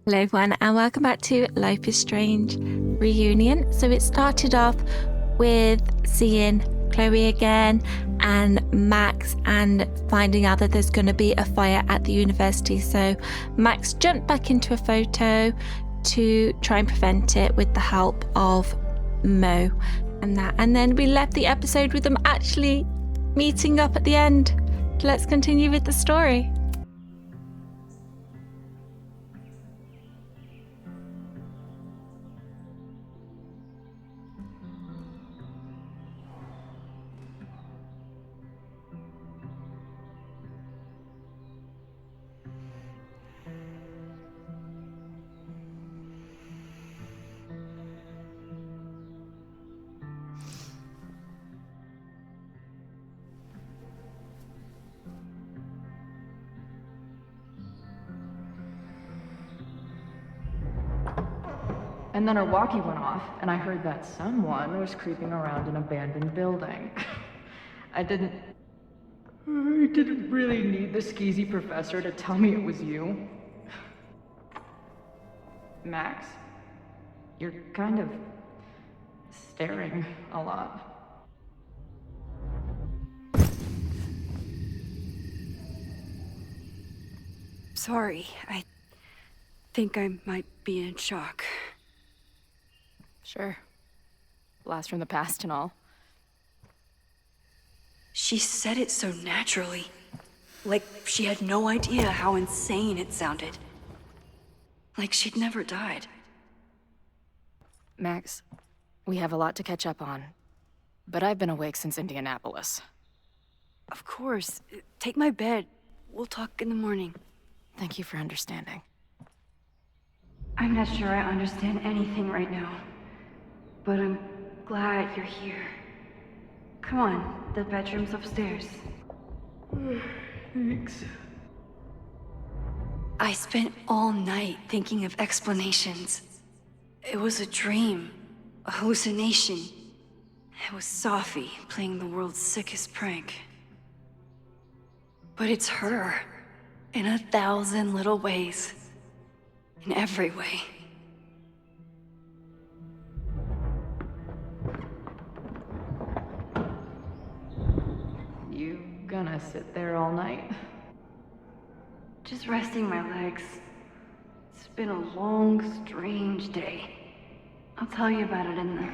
Hello everyone and welcome back to Life is Strange reunion. So it started off with seeing Chloe again and Max and finding out that there's going to be a fire at the university. So Max jumped back into a photo to try and prevent it with the help of Mo and then we left the episode with them actually meeting up at the end. Let's continue with the story. And then our walkie went off, and I heard that someone was creeping around an abandoned building. I didn't really need the skeezy professor to tell me it was you. Max, you're kind of staring a lot. Sorry, I think I might be in shock. Sure. Blast from the past and all. She said it so naturally. Like she had no idea how insane it sounded. Like she'd never died. Max, we have a lot to catch up on. But I've been awake since Indianapolis. Of course. Take my bed. We'll talk in the morning. Thank you for understanding. I'm not sure I understand anything right now. But I'm glad you're here. Come on, the bedroom's upstairs. Thanks. I spent all night thinking of explanations. It was a dream, a hallucination. It was Sophie playing the world's sickest prank. But it's her, in 1,000 little ways. In every way. You gonna sit there all night? Just resting my legs. It's been a long, strange day. I'll tell you about it in the...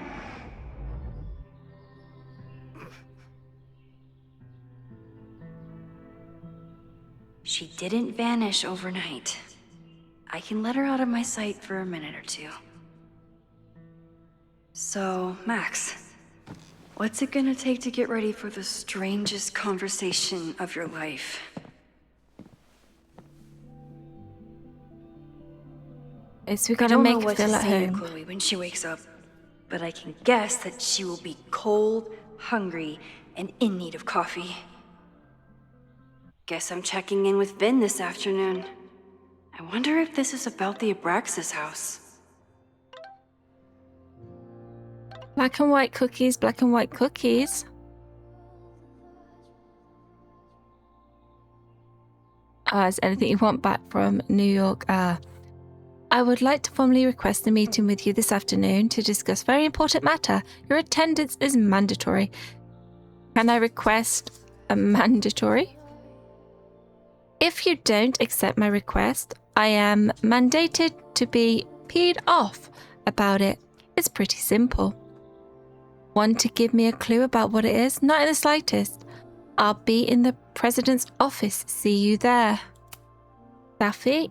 She didn't vanish overnight. I can let her out of my sight for a minute or two. So, Max, what's it gonna take to get ready for the strangest conversation of your life? So we gotta make her feel at I don't know what to say to home. Chloe when she wakes up, but I can guess that she will be cold, hungry, and in need of coffee. Guess I'm checking in with Vin this afternoon. I wonder if this is about the Abraxas house. Black and white cookies, black and white cookies. Is anything you want back from New York? I would like to formally request a meeting with you this afternoon to discuss very important matter. Your attendance is mandatory. Can I request a mandatory? If you don't accept my request, I am mandated to be peed off about it. It's pretty simple. Want to give me a clue about what it is? Not in the slightest. I'll be in the president's office. See you there. Safi?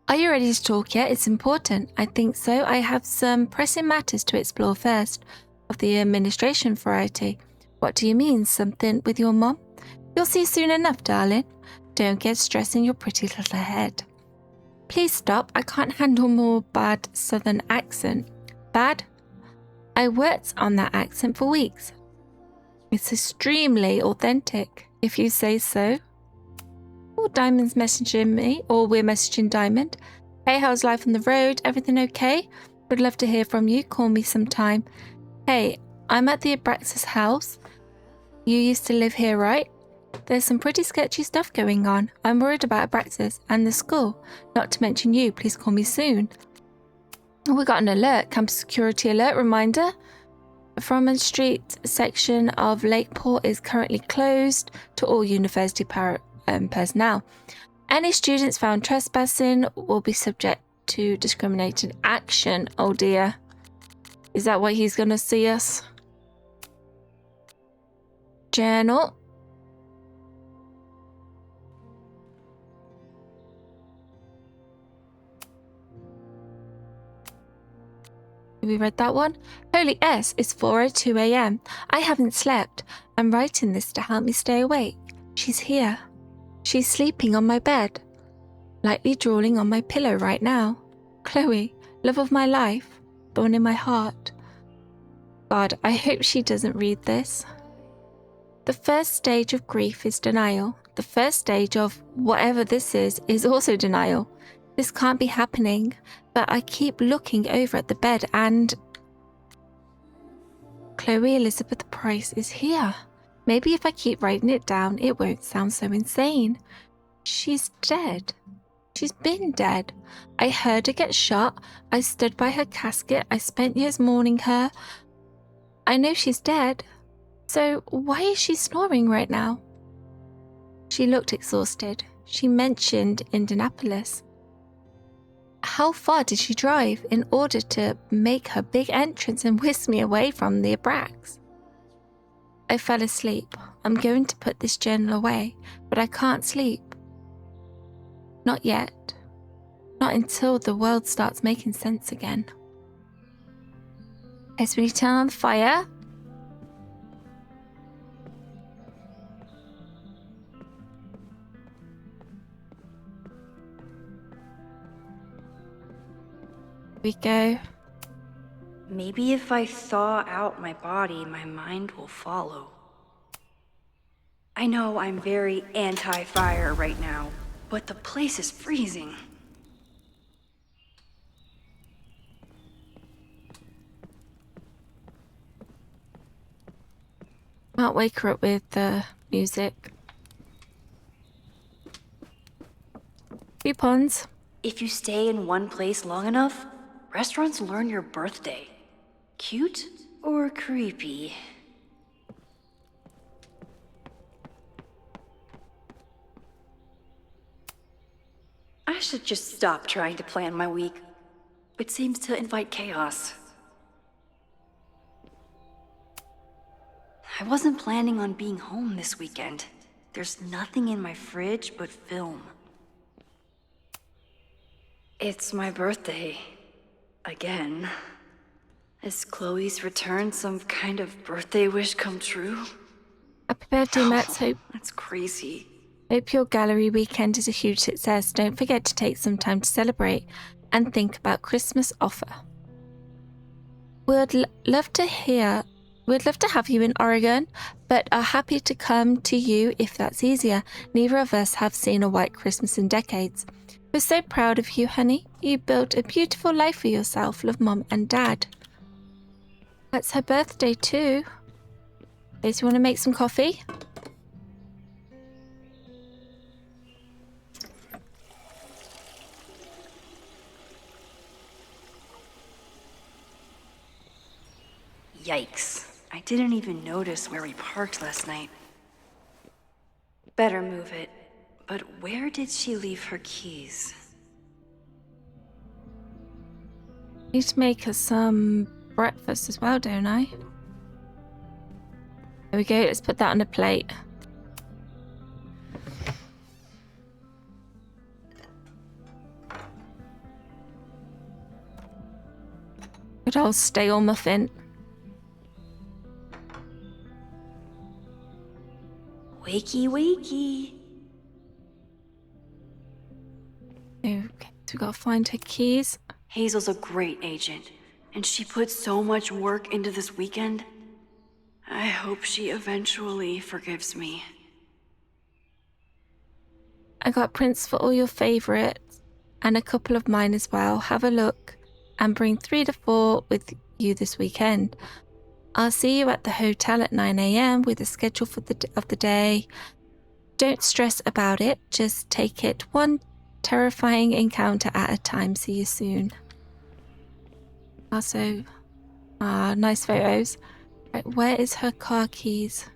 Are you ready to talk yet? It's important. I think so. I have some pressing matters to explore first, of the administration variety. What do you mean? Something with your mom? You'll see soon enough, darling. Don't get stressed in your pretty little head. Please stop. I can't handle more bad southern accent. Bad? I worked on that accent for weeks. It's extremely authentic, if you say so. Oh, Diamond's messaging me, or we're messaging Diamond. Hey, how's life on the road? Everything okay? Would love to hear from you. Call me sometime. Hey, I'm at the Abraxas house. You used to live here, right? There's some pretty sketchy stuff going on. I'm worried about Abraxas and the school. Not to mention you. Please call me soon. Oh, we got an alert. Campus security alert reminder. Froman Street section of Lakeport is currently closed to all university personnel. Any students found trespassing will be subject to discriminated action. Oh dear. Is that why he's going to see us? Journal. We read that one. Holy S, it's 4:02 a.m. I haven't slept. I'm writing this to help me stay awake. She's here. She's sleeping on my bed. Lightly drooling on my pillow right now. Chloe, love of my life. Thorn in my heart. God, I hope she doesn't read this. The first stage of grief is denial. The first stage of whatever this is also denial. This can't be happening, but I keep looking over at the bed and... Chloe Elizabeth Price is here. Maybe if I keep writing it down, it won't sound so insane. She's dead. She's been dead. I heard her get shot. I stood by her casket. I spent years mourning her. I know she's dead. So why is she snoring right now? She looked exhausted. She mentioned Indianapolis. How far did she drive in order to make her big entrance and whisk me away from the Abrax? I fell asleep. I'm going to put this journal away, but I can't sleep. Not yet. Not until the world starts making sense again. As we turn on the fire. We go. Maybe if I thaw out my body, my mind will follow. I know I'm very anti-fire right now, but the place is freezing. Can't wake her up with the music. Coupons. If you stay in one place long enough, restaurants learn your birthday. Cute or creepy? I should just stop trying to plan my week. It seems to invite chaos. I wasn't planning on being home this weekend. There's nothing in my fridge but film. It's my birthday. Again. Is Chloe's return some kind of birthday wish come true? Happy birthday, Max. That's crazy. Hope your gallery weekend is a huge success. Don't forget to take some time to celebrate and think about Christmas offer. We'd love to have you in Oregon, but are happy to come to you if that's easier. Neither of us have seen a white Christmas in decades. We're so proud of you, honey. You built a beautiful life for yourself. Love, Mom and Dad. That's her birthday too. Liz, you want to make some coffee? Yikes. I didn't even notice where we parked last night. Better move it. But where did she leave her keys? Need to make us some breakfast as well, don't I? There we go. Let's put that on a plate. Good old stale muffin. Wakey, wakey. Okay, so we gotta find her keys. Hazel's a great agent, and she put so much work into this weekend. I hope she eventually forgives me. I got prints for all your favorites and a couple of mine as well. Have a look and bring 3 to 4 with you this weekend. I'll see you at the hotel at 9 a.m. with a schedule of the day. Don't stress about it. Just take it one terrifying encounter at a time. See you soon. Also, nice photos. Right, where is her car keys?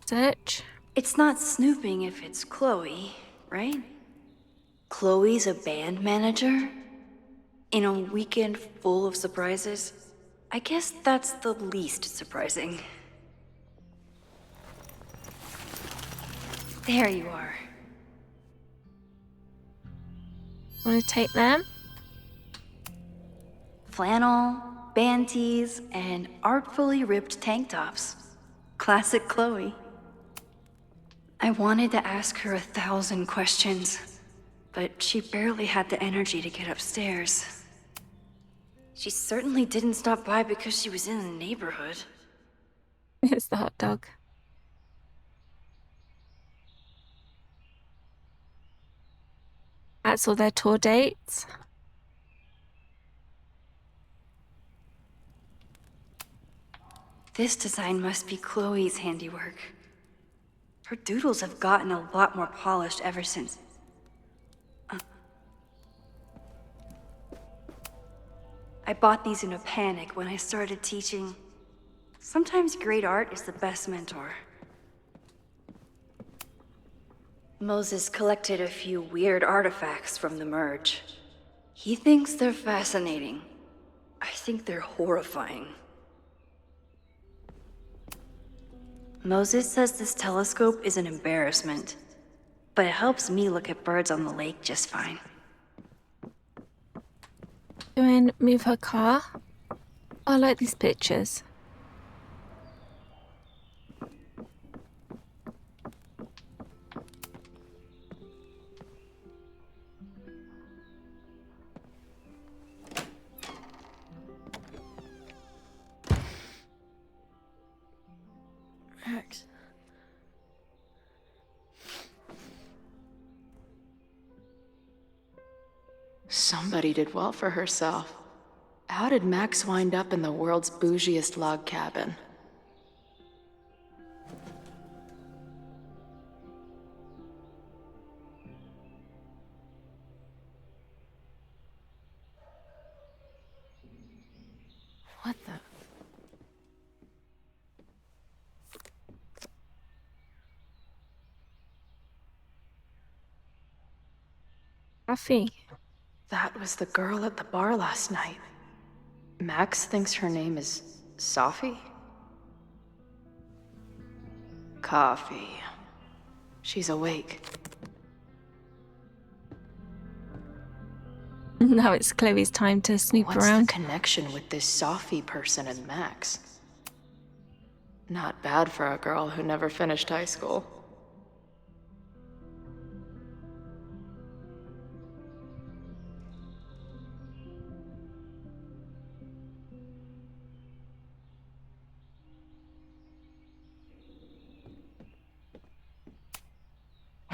Search. It's not snooping if it's Chloe, right? Chloe's a band manager? In a weekend full of surprises? I guess that's the least surprising. There you are. Want to take them? Flannel, band tees, and artfully ripped tank tops. Classic Chloe. I wanted to ask her 1,000 questions, but she barely had the energy to get upstairs. She certainly didn't stop by because she was in the neighborhood. It's the hot dog. That's all their tour dates. This design must be Chloe's handiwork. Her doodles have gotten a lot more polished ever since. I bought these in a panic when I started teaching. Sometimes great art is the best mentor. Moses collected a few weird artifacts from the merge. He thinks they're fascinating. I think they're horrifying. Moses says this telescope is an embarrassment, but it helps me look at birds on the lake just fine. Go and move her car. I like these pictures. Max. Somebody did well for herself. How did Max wind up in the world's bougiest log cabin? What the? Coffee. That was the girl at the bar last night. Max thinks her name is Sophie? Coffee. She's awake. Now it's Chloe's time to snoop What's around. the connection with this Sophie person and Max? Not bad for a girl who never finished high school.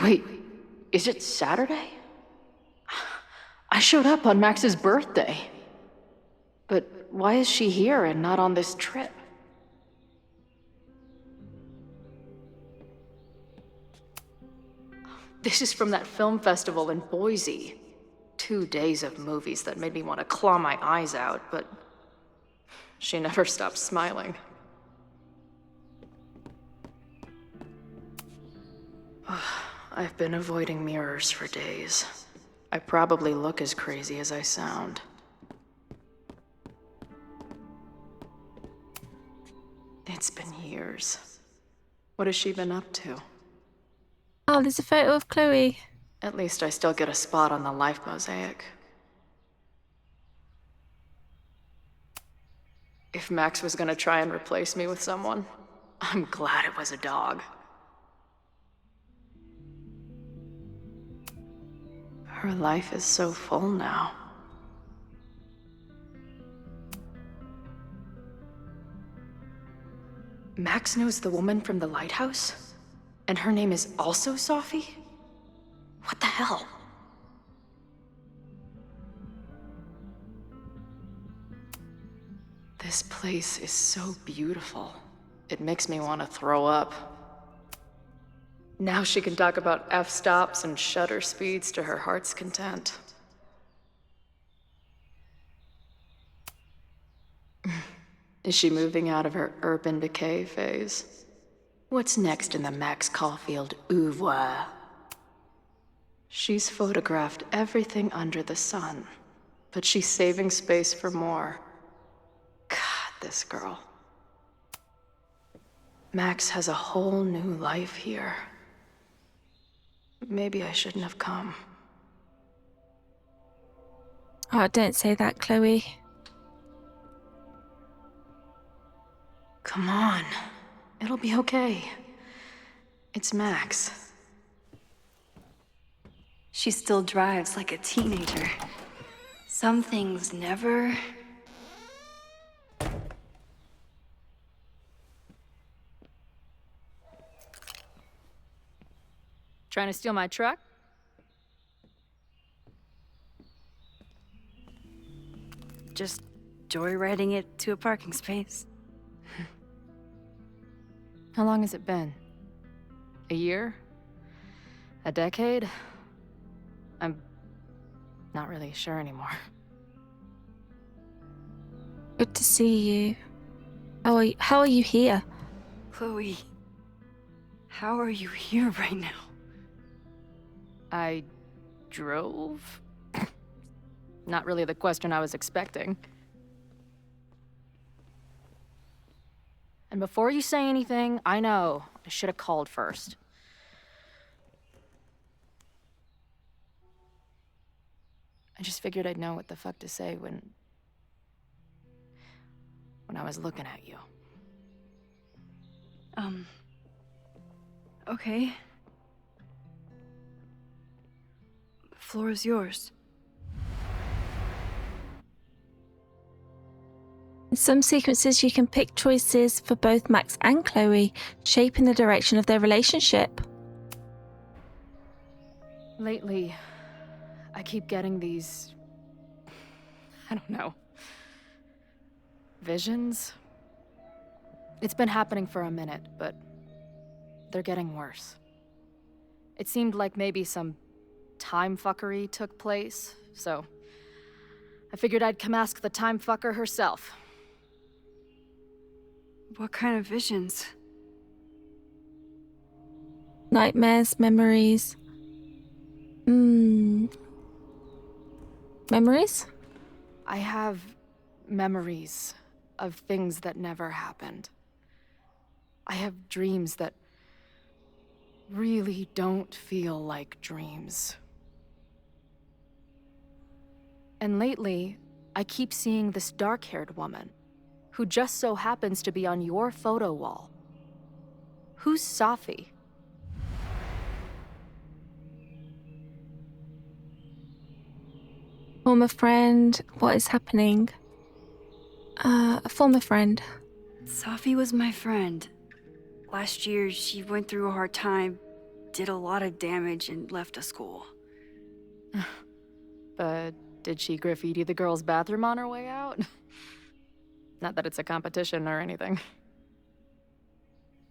Wait, is it Saturday? I showed up on Max's birthday. But why is she here and not on this trip? This is from that film festival in Boise. 2 days of movies that made me want to claw my eyes out, but she never stopped smiling. I've been avoiding mirrors for days. I probably look as crazy as I sound. It's been years. What has she been up to? Oh, there's a photo of Chloe. At least I still get a spot on the life mosaic. If Max was gonna try and replace me with someone, I'm glad it was a dog. Her life is so full now. Max knows the woman from the lighthouse? And her name is also Sophie? What the hell? This place is so beautiful. It makes me want to throw up. Now she can talk about f-stops and shutter speeds to her heart's content. Is she moving out of her urban decay phase? What's next in the Max Caulfield oeuvre? She's photographed everything under the sun, but she's saving space for more. God, this girl. Max has a whole new life here. Maybe I shouldn't have come. Oh, don't say that, Chloe. Come on. It'll be okay. It's Max. She still drives like a teenager. Some things never... Trying to steal my truck? Just joyriding it to a parking space. How long has it been? A year? A decade? I'm not really sure anymore. Good to see you. How are you here? Chloe, how are you here right now? I drove? Not really the question I was expecting. And before you say anything, I know I should have called first. I just figured I'd know what the fuck to say when I was looking at you. Okay. The floor is yours. In some sequences, you can pick choices for both Max and Chloe, shaping the direction of their relationship. Lately, I keep getting these... I don't know... visions? It's been happening for a minute, but they're getting worse. It seemed like maybe some time fuckery took place, so I figured I'd come ask the time fucker herself. What kind of visions? Nightmares, memories. Memories? I have memories of things that never happened. I have dreams that really don't feel like dreams. And lately, I keep seeing this dark-haired woman, who just so happens to be on your photo wall. Who's Safi? Former friend. What is happening? A former friend. Safi was my friend. Last year, she went through a hard time, did a lot of damage, and left the school. But did she graffiti the girls' bathroom on her way out? Not that it's a competition or anything.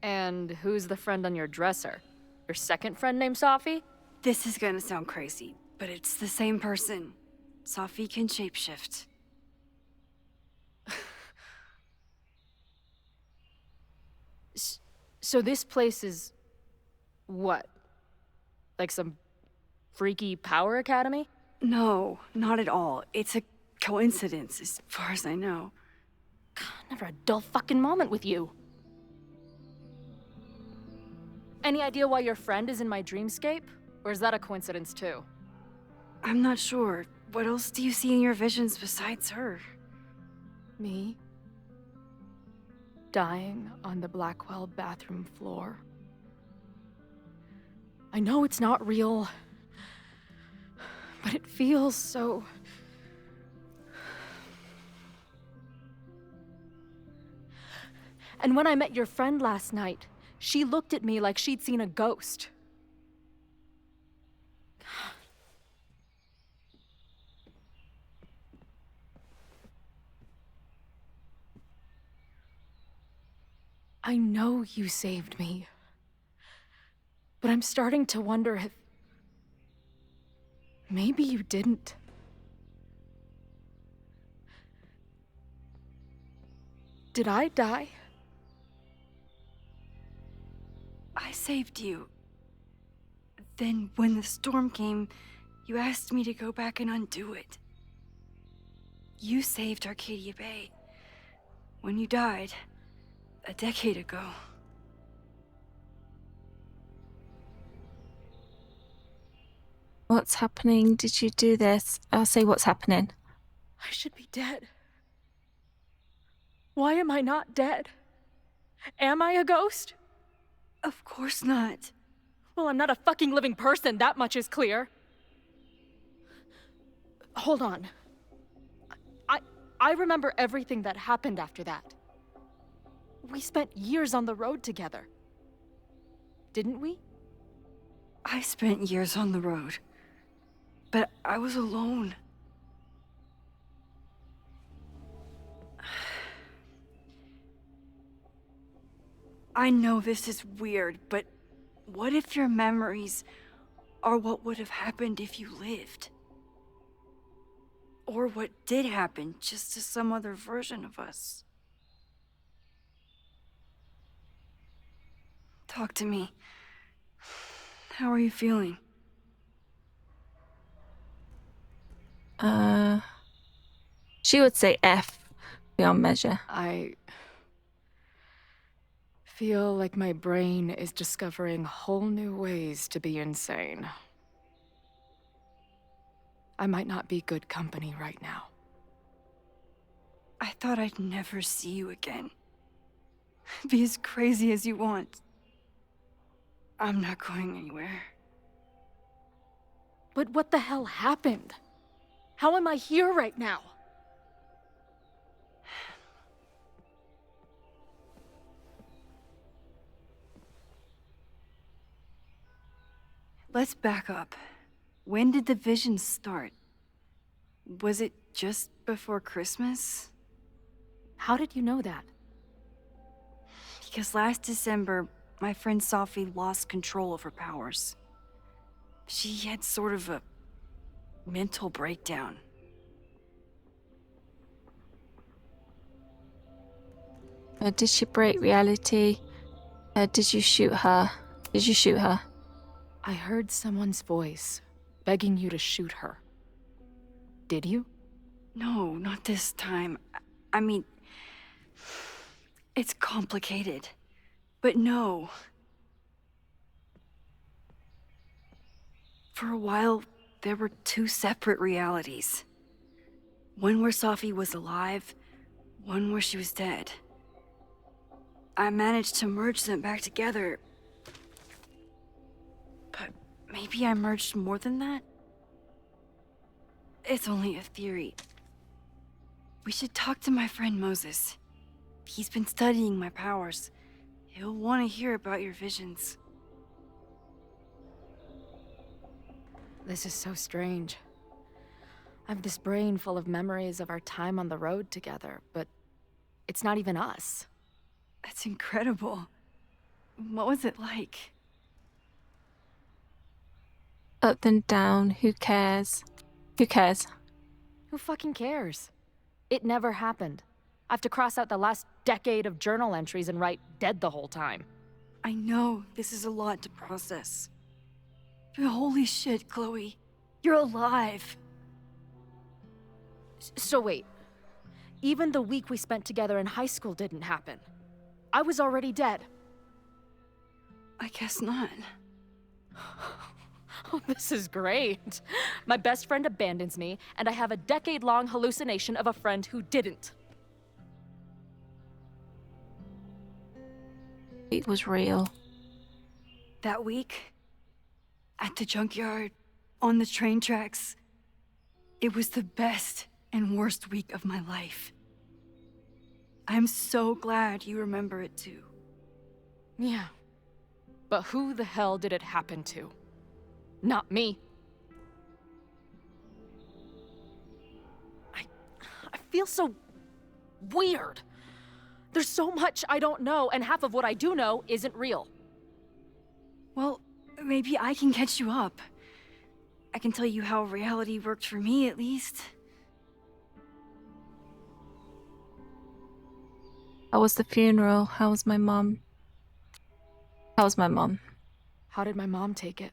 And who's the friend on your dresser? Your second friend named Safi? This is gonna sound crazy, but it's the same person. Safi can shapeshift. So this place is... what? Like some freaky power academy? No, not at all. It's a coincidence, as far as I know. Never a dull fucking moment with you. Any idea why your friend is in my dreamscape? Or is that a coincidence too? I'm not sure. What else do you see in your visions besides her? Me? Dying on the Blackwell bathroom floor. I know it's not real, but it feels so... And when I met your friend last night, she looked at me like she'd seen a ghost. I know you saved me. But I'm starting to wonder if... maybe you didn't. Did I die? I saved you. Then, when the storm came, you asked me to go back and undo it. You saved Arcadia Bay. When you died, a decade ago. What's happening? Did you do this? I'll say what's happening. I should be dead. Why am I not dead? Am I a ghost? Of course not. Well, I'm not a fucking living person, that much is clear. Hold on. I remember everything that happened after that. We spent years on the road together. Didn't we? I spent years on the road. But I was alone. I know this is weird, but what if your memories are what would have happened if you lived? Or what did happen, just to some other version of us? Talk to me. How are you feeling? She would say F beyond measure. I feel like my brain is discovering whole new ways to be insane. I might not be good company right now. I thought I'd never see you again. Be as crazy as you want. I'm not going anywhere. But what the hell happened? How am I here right now? Let's back up. When did the visions start? Was it just before Christmas? How did you know that? Because last December, my friend Sophie lost control of her powers. She had sort of a mental breakdown. Did she break reality? Did you shoot her? Did you shoot her? I heard someone's voice, begging you to shoot her. Did you? No, not this time. I mean, it's complicated. But no. For a while, there were two separate realities. One where Sophie was alive, one where she was dead. I managed to merge them back together. But maybe I merged more than that? It's only a theory. We should talk to my friend Moses. He's been studying my powers. He'll want to hear about your visions. This is so strange. I have this brain full of memories of our time on the road together, but it's not even us. That's incredible. What was it like? Up and down, who cares? Who cares? Who fucking cares? It never happened. I have to cross out the last decade of journal entries and write dead the whole time. I know this is a lot to process. But holy shit, Chloe. You're alive. So wait. Even the week we spent together in high school didn't happen. I was already dead. I guess not. Oh, this is great. My best friend abandons me, and I have a decade-long hallucination of a friend who didn't. It was real. That week, at the junkyard, on the train tracks, it was the best and worst week of my life. I'm so glad you remember it too. Yeah. But who the hell did it happen to? Not me. I feel so weird. There's so much I don't know, and half of what I do know isn't real. Well, maybe I can catch you up. I can tell you how reality worked for me, at least. How was the funeral? How was my mom? How was my mom? How did my mom take it?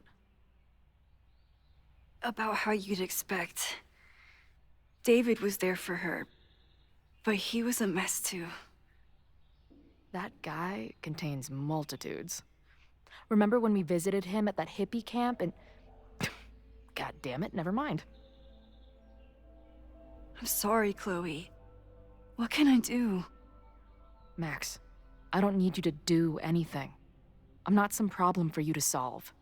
About how you'd expect. David was there for her, but he was a mess too. That guy contains multitudes. Remember when we visited him at that hippie camp and... God damn it, never mind. I'm sorry, Chloe. What can I do? Max, I don't need you to do anything. I'm not some problem for you to solve.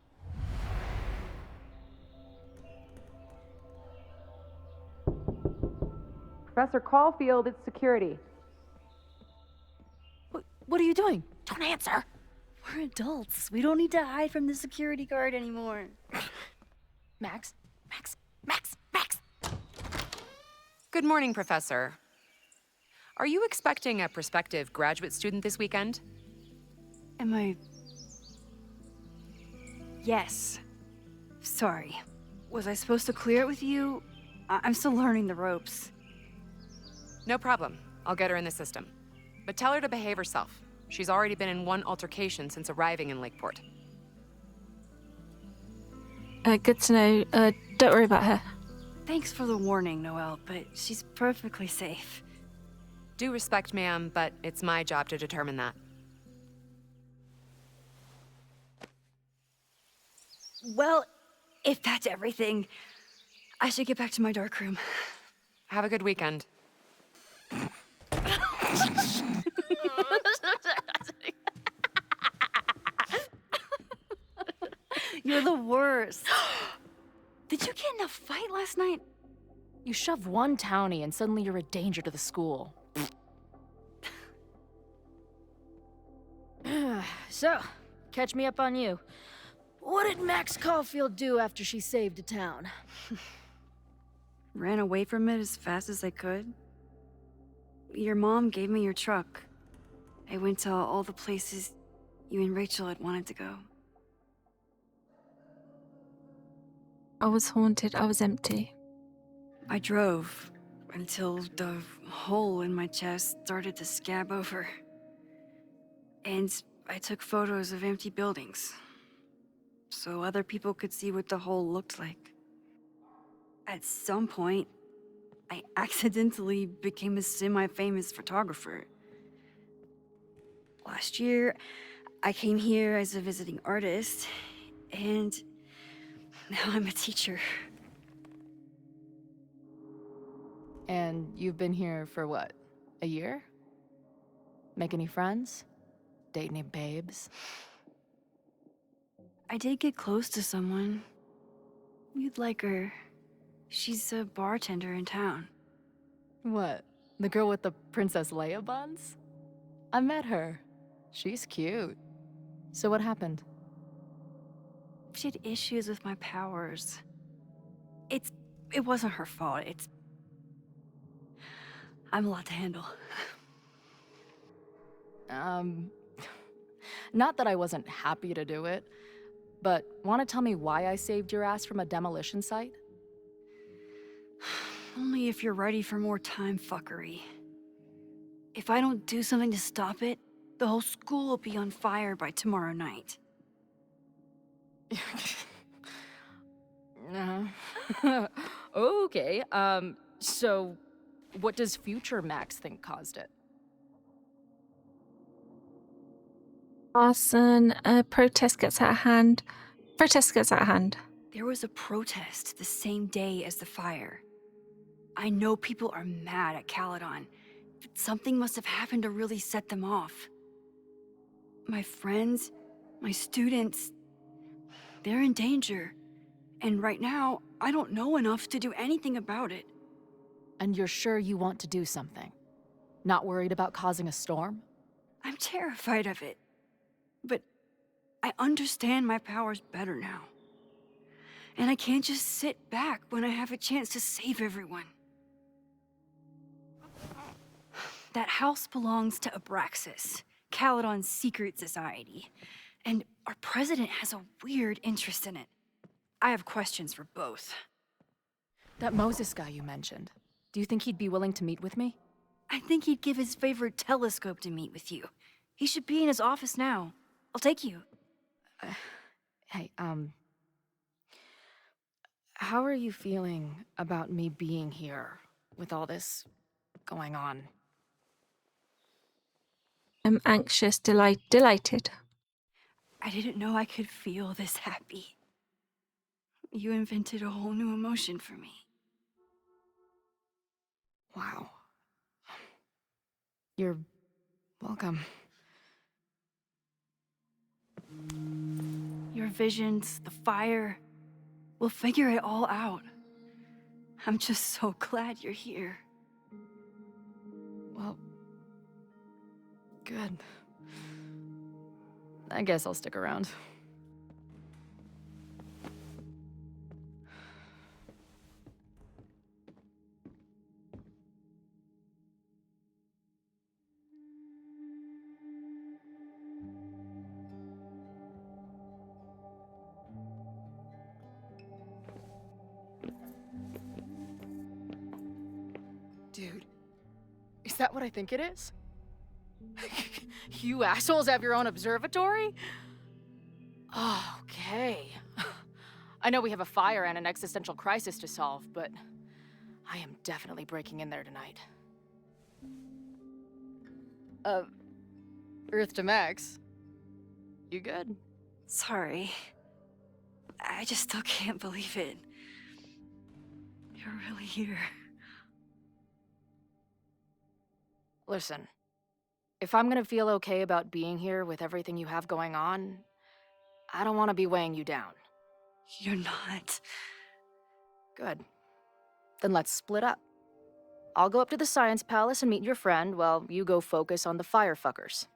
Professor Caulfield, it's security. What are you doing? Don't answer! We're adults. We don't need to hide from the security guard anymore. Max? Good morning, Professor. Are you expecting a prospective graduate student this weekend? Am I... Yes. Sorry. Was I supposed to clear it with you? I'm still learning the ropes. No problem. I'll get her in the system. But tell her to behave herself. She's already been in one altercation since arriving in Lakeport. Good to know. Don't worry about her. Thanks for the warning, Noelle, but she's perfectly safe. Due respect, ma'am, but it's my job to determine that. Well, if that's everything, I should get back to my darkroom. Have a good weekend. You're the worst. Did you get in a fight last night? You shove one townie and suddenly you're a danger to the school. So, catch me up on you. What did Max Caulfield do after she saved a town? Ran away from it as fast as I could. Your mom gave me your truck. I went to all the places you and Rachel had wanted to go. I was haunted. I was empty. I drove until the hole in my chest started to scab over. And I took photos of empty buildings, so other people could see what the hole looked like. At some point, I accidentally became a semi-famous photographer. Last year, I came here as a visiting artist, and now I'm a teacher. And you've been here for what? A year? Make any friends? Date any babes? I did get close to someone. You'd like her. She's a bartender in town. What? The girl with the Princess Leia buns? I met her. She's cute. So what happened? She had issues with my powers. It wasn't her fault. I'm a lot to handle. Not that I wasn't happy to do it, but want to tell me why I saved your ass from a demolition site? Only if you're ready for more time fuckery. If I don't do something to stop it, the whole school will be on fire by tomorrow night. Okay, so what does future Max think caused it? Arson. Protest gets out of hand. Protest gets out of hand. There was a protest the same day as the fire. I know people are mad at Caledon, but something must have happened to really set them off. My friends, my students, they're in danger. And right now, I don't know enough to do anything about it. And you're sure you want to do something? Not worried about causing a storm? I'm terrified of it. But I understand my powers better now. And I can't just sit back when I have a chance to save everyone. That house belongs to Abraxas, Caledon's secret society. And our president has a weird interest in it. I have questions for both. That Moses guy you mentioned. Do you think he'd be willing to meet with me? I think he'd give his favorite telescope to meet with you. He should be in his office now. I'll take you. Hey, how are you feeling about me being here with all this going on? I'm anxious, delighted. I didn't know I could feel this happy. You invented a whole new emotion for me. Wow. You're welcome. Your visions, the fire, we'll figure it all out. I'm just so glad you're here. Well, good. I guess I'll stick around. Dude, is that what I think it is? You assholes have your own observatory? Oh, okay. I know we have a fire and an existential crisis to solve, but I am definitely breaking in there tonight. Earth to Max. You good? Sorry. I just still can't believe it. You're really here. Listen, if I'm gonna feel okay about being here with everything you have going on, I don't want to be weighing you down. You're not. Good. Then let's split up. I'll go up to the Science Palace and meet your friend while you go focus on the firefuckers.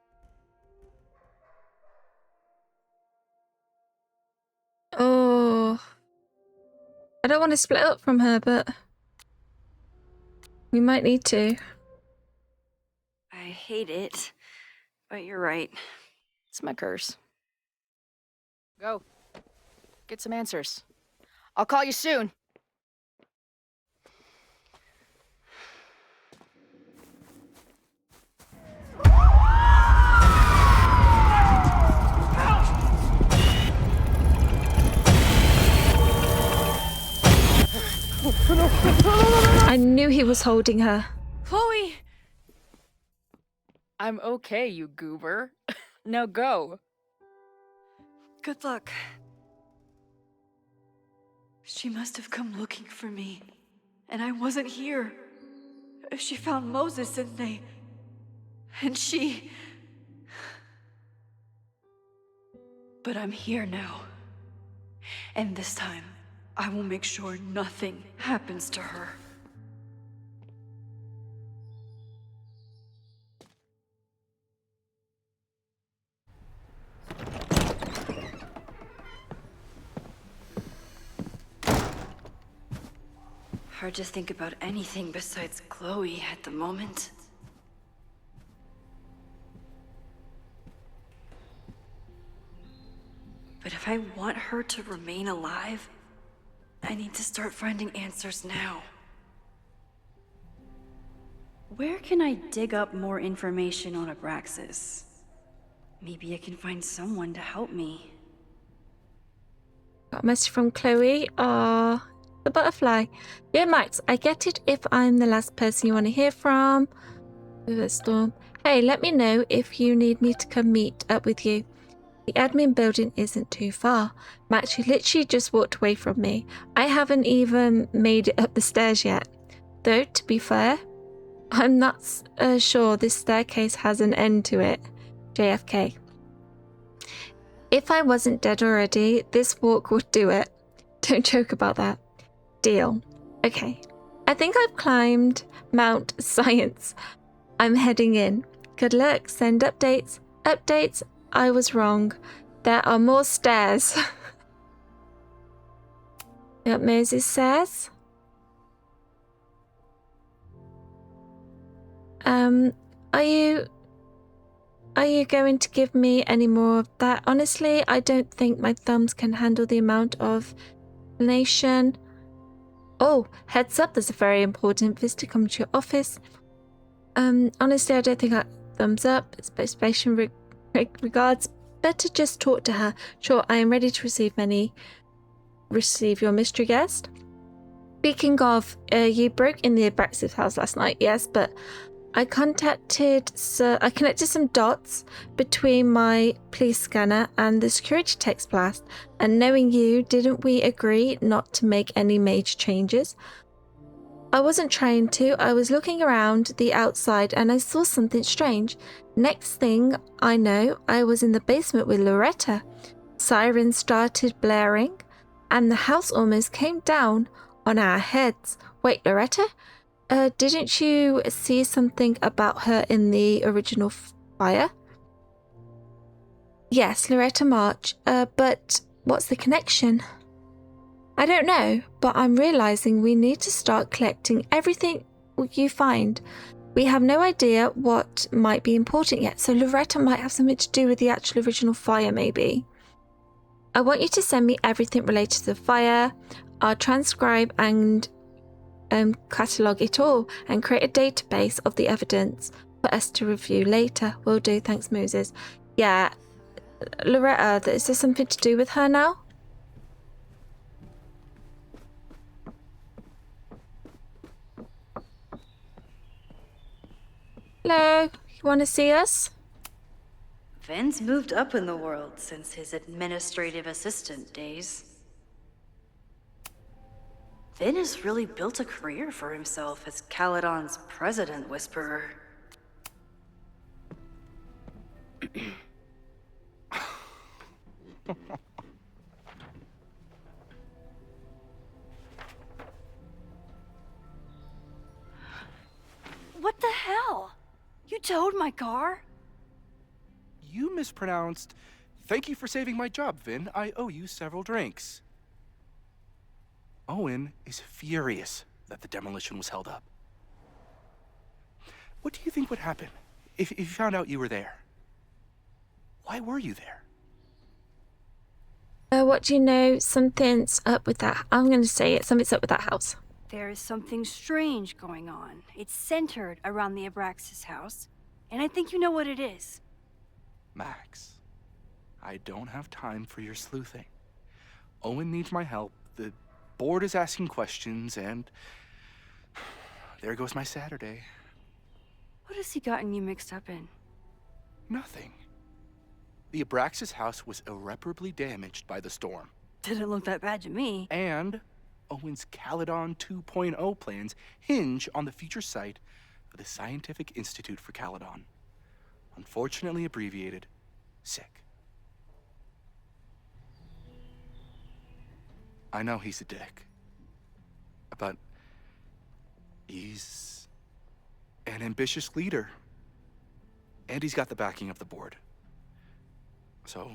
Oh, I don't want to split up from her, but we might need to. I hate it, but you're right. It's my curse. Go. Get some answers. I'll call you soon. I knew he was holding her. Chloe! I'm okay, you goober. Now go. Good luck. She must have come looking for me, and I wasn't here. She found Moses and she... But I'm here now. And this time, I will make sure nothing happens to her. Hard to think about anything besides Chloe at the moment. But if I want her to remain alive, I need to start finding answers now. Where can I dig up more information on Abraxas? Maybe I can find someone to help me. Got a message from Chloe. The butterfly. Dear Max, I get it if I'm the last person you want to hear from. Storm. Hey, let me know if you need me to come meet up with you. The admin building isn't too far. Max, you literally just walked away from me. I haven't even made it up the stairs yet. Though, to be fair, I'm not sure this staircase has an end to it. JFK. If I wasn't dead already, this walk would do it. Don't joke about that. Deal. Okay. I think I've climbed Mount Science. I'm heading in. Good luck. Send updates. Updates. I was wrong. There are more stairs. What Moses says. Are you going to give me any more of that? Honestly, I don't think my thumbs can handle the amount of explanation. Oh, heads up, there's a very important visitor coming to your office. Honestly, I don't think thumbs up. It's special regards. Better just talk to her. Sure, I am ready to receive your mystery guest. Speaking of, you broke in the Abraxas house last night, yes, but I connected some dots between my police scanner and the security text blast, and knowing you, didn't we agree not to make any major changes? I wasn't trying to. I was looking around the outside and I saw something strange. Next thing I know, I was in the basement with Loretta. Sirens started blaring and the house almost came down on our heads. Wait, Loretta? Didn't you see something about her in the original fire? Yes, Loretta March. But what's the connection? I don't know, but I'm realizing we need to start collecting everything you find. We have no idea what might be important yet, so Loretta might have something to do with the actual original fire, maybe. I want you to send me everything related to the fire. I'll transcribe and catalogue it all and create a database of the evidence for us to review later. Will do, thanks Moses. Yeah, Loretta, is there something to do with her now? Hello, you want to see us? Vin's moved up in the world since his administrative assistant days. Vin has really built a career for himself as Caledon's president whisperer. What the hell? You towed my car? You mispronounced. Thank you for saving my job, Vin. I owe you several drinks. Owen is furious that the demolition was held up. What do you think would happen if you found out you were there? Why were you there? What do you know? Something's up with that. I'm going to say it. Something's up with that house. There is something strange going on. It's centered around the Abraxas house, and I think you know what it is. Max, I don't have time for your sleuthing. Owen needs my help. The board is asking questions, and there goes my Saturday. What has he gotten you mixed up in? Nothing. The Abraxas house was irreparably damaged by the storm. Didn't look that bad to me. And Owen's Caledon 2.0 plans hinge on the future site of the Scientific Institute for Caledon. Unfortunately abbreviated, SICK. I know he's a dick, but he's an ambitious leader, and he's got the backing of the board. So,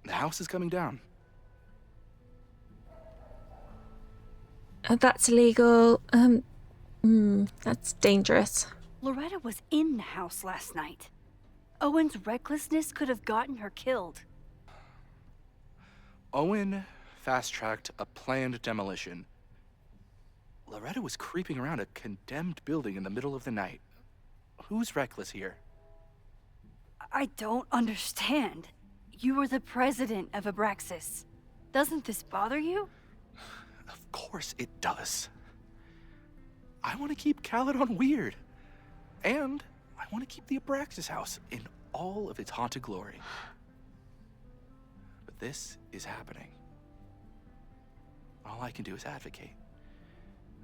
the house is coming down. That's illegal. That's dangerous. Loretta was in the house last night. Owen's recklessness could have gotten her killed. Owen fast-tracked a planned demolition. Loretta was creeping around a condemned building in the middle of the night. Who's reckless here? I don't understand. You were the president of Abraxas. Doesn't this bother you? Of course it does. I want to keep Caledon weird. And I want to keep the Abraxas house in all of its haunted glory. But this is happening. All I can do is advocate.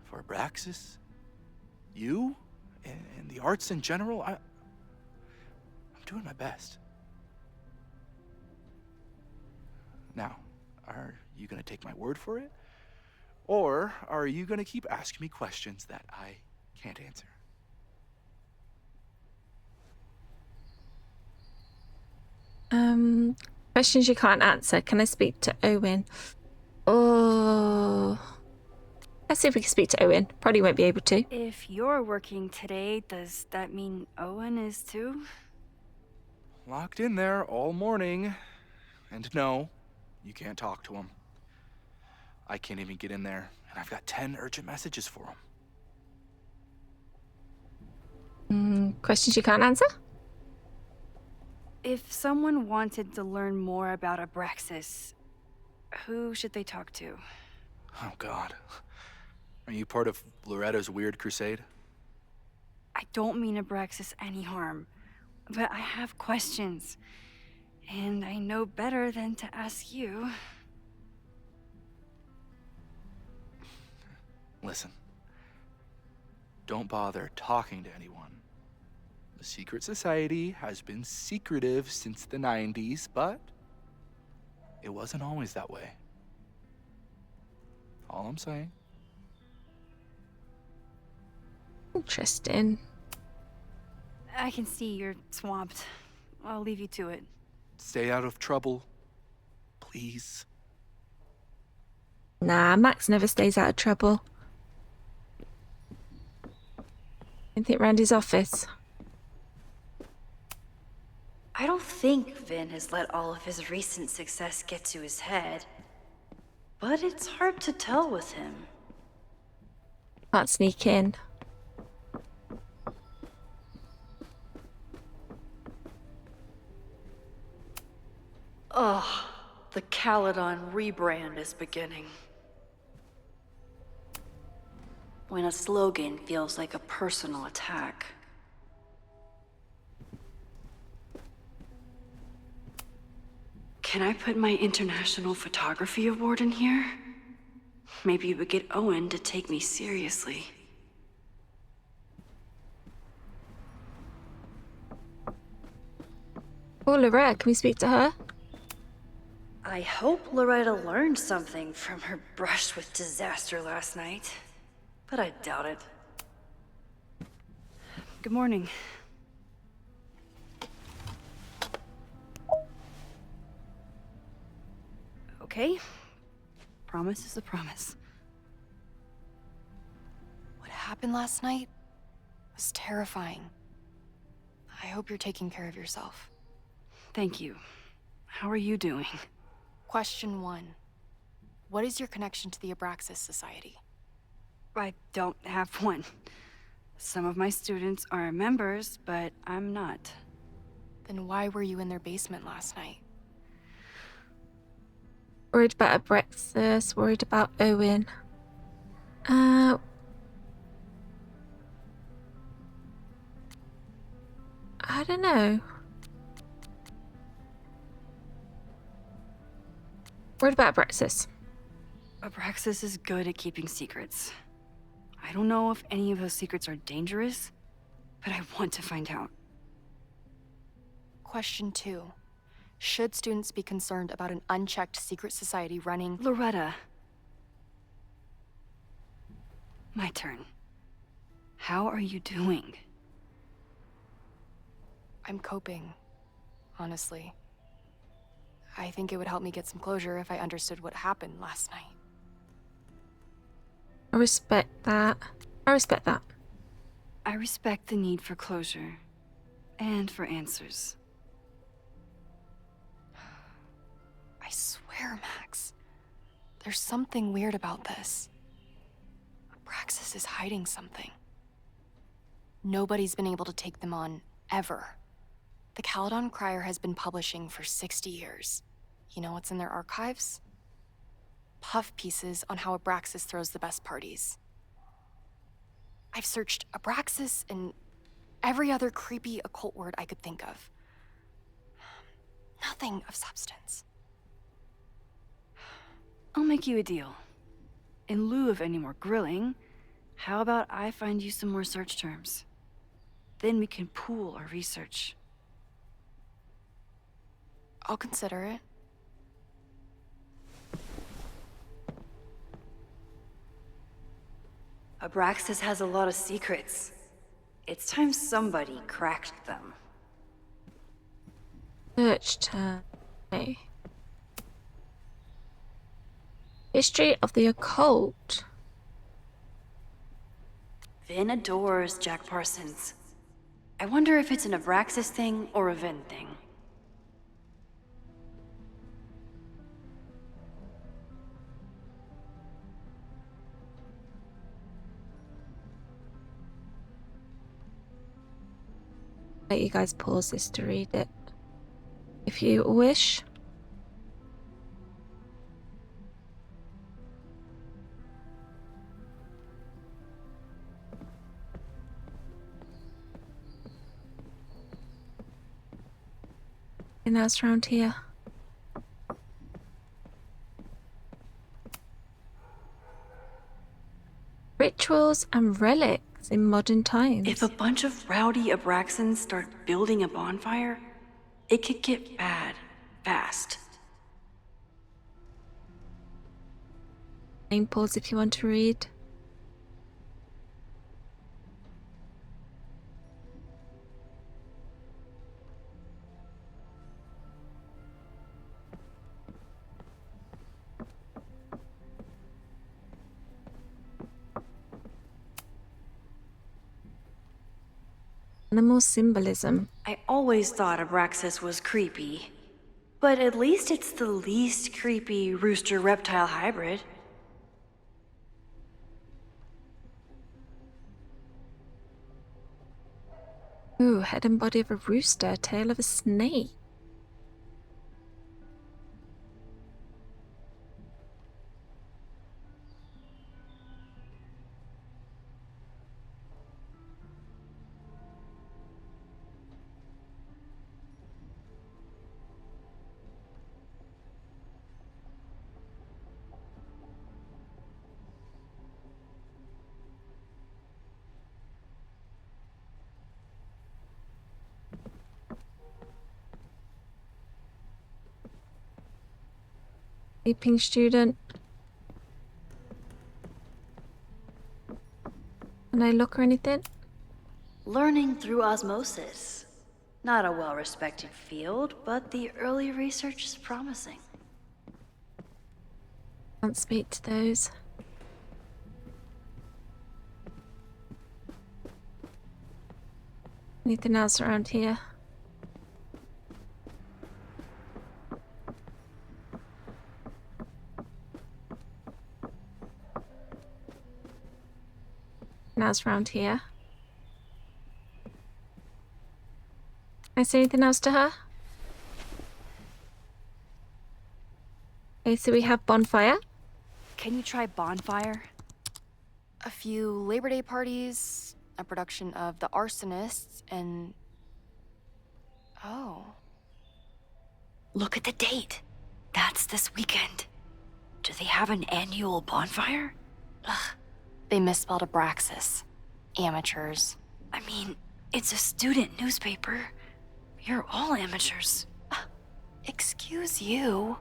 For Abraxas, you, and the arts in general, I'm doing my best. Now, are you going to take my word for it? Or are you going to keep asking me questions that I can't answer? Questions you can't answer. Can I speak to Owen? Oh. Let's see if we can speak to Owen. Probably won't be able to. If you're working today, does that mean Owen is too? Locked in there all morning. And no, you can't talk to him. I can't even get in there, and I've got 10 urgent messages for him. Questions you can't answer? If someone wanted to learn more about Abraxas, who should they talk to? Oh, God. Are you part of Loretta's weird crusade? I don't mean Abraxas any harm, but I have questions, and I know better than to ask you. Listen. Don't bother talking to anyone. The secret society has been secretive since the 90s, but it wasn't always that way. All I'm saying. Interesting. I can see you're swamped. I'll leave you to it. Stay out of trouble, please. Nah, Max never stays out of trouble. Anything around his office? I don't think Vin has let all of his recent success get to his head. But it's hard to tell with him. Can't sneak in. Ugh, the Caledon rebrand is beginning. When a slogan feels like a personal attack. Can I put my International Photography Award in here? Maybe we get Owen to take me seriously. Oh, Loretta, can we speak to her? I hope Loretta learned something from her brush with disaster last night, but I doubt it. Good morning. Okay. Promise is a promise. What happened last night was terrifying. I hope you're taking care of yourself. Thank you. How are you doing? Question 1. What is your connection to the Abraxas Society? I don't have one. Some of my students are members, but I'm not. Then why were you in their basement last night? Worried about Abraxas, worried about Owen. I don't know. Worried about Abraxas. Abraxas is good at keeping secrets. I don't know if any of those secrets are dangerous, but I want to find out. Question 2. Should students be concerned about an unchecked secret society running? Loretta. My turn. How are you doing? I'm coping, honestly. I think it would help me get some closure if I understood what happened last night. I respect that. I respect that. I respect the need for closure. And for answers. I swear, Max. There's something weird about this. Abraxas is hiding something. Nobody's been able to take them on, ever. The Caledon Crier has been publishing for 60 years. You know what's in their archives? Puff pieces on how Abraxas throws the best parties. I've searched Abraxas and every other creepy occult word I could think of. Nothing of substance. I'll make you a deal. In lieu of any more grilling, how about I find you some more search terms? Then we can pool our research. I'll consider it. Abraxas has a lot of secrets. It's time somebody cracked them. Search term. Okay. History of the occult. Vin adores Jack Parsons. I wonder if it's an Abraxas thing or a Vin thing. Let you guys pause this to read it, if you wish. Anything else around here? Rituals and relics in modern times. If a bunch of rowdy Abraxans start building a bonfire, it could get bad fast. Name pause if you want to read. Animal symbolism. I always thought Abraxas was creepy. But at least it's the least creepy rooster-reptile hybrid. Ooh, head and body of a rooster, tail of a snake. Sleeping student. Can I look or anything? Learning through osmosis. Not a well-respected field, but the early research is promising. Can't speak to those. Anything else around here? Anything else around here? Can I say anything else to her? Okay, so we have bonfire. Can you try bonfire? A few Labor Day parties, a production of The Arsonists, and... Oh. Look at the date. That's this weekend. Do they have an annual bonfire? Ugh. They misspelled Abraxas. Amateurs. I mean, it's a student newspaper. You're all amateurs. Excuse you.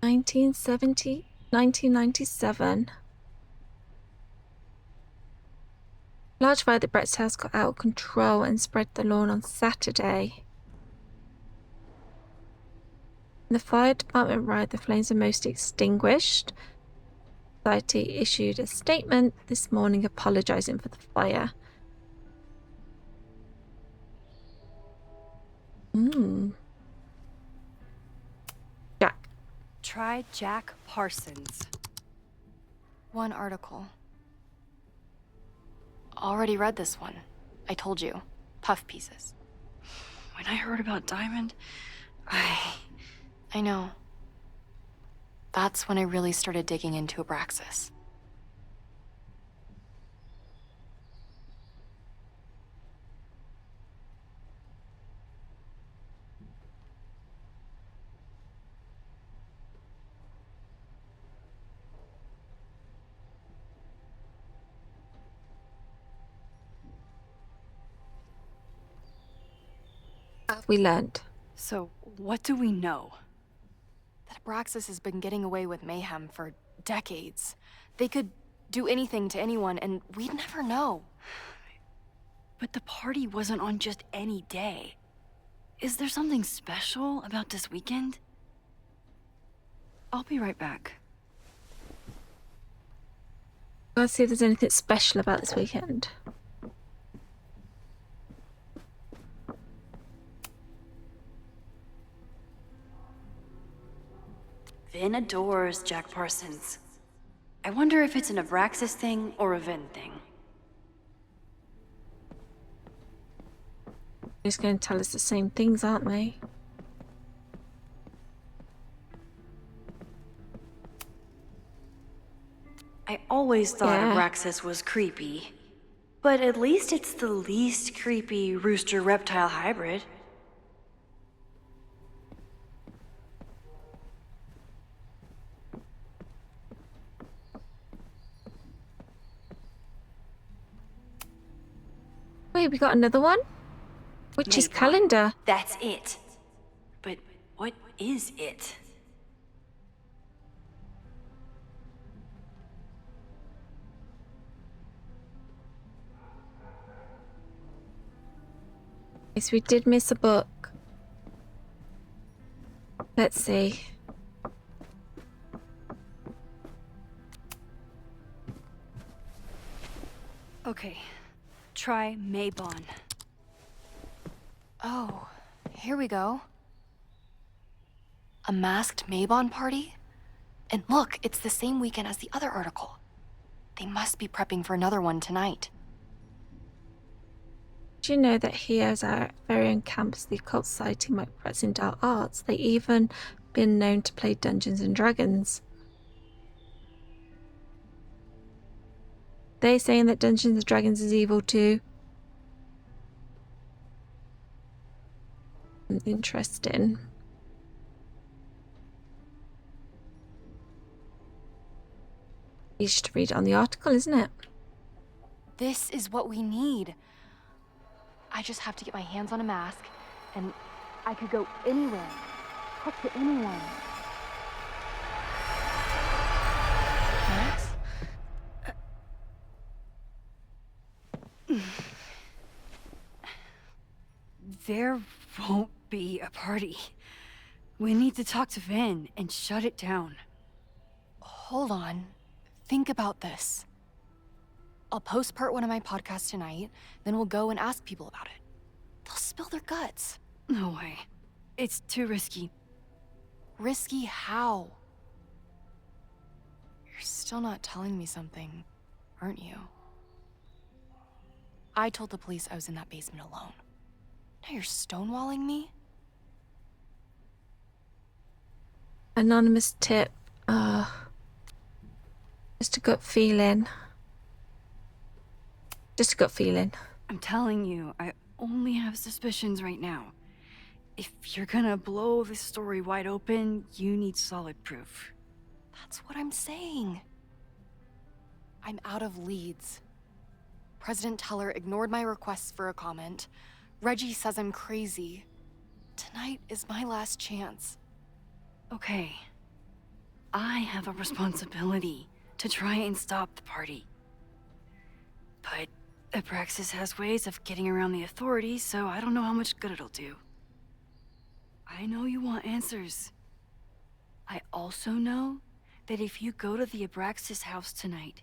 $1970, 1997. Large fire at the Brett's house got out of control and spread the lawn on Saturday. When the fire department arrived, the flames were mostly extinguished. The society issued a statement this morning apologizing for the fire. Jack. Try Jack Parsons. One article. Already read this one. I told you. Puff pieces. When I heard about Diamond, I know. That's when I really started digging into Abraxas. We learned. So, what do we know? That Abraxas has been getting away with mayhem for decades. They could do anything to anyone, and we'd never know. But the party wasn't on just any day. Is there something special about this weekend? I'll be right back. I'll see if there's anything special about this weekend. Vin adores Jack Parsons. I wonder if it's an Abraxas thing or a Vin thing. They're just going to tell us the same things, aren't they? I always thought Yeah. Abraxas was creepy. But at least it's the least creepy rooster-reptile hybrid. Wait, we got another one? Which is Maybe. calendar. That's it. But what is it? Yes, we did miss a book. Let's see. Okay. Try Maybon. Oh, here we go. A masked Maybon party? And look, it's the same weekend as the other article. They must be prepping for another one tonight. Do you know that here is our very own campus, the Occult Society might practice in dark arts? They even been known to play Dungeons and Dragons. They saying that Dungeons and Dragons is evil too. Interesting. You should read it on the article, isn't it? This is what we need. I just have to get my hands on a mask, and I could go anywhere, talk to anyone. Max? There won't be a party. We need to talk to Vin and shut it down. Hold on. Think about this. I'll post part 1 of my podcast tonight, then we'll go and ask people about it. They'll spill their guts. No way. It's too risky. Risky how? You're still not telling me something, aren't you? I told the police I was in that basement alone. Now you're stonewalling me? Anonymous tip. Just a gut feeling. Just a gut feeling. I'm telling you, I only have suspicions right now. If you're gonna blow this story wide open, you need solid proof. That's what I'm saying. I'm out of leads. President Teller ignored my requests for a comment. Reggie says I'm crazy. Tonight is my last chance. Okay. I have a responsibility to try and stop the party. But Abraxas has ways of getting around the authorities, so I don't know how much good it'll do. I know you want answers. I also know that if you go to the Abraxas house tonight,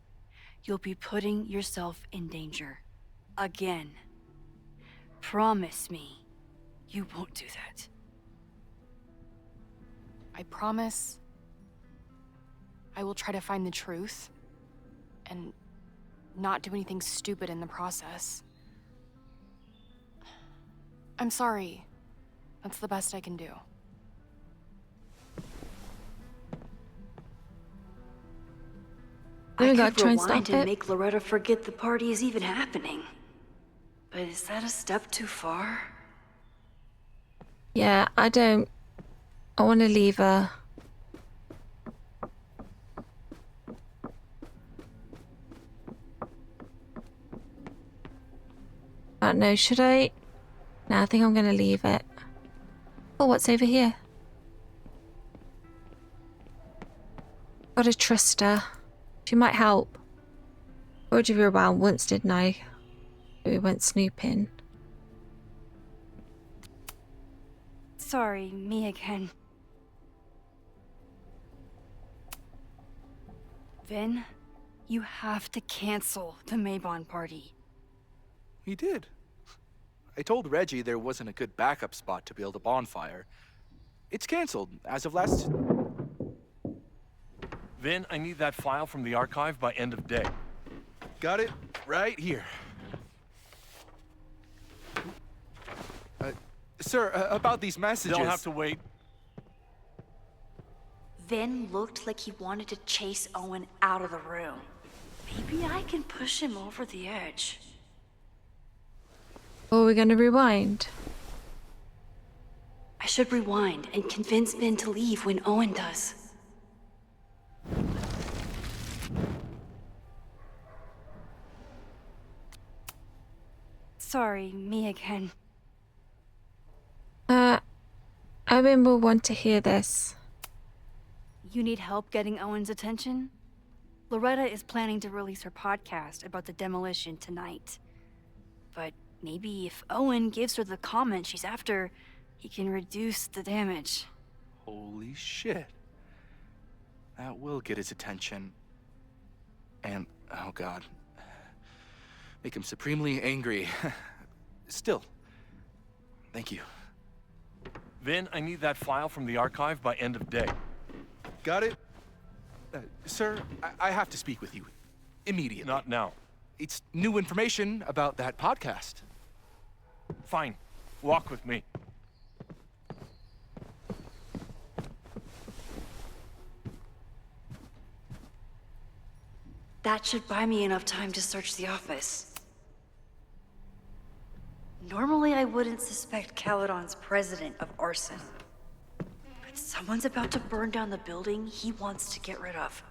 you'll be putting yourself in danger. Again. Promise me you won't do that. I promise I will try to find the truth and not do anything stupid in the process. I'm sorry. That's the best I can do. We I gotta could try and rewind stop and it. make Loretta forget the party is even happening. But is that a step too far? Yeah, I want to leave her. I don't know, should I? No, I think I'm going to leave it. Oh, what's over here? Gotta trust her. She might help. I told you around once, didn't I? We went snooping. Sorry, me again. Vin, you have to cancel the Maybon party. He did. I told Reggie there wasn't a good backup spot to build a bonfire. It's canceled as of last... Vin, I need that file from the archive by end of day. Got it right here. Sir, about these messages... They'll have to wait. Vin looked like he wanted to chase Owen out of the room. Maybe I can push him over the edge. Or we're going to rewind. I should rewind and convince Vin to leave when Owen does. Sorry, me again. Owen will want to hear this. You need help getting Owen's attention? Loretta is planning to release her podcast about the demolition tonight. But maybe if Owen gives her the comment she's after, he can reduce the damage. Holy shit. That will get his attention. And, oh god. Make him supremely angry. Still, thank you. Vin, I need that file from the archive by end of day. Got it? Sir, I have to speak with you. Immediately. Not now. It's new information about that podcast. Fine. Walk with me. That should buy me enough time to search the office. Normally, I wouldn't suspect Caledon's president of arson. But someone's about to burn down the building he wants to get rid of.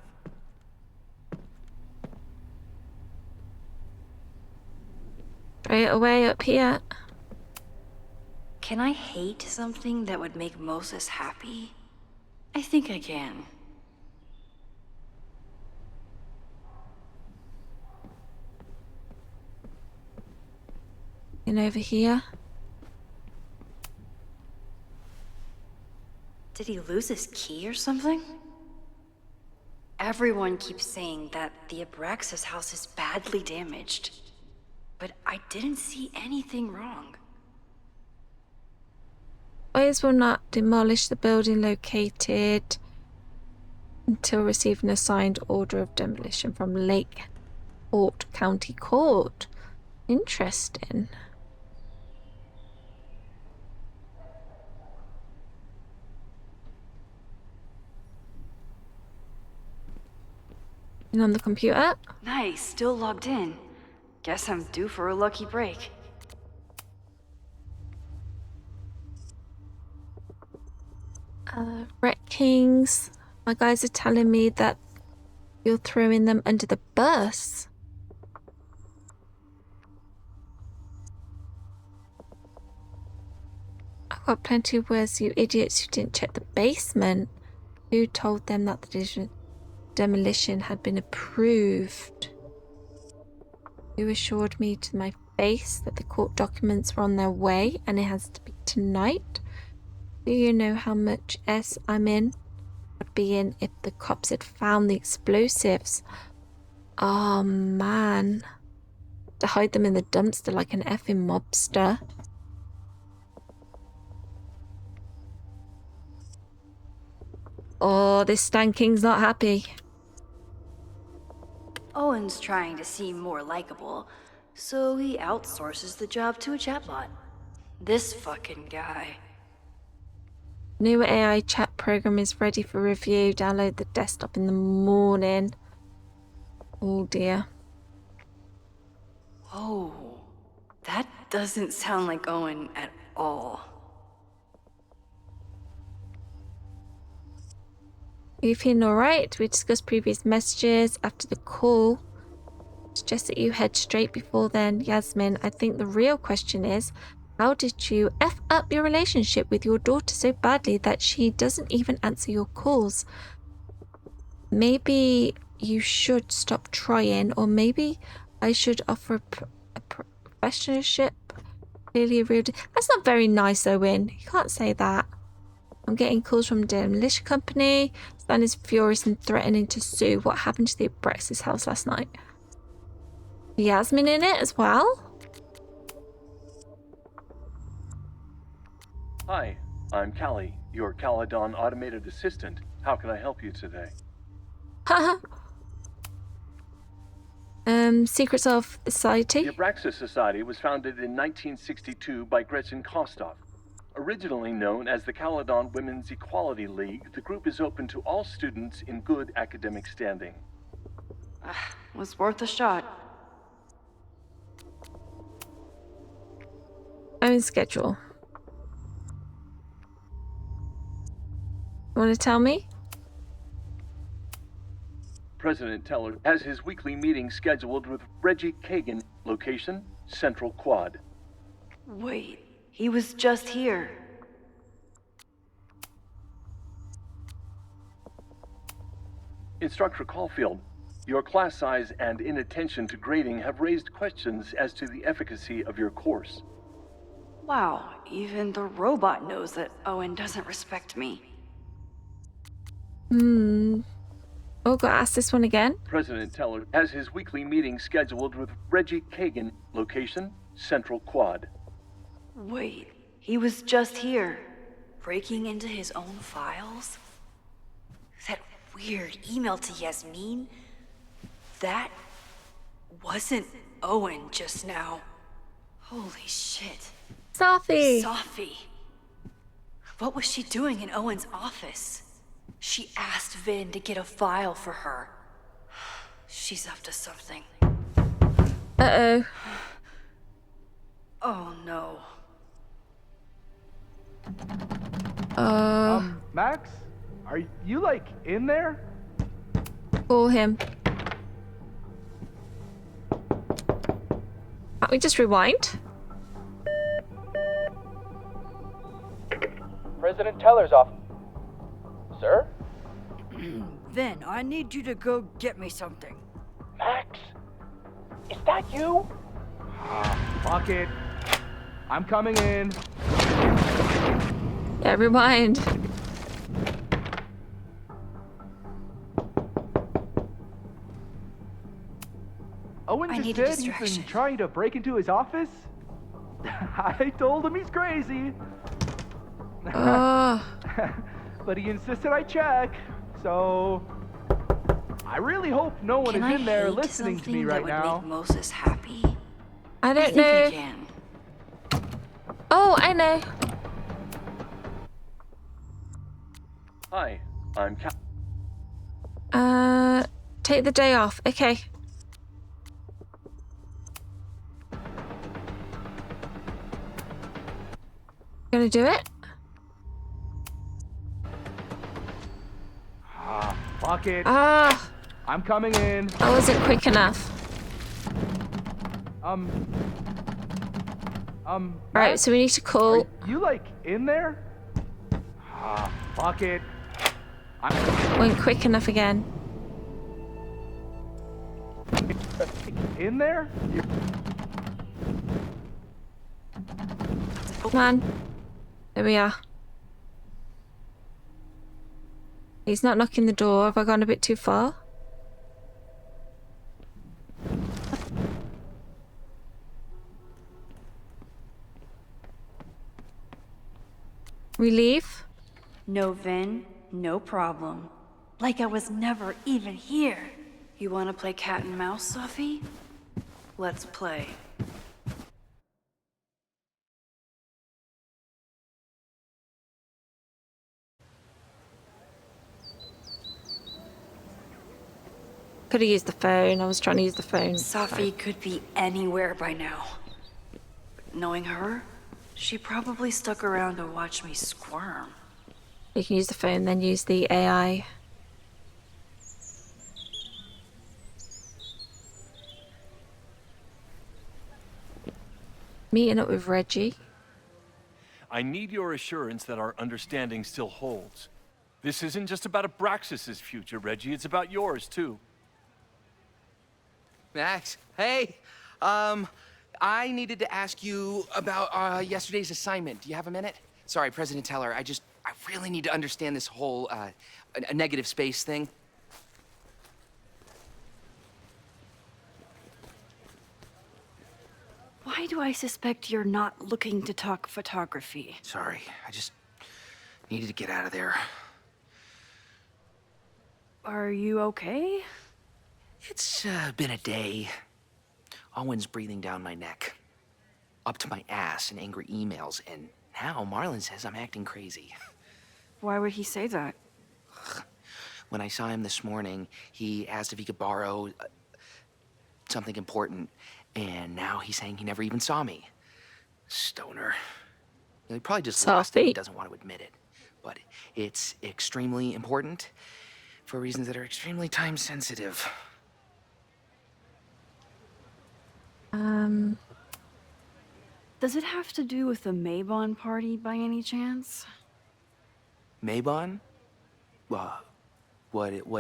Right away up here. Can I hate something that would make Moses happy? I think I can. And over here. Did he lose his key or something? Everyone keeps saying that the Abraxas house is badly damaged. But I didn't see anything wrong. Buyers will not demolish the building located until receiving a signed order of demolition from Lake Port County Court. Interesting. And on the computer? Nice, still logged in. Guess I'm due for a lucky break. Ret Kings. My guys are telling me that you're throwing them under the bus. I've got plenty of words, you idiots who didn't check the basement. Who told them that the demolition had been approved? Who assured me to my face that the court documents were on their way and it has to be tonight? Do you know how much S I'm in? I'd be in if the cops had found the explosives. Oh man. To hide them in the dumpster like an effing mobster. Oh, this Stanking's not happy. Owen's trying to seem more likable, so he outsources the job to a chatbot. This fucking guy. New AI chat program is ready for review. Download the desktop in the morning. Oh dear. Whoa. That doesn't sound like Owen at all. Are you feeling alright? We discussed previous messages after the call. Suggest that you head straight before then. Yasmin, I think the real question is, how did you F up your relationship with your daughter so badly that she doesn't even answer your calls? Maybe you should stop trying, or maybe I should offer a professorship. Clearly a real... That's not very nice, Owen. You can't say that. I'm getting calls from the militia company. Stan is furious and threatening to sue. What happened to the Abraxas house last night? Yasmin in it as well? Hi, I'm Callie, your Caledon automated assistant. How can I help you today? Haha. Secrets of Society. The Abraxas Society was founded in 1962 by Gretchen Kostov. Originally known as the Caledon Women's Equality League, the group is open to all students in good academic standing. Was worth a shot. Own schedule. Want to tell me? President Teller has his weekly meeting scheduled with Reggie Kagan. Location, Central Quad. Wait, he was just here. Instructor Caulfield, your class size and inattention to grading have raised questions as to the efficacy of your course. Wow, even the robot knows that Owen doesn't respect me. Oh, gotta ask this one again. President Teller has his weekly meeting scheduled with Reggie Kagan. Location, Central Quad. Wait, he was just here. Breaking into his own files? That weird email to Yasmin? That wasn't Owen just now. Holy shit. Sophie. Sophie. What was she doing in Owen's office? She asked Vin to get a file for her. She's up to something. Uh-oh. Oh no. Max? Are you, like, in there? Call him. Can't we just rewind? President Teller's off. Sir? Vin, I need you to go get me something. Max? Is that you? Fuck it. I'm coming in. Yeah, rewind. Owen I just need a said he's distraction. been trying to break into his office? I told him he's crazy. Oh. But he insisted I check, so I really hope no one Can is I in there hate listening to me something right that would now. make Moses happy? I I don't think know. I can. Oh, I know. Hi, I'm Take the day off. Okay. Gonna do it? Fuck it. Ah, I'm coming in. I wasn't quick enough. Right, so we need to call. Are you, like, in there? Fuck it. Went quick enough again. In there? Come on. There we are. He's not knocking the door. Have I gone a bit too far? We leave? No Vin, no problem. Like I was never even here. You want to play cat and mouse, Sophie? Let's play. Could have used the phone. I was trying to use the phone. Sophie could be anywhere by now. Knowing her, she probably stuck around to watch me squirm. You can use the phone, then use the AI. Meeting up with Reggie. I need your assurance that our understanding still holds. This isn't just about Abraxas' future, Reggie. It's about yours, too. Max, hey. I needed to ask you about yesterday's assignment. Do you have a minute? Sorry, President Teller, I really need to understand this whole, a negative space thing. Why do I suspect you're not looking to talk photography? Sorry, I just needed to get out of there. Are you okay? It's been a day. Owen's breathing down my neck, up to my ass in angry emails, and now Marlon says I'm acting crazy. Why would he say that? When I saw him this morning, he asked if he could borrow something important, and now he's saying he never even saw me. Stoner. He probably just lost it. He doesn't want to admit it. But it's extremely important for reasons that are extremely time sensitive. Does it have to do with the Maybon party by any chance? Maybon? What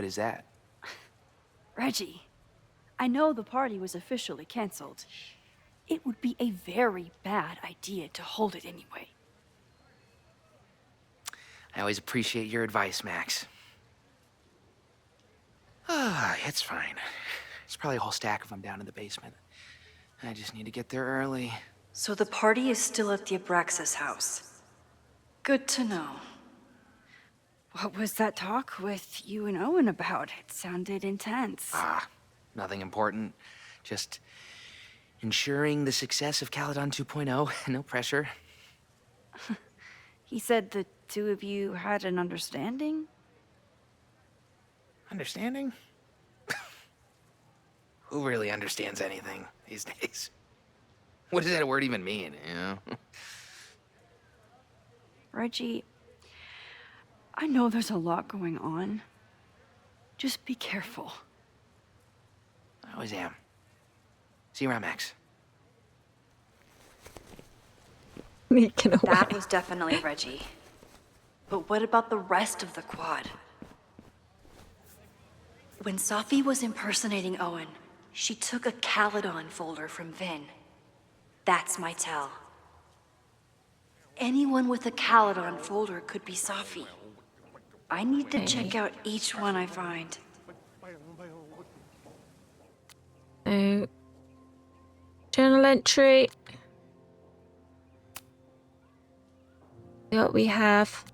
is that? Reggie, I know the party was officially canceled. It would be a very bad idea to hold it anyway. I always appreciate your advice, Max. It's fine. There's probably a whole stack of them down in the basement. I just need to get there early. So the party is still at the Abraxas house. Good to know. What was that talk with you and Owen about? It sounded intense. Nothing important. Just ensuring the success of Caledon 2.0. No pressure. He said the two of you had an understanding? Understanding? Who really understands anything these days? What does that word even mean, you know? Reggie, I know there's a lot going on. Just be careful. I always am. See you around, Max. That was definitely Reggie. But what about the rest of the quad? When Safi was impersonating Owen, she took a Caledon folder from Vin. That's my tell. Anyone with a Caledon folder could be Safi. I need to check out each one I find. Journal entry. What we have.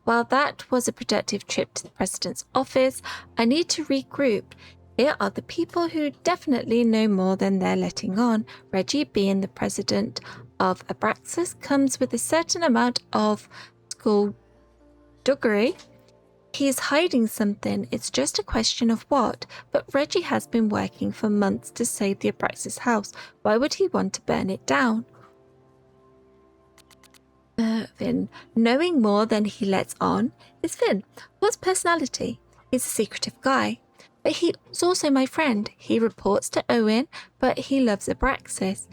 While that was a productive trip to the president's office, I need to regroup. Here are the people who definitely know more than they're letting on. Reggie, being the president of Abraxas, comes with a certain amount of skullduggery. He's hiding something. It's just a question of what. But Reggie has been working for months to save the Abraxas house. Why would he want to burn it down? Vin. Knowing more than he lets on is Vin. What's personality? He's a secretive guy. But he's also my friend. He reports to Owen, but he loves Abraxas.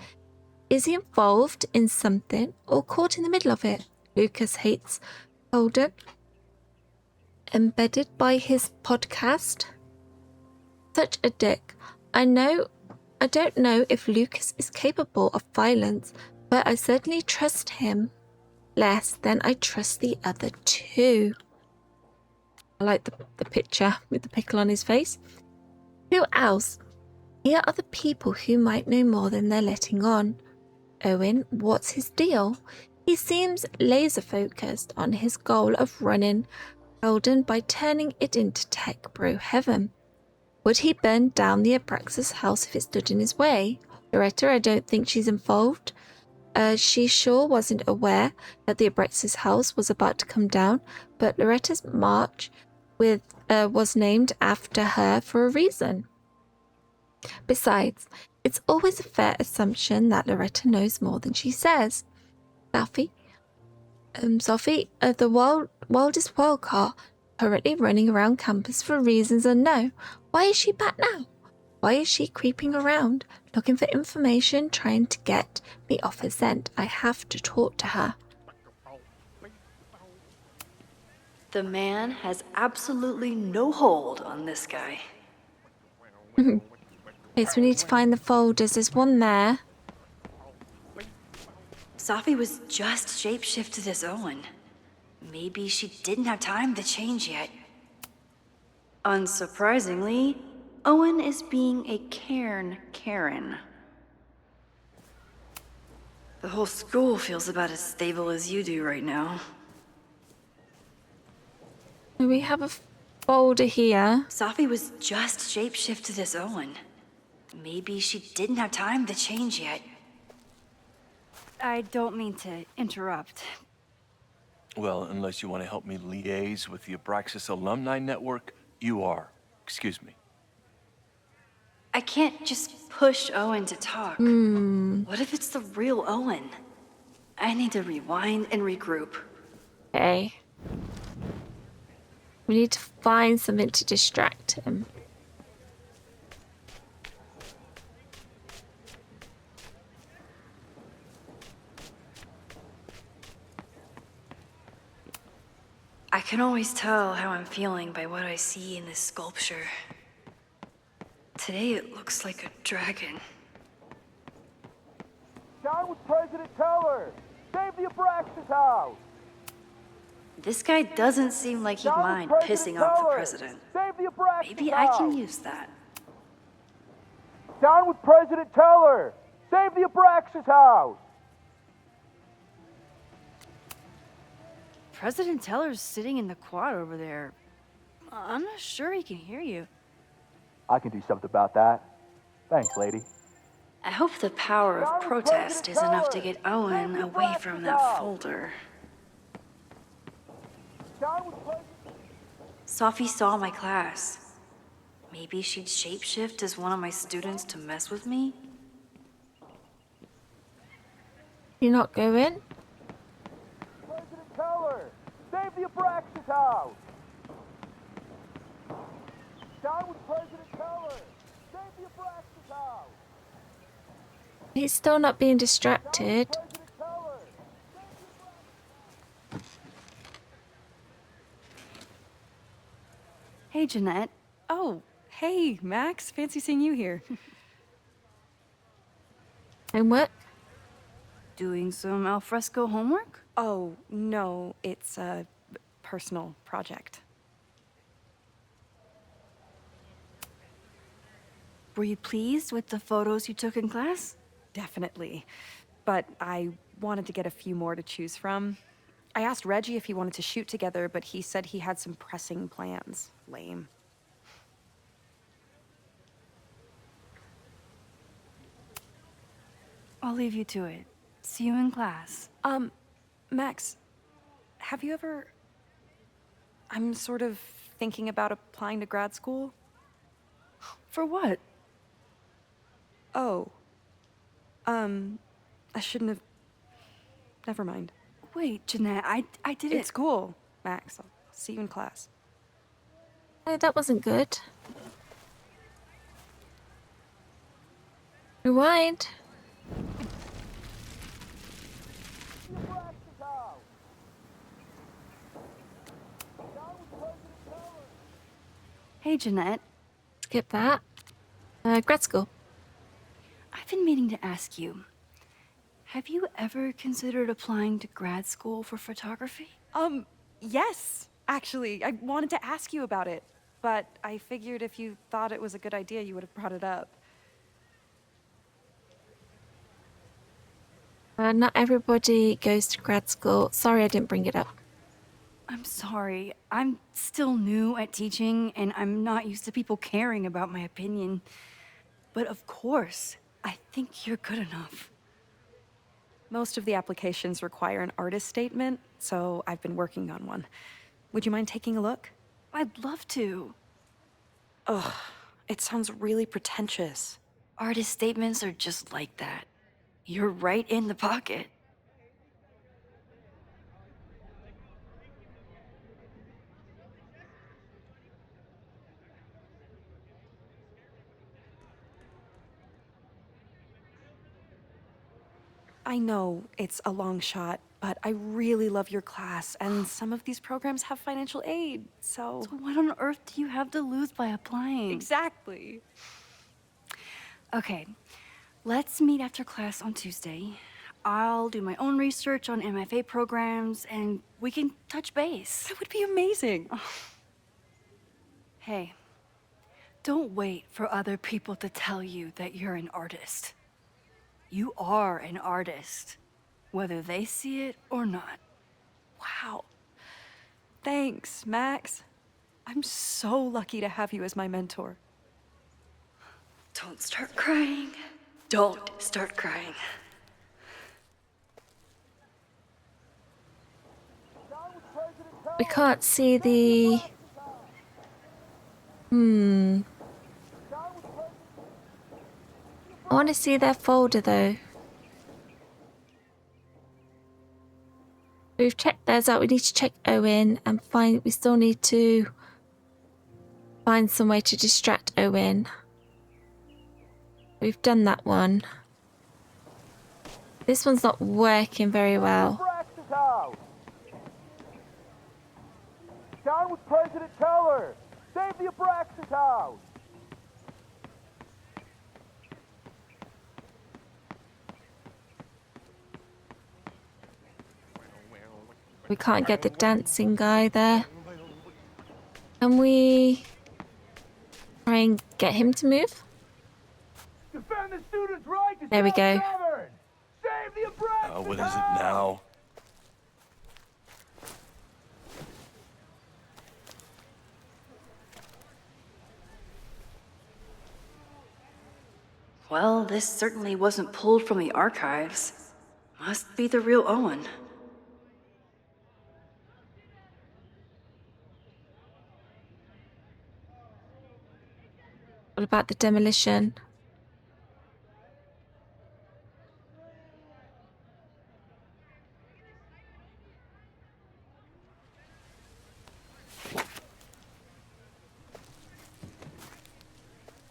Is he involved in something or caught in the middle of it? Lucas hates Caledon. Embedded by his podcast. Such a dick. I don't know if Lucas is capable of violence, but I certainly trust him less than I trust the other two. I like the picture with the pickle on his face. Who else? Here are the people who might know more than they're letting on. Owen, what's his deal? He seems laser focused on his goal of running Caledon by turning it into tech bro heaven. Would he burn down the Abraxas house if it stood in his way? Loretta, I don't think she's involved. She sure wasn't aware that the Abraxas house was about to come down, but Loretta's march was named after her for a reason. Besides, it's always a fair assumption that Loretta knows more than she says. Sophie, the wildest wildcard, currently running around campus for reasons unknown. Why is she back now? Why is she creeping around, looking for information, trying to get me off her scent? I have to talk to her. The man has absolutely no hold on this guy. Okay, so we need to find the folders. There's one there. Safi was just shapeshifted as Owen. Maybe she didn't have time to change yet. Unsurprisingly, Owen is being a cairn Karen. The whole school feels about as stable as you do right now. We have a folder here. Safi was just shapeshifted as Owen. Maybe she didn't have time to change yet. I don't mean to interrupt. Well, unless you want to help me liaise with the Abraxas Alumni Network, you are. Excuse me. I can't just push Owen to talk. What if it's the real Owen? I need to rewind and regroup. Okay. We need to find something to distract him. I can always tell how I'm feeling by what I see in this sculpture. Today it looks like a dragon. Down with President Teller! Save the Abraxas house! This guy doesn't seem like he'd mind pissing off the president. Save the Abraxas Maybe I can use that. Down with President Teller! Save the Abraxas house! President Teller's sitting in the quad over there. I'm not sure he can hear you. I can do something about that. Thanks, lady. I hope the power of protest is enough to get Owen away from that folder. Safi saw my class. Maybe she'd shapeshift as one of my students to mess with me? You're not going? President Teller! Save the Abraxas house! Down with President Teller! Save the Abraxas house! He's still not being distracted. Hey, Jeanette. Oh, hey, Max. Fancy seeing you here. Homework? Doing some alfresco homework? Oh, no, it's a personal project. Were you pleased with the photos you took in class? Definitely. But I wanted to get a few more to choose from. I asked Reggie if he wanted to shoot together, but he said he had some pressing plans. Lame. I'll leave you to it. See you in class. Max, have you ever... I'm sort of thinking about applying to grad school. For what? Oh. I shouldn't have... Never mind. Wait, Jeanette, I didn't... It's cool, Max. I'll see you in class. Oh, that wasn't good. Rewind. Hey, Jeanette. Skip that. Grad school. I've been meaning to ask you. Have you ever considered applying to grad school for photography? Yes, actually. I wanted to ask you about it, but I figured if you thought it was a good idea, you would have brought it up. Not everybody goes to grad school. Sorry I didn't bring it up. I'm sorry. I'm still new at teaching, and I'm not used to people caring about my opinion. But of course, I think you're good enough. Most of the applications require an artist statement, so I've been working on one. Would you mind taking a look? I'd love to. Ugh, it sounds really pretentious. Artist statements are just like that. You're right in the pocket. I know it's a long shot, but I really love your class, and some of these programs have financial aid, so... So what on earth do you have to lose by applying? Exactly. Okay, let's meet after class on Tuesday. I'll do my own research on MFA programs, and we can touch base. That would be amazing. Hey, don't wait for other people to tell you that you're an artist. You are an artist, whether they see it or not. Wow. Thanks, Max. I'm so lucky to have you as my mentor. Don't start crying. Don't start crying. We can't see the... I want to see their folder though. We've checked theirs out. We need to check Owen and find... We still need to find some way to distract Owen. We've done that one. This one's not working very well. Down with President Teller! Save the Abraxas house! We can't get the dancing guy there. Can we try and get him to move? Defend the students' right to There we go. self-govern! Save the Abraxas What is it now? Well, this certainly wasn't pulled from the archives. Must be the real Owen. What about the demolition?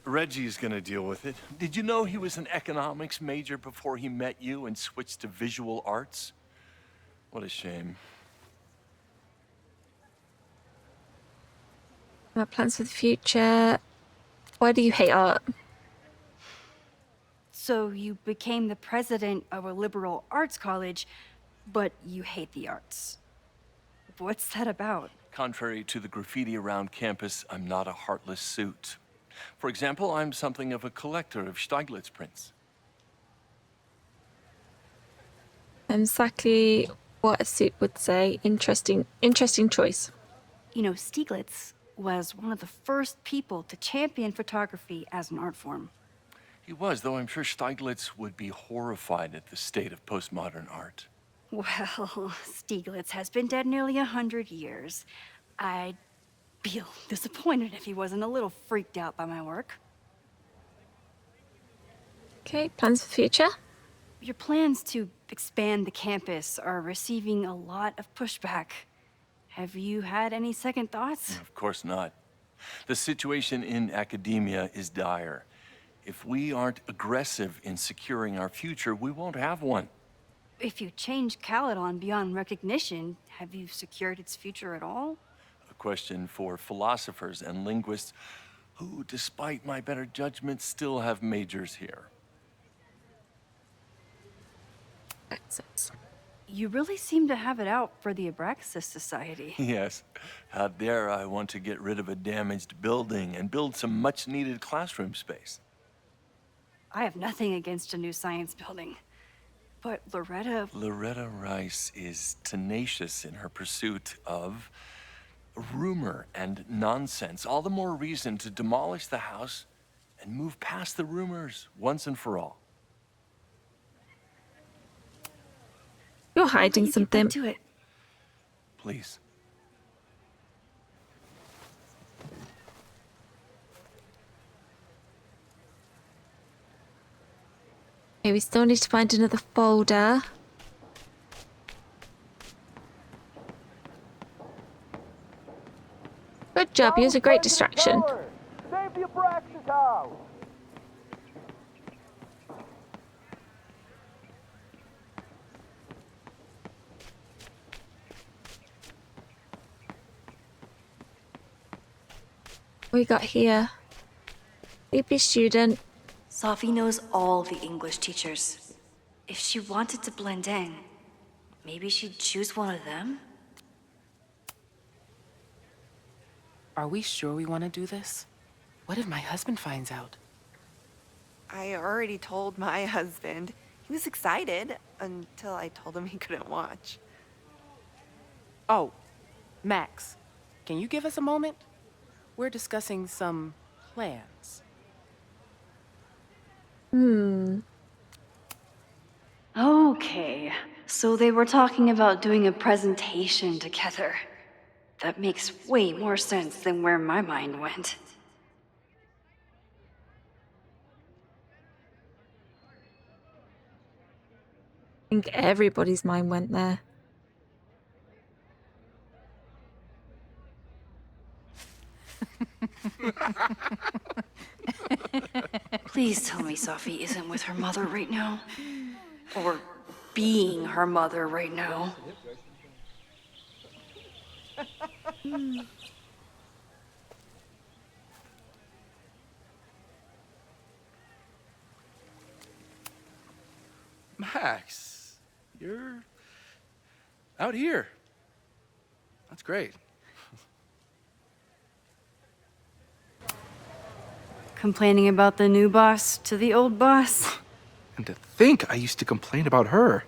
Reggie's gonna deal with it. Did you know he was an economics major before he met you and switched to visual arts? What a shame. Our plans for the future. Why do you hate art? So you became the president of a liberal arts college, but you hate the arts. What's that about? Contrary to the graffiti around campus, I'm not a heartless suit. For example, I'm something of a collector of Stieglitz prints. Exactly what a suit would say. Interesting choice. You know, Stieglitz was one of the first people to champion photography as an art form. He was, though I'm sure Stieglitz would be horrified at the state of postmodern art. Well, Stieglitz has been dead nearly 100 years. I'd feel disappointed if he wasn't a little freaked out by my work. Okay, plans for the future? Your plans to expand the campus are receiving a lot of pushback. Have you had any second thoughts? Of course not. The situation in academia is dire. If we aren't aggressive in securing our future, we won't have one. If you change Caledon beyond recognition, have you secured its future at all? A question for philosophers and linguists who, despite my better judgment, still have majors here. You really seem to have it out for the Abraxas Society. Yes. Out there, I want to get rid of a damaged building and build some much-needed classroom space. I have nothing against a new science building. But Loretta Rice is tenacious in her pursuit of rumor and nonsense. All the more reason to demolish the house and move past the rumors once and for all. You're hiding something. Do it. Please. Okay, we still need to find another folder. Good job, he was a great distraction. Save the Abraxas house! What we got here? Sleepy student. Safi knows all the English teachers. If she wanted to blend in, maybe she'd choose one of them? Are we sure we want to do this? What if my husband finds out? I already told my husband. He was excited until I told him he couldn't watch. Oh, Max, can you give us a moment? We're discussing some plans. Okay, so they were talking about doing a presentation together. That makes way more sense than where my mind went. I think everybody's mind went there. Please tell me Safi isn't with her mother right now. Or being her mother right now. Max, you're out here. That's great. Complaining about the new boss to the old boss? And to think I used to complain about her.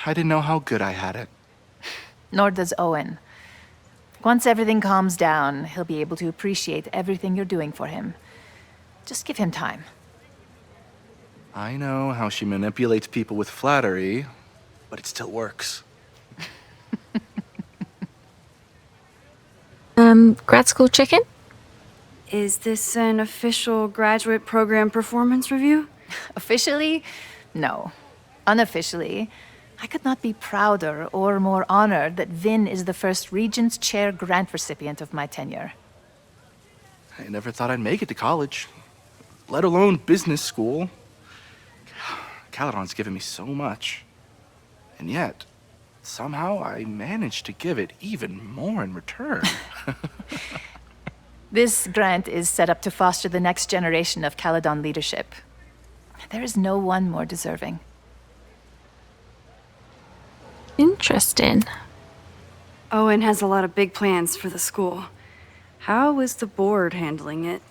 I didn't know how good I had it. Nor does Owen. Once everything calms down, he'll be able to appreciate everything you're doing for him. Just give him time. I know how she manipulates people with flattery, but it still works. Grad school chicken? Is this an official graduate program performance review? Officially? No. Unofficially, I could not be prouder or more honored that Vin is the first Regents Chair grant recipient of my tenure. I never thought I'd make it to college, let alone business school. Caledon's given me so much. And yet, somehow I managed to give it even more in return. This grant is set up to foster the next generation of Caledon leadership. There is no one more deserving. Interesting. Owen has a lot of big plans for the school. How is the board handling it?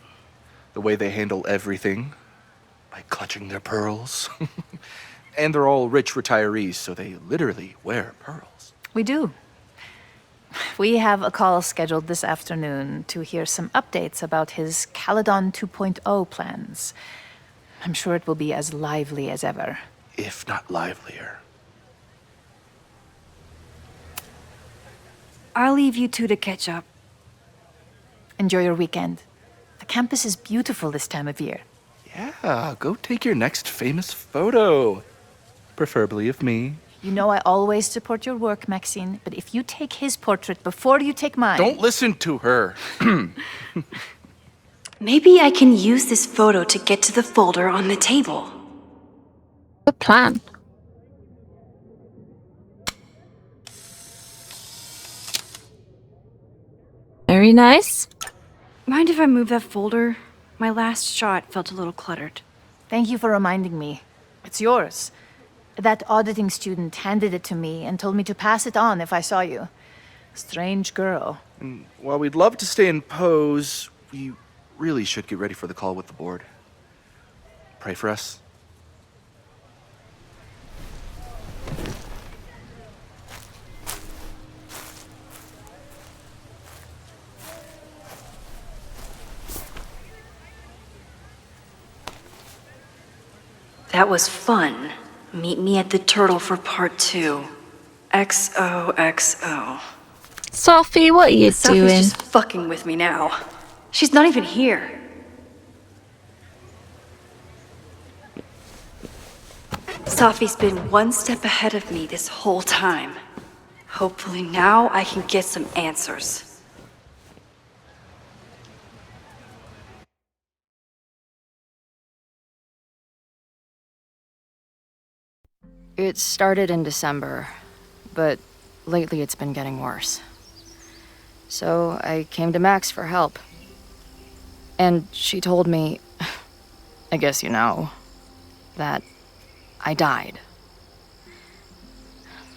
The way they handle everything, by clutching their pearls. And they're all rich retirees, so they literally wear pearls. We do. We have a call scheduled this afternoon to hear some updates about his Caledon 2.0 plans. I'm sure it will be as lively as ever. If not livelier. I'll leave you two to catch up. Enjoy your weekend. The campus is beautiful this time of year. Yeah, go take your next famous photo. Preferably of me. You know I always support your work, Maxine, but if you take his portrait before you take mine... Don't listen to her. Maybe I can use this photo to get to the folder on the table. Good plan. Very nice. Mind if I move that folder? My last shot felt a little cluttered. Thank you for reminding me. It's yours. That auditing student handed it to me and told me to pass it on if I saw you. Strange girl. And while we'd love to stay in pose, we really should get ready for the call with the board. Pray for us. That was fun. Meet me at the Turtle for part 2. XOXO. Sophie, what are you Sophie's doing? just fucking with me now. She's not even here. Sophie's been one step ahead of me this whole time. Hopefully now I can get some answers. It started in December, but lately it's been getting worse. So I came to Max for help. And she told me, I guess you know, that I died.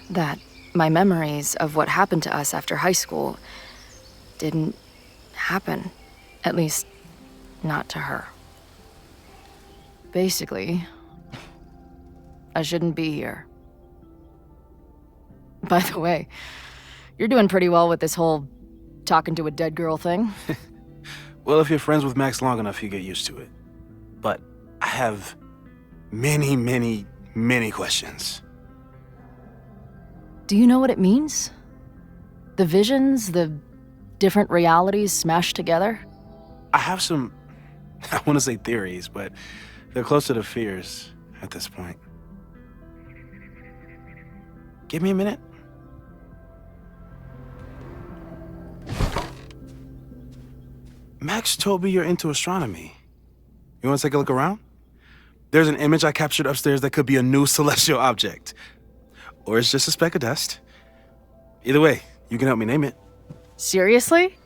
That my memories of what happened to us after high school didn't happen. At least, not to her. Basically, I shouldn't be here. By the way, you're doing pretty well with this whole talking to a dead girl thing. Well, if you're friends with Max long enough, you get used to it. But I have many, many, many questions. Do you know what it means? The visions, the different realities smashed together? I have some, I want to say theories, but they're closer to fears at this point. Give me a minute. Max told me you're into astronomy. You want to take a look around? There's an image I captured upstairs that could be a new celestial object. Or it's just a speck of dust. Either way, you can help me name it. Seriously?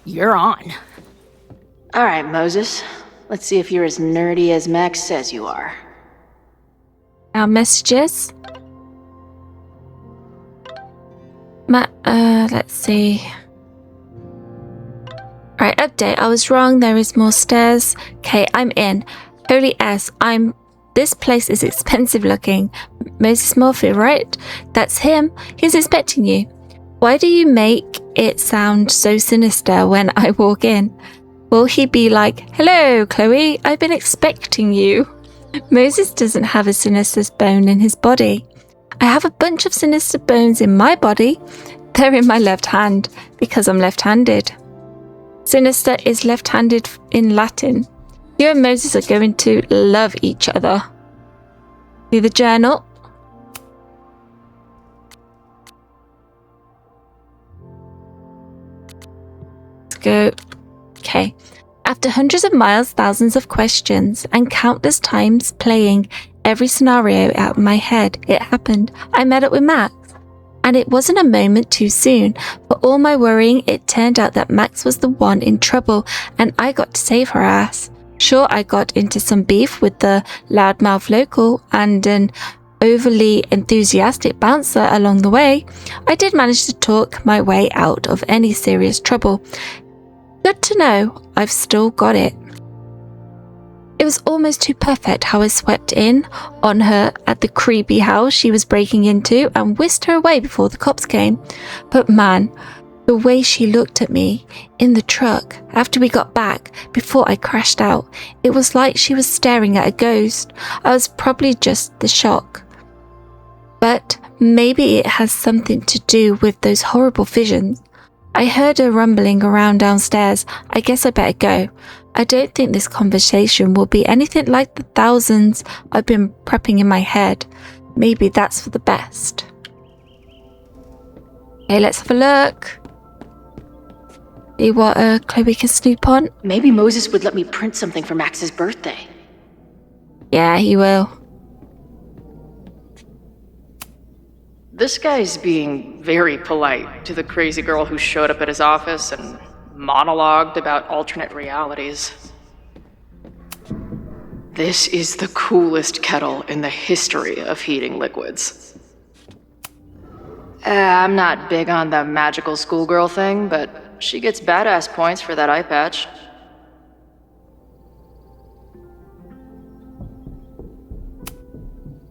You're on. All right, Moses. Let's see if you're as nerdy as Max says you are. Our messages. Let's see. Right, update. I was wrong. There is more stairs. Okay, I'm in. Holy S. This place is expensive looking. Moses Morphy, right? That's him. He's expecting you. Why do you make it sound so sinister when I walk in? Will he be like, hello, Chloe, I've been expecting you? Moses doesn't have a sinister bone in his body. I have a bunch of sinister bones in my body. They're in my left hand because I'm left-handed. Sinister is left-handed in Latin. You and Moses are going to love each other. See the journal? Let's go. Okay. After hundreds of miles, thousands of questions, and countless times playing every scenario out of my head, it happened. I met up with Max. And it wasn't a moment too soon. For all my worrying, it turned out that Max was the one in trouble, and I got to save her ass. Sure, I got into some beef with the loudmouth local and an overly enthusiastic bouncer along the way. I did manage to talk my way out of any serious trouble. Good to know I've still got it. It was almost too perfect how I swept in on her at the creepy house she was breaking into and whisked her away before the cops came. But man, the way she looked at me in the truck after we got back before I crashed out, it was like she was staring at a ghost. I was probably just the shock. But maybe it has something to do with those horrible visions. I heard her rumbling around downstairs. I guess I better go. I don't think this conversation will be anything like the thousands I've been prepping in my head. Maybe that's for the best. Okay, let's have a look. See what Chloe can snoop on. Maybe Moses would let me print something for Max's birthday. Yeah, he will. This guy's being very polite to the crazy girl who showed up at his office and monologued about alternate realities. This is the coolest kettle in the history of heating liquids. I'm not big on the magical schoolgirl thing, but she gets badass points for that eye patch.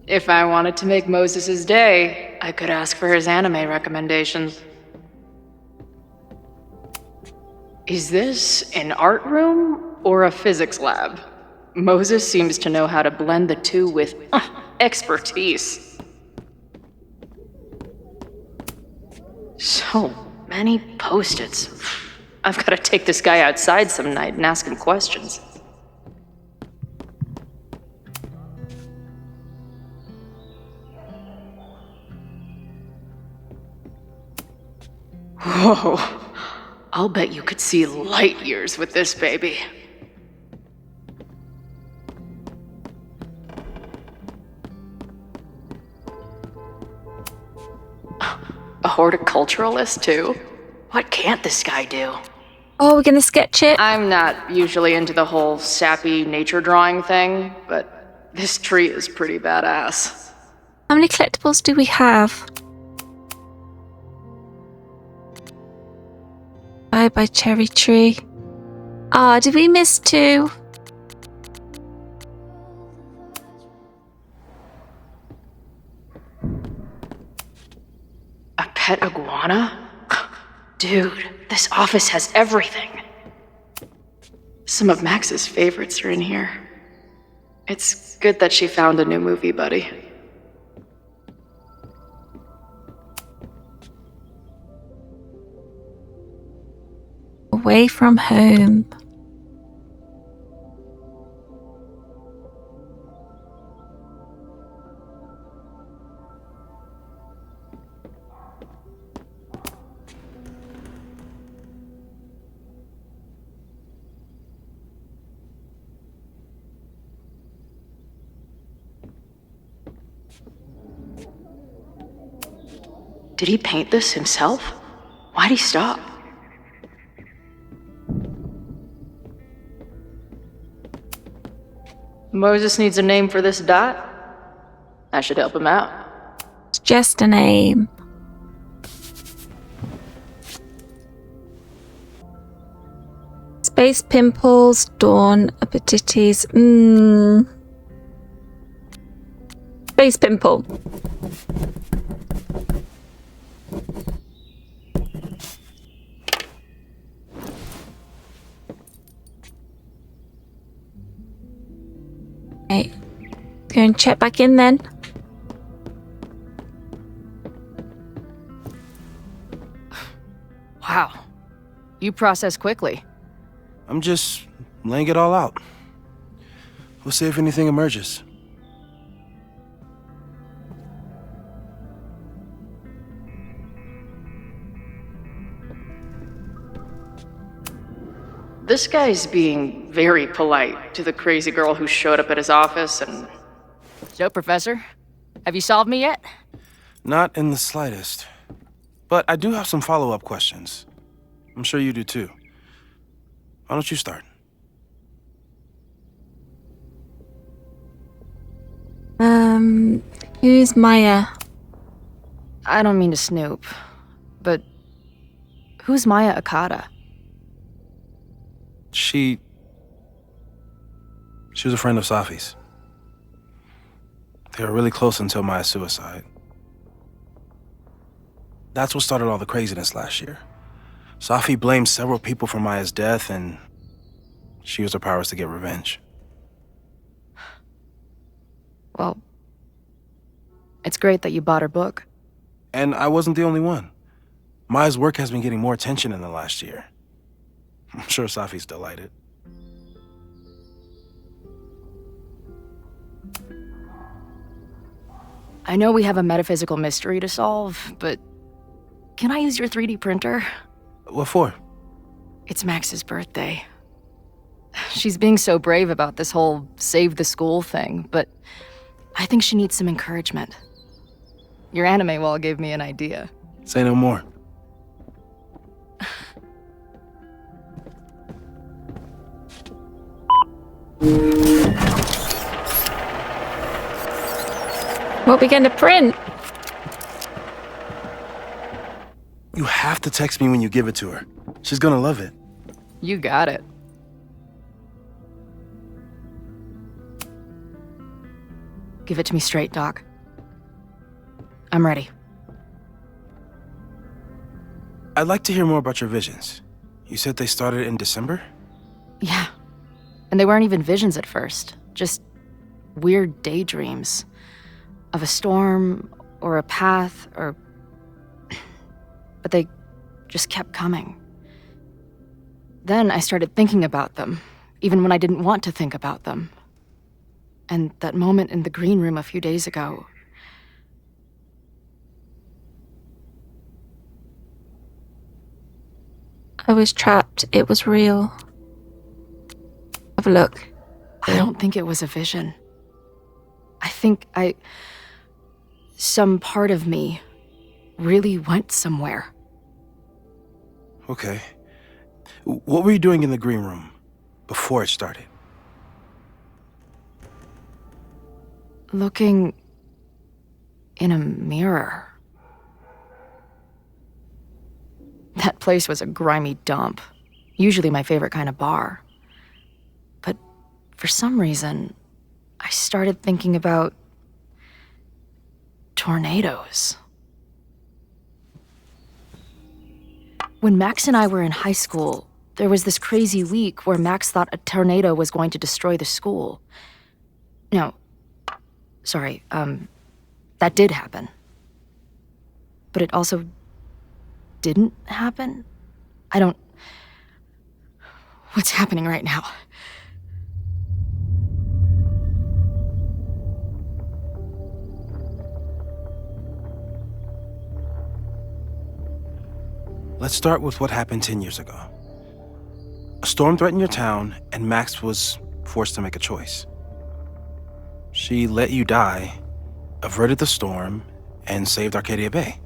If I wanted to make Moses' day, I could ask for his anime recommendations. Is this an art room or a physics lab? Moses seems to know how to blend the two with expertise. So many post-its. I've got to take this guy outside some night and ask him questions. Whoa. I'll bet you could see light years with this baby. A horticulturalist, too? What can't this guy do? Oh, we're gonna sketch it? I'm not usually into the whole sappy nature drawing thing, but this tree is pretty badass. How many collectibles do we have? Bye cherry tree. Ah, did we miss 2? A pet iguana? Dude, this office has everything. Some of Max's favorites are in here. It's good that she found a new movie buddy. Away from home. Did he paint this himself? Why'd he stop? Moses needs a name for this dot. I should help him out. It's just a name. Space pimples, dawn, appetites. Space pimple. Okay, go and check back in then. Wow. You process quickly. I'm just laying it all out. We'll see if anything emerges. This guy's being very polite to the crazy girl who showed up at his office and... So, Professor, have you solved me yet? Not in the slightest. But I do have some follow-up questions. I'm sure you do too. Why don't you start? Who's Maya? I don't mean to snoop, but who's Maya Akata? She was a friend of Safi's. They were really close until Maya's suicide. That's what started all the craziness last year. Safi blamed several people for Maya's death, and she used her powers to get revenge. Well, it's great that you bought her book. And I wasn't the only one. Maya's work has been getting more attention in the last year. I'm sure Safi's delighted. I know we have a metaphysical mystery to solve, but can I use your 3D printer? What for? It's Max's birthday. She's being so brave about this whole save the school thing, but I think she needs some encouragement. Your anime wall gave me an idea. Say no more. What are we gonna print? You have to text me when you give it to her. She's gonna love it. You got it. Give it to me straight, Doc. I'm ready. I'd like to hear more about your visions. You said they started in December? Yeah. And they weren't even visions at first. Just weird daydreams. Of a storm, or a path, or... But they just kept coming. Then I started thinking about them, even when I didn't want to think about them. And that moment in the green room a few days ago... I was trapped. It was real. Have a look. I don't think it was a vision. I think some part of me really went somewhere. Okay. What were you doing in the green room before it started? Looking in a mirror. That place was a grimy dump. Usually my favorite kind of bar. But for some reason, I started thinking about tornadoes. When Max and I were in high school, there was this crazy week where Max thought a tornado was going to destroy the school. No, sorry, that did happen. But it also didn't happen? What's happening right now? Let's start with what happened 10 years ago. A storm threatened your town, and Max was forced to make a choice. She let you die, averted the storm, and saved Arcadia Bay.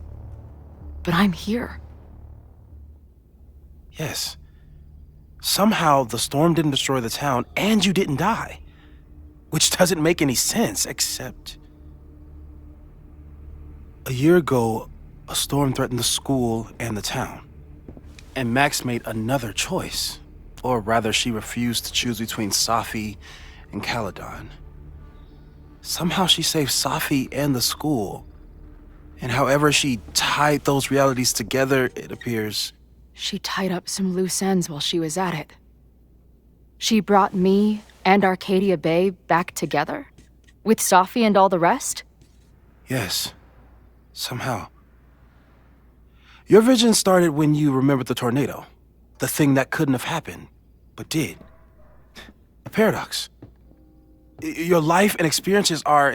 But I'm here. Yes. Somehow, the storm didn't destroy the town, and you didn't die. Which doesn't make any sense, except... A year ago, a storm threatened the school and the town. And Max made another choice. Or rather, she refused to choose between Safi and Caledon. Somehow she saved Safi and the school. And however she tied those realities together, it appears... She tied up some loose ends while she was at it. She brought me and Arcadia Bay back together? With Safi and all the rest? Yes. Somehow. Your vision started when you remembered the tornado. The thing that couldn't have happened, but did. A paradox. Your life and experiences are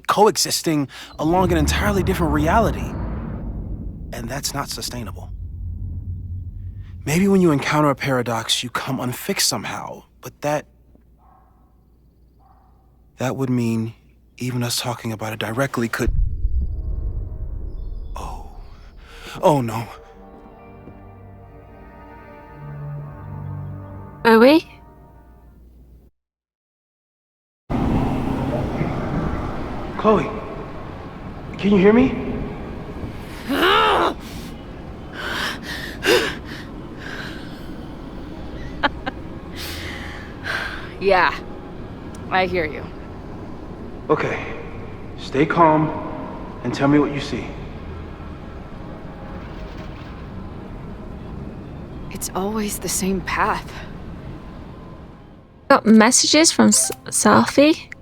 coexisting along an entirely different reality. And that's not sustainable. Maybe when you encounter a paradox, you come unfixed somehow, but that would mean even us talking about it directly could... Oh no. Are we? Chloe, can you hear me? Yeah, I hear you. Okay, stay calm and tell me what you see. It's always the same path. Got messages from Safi?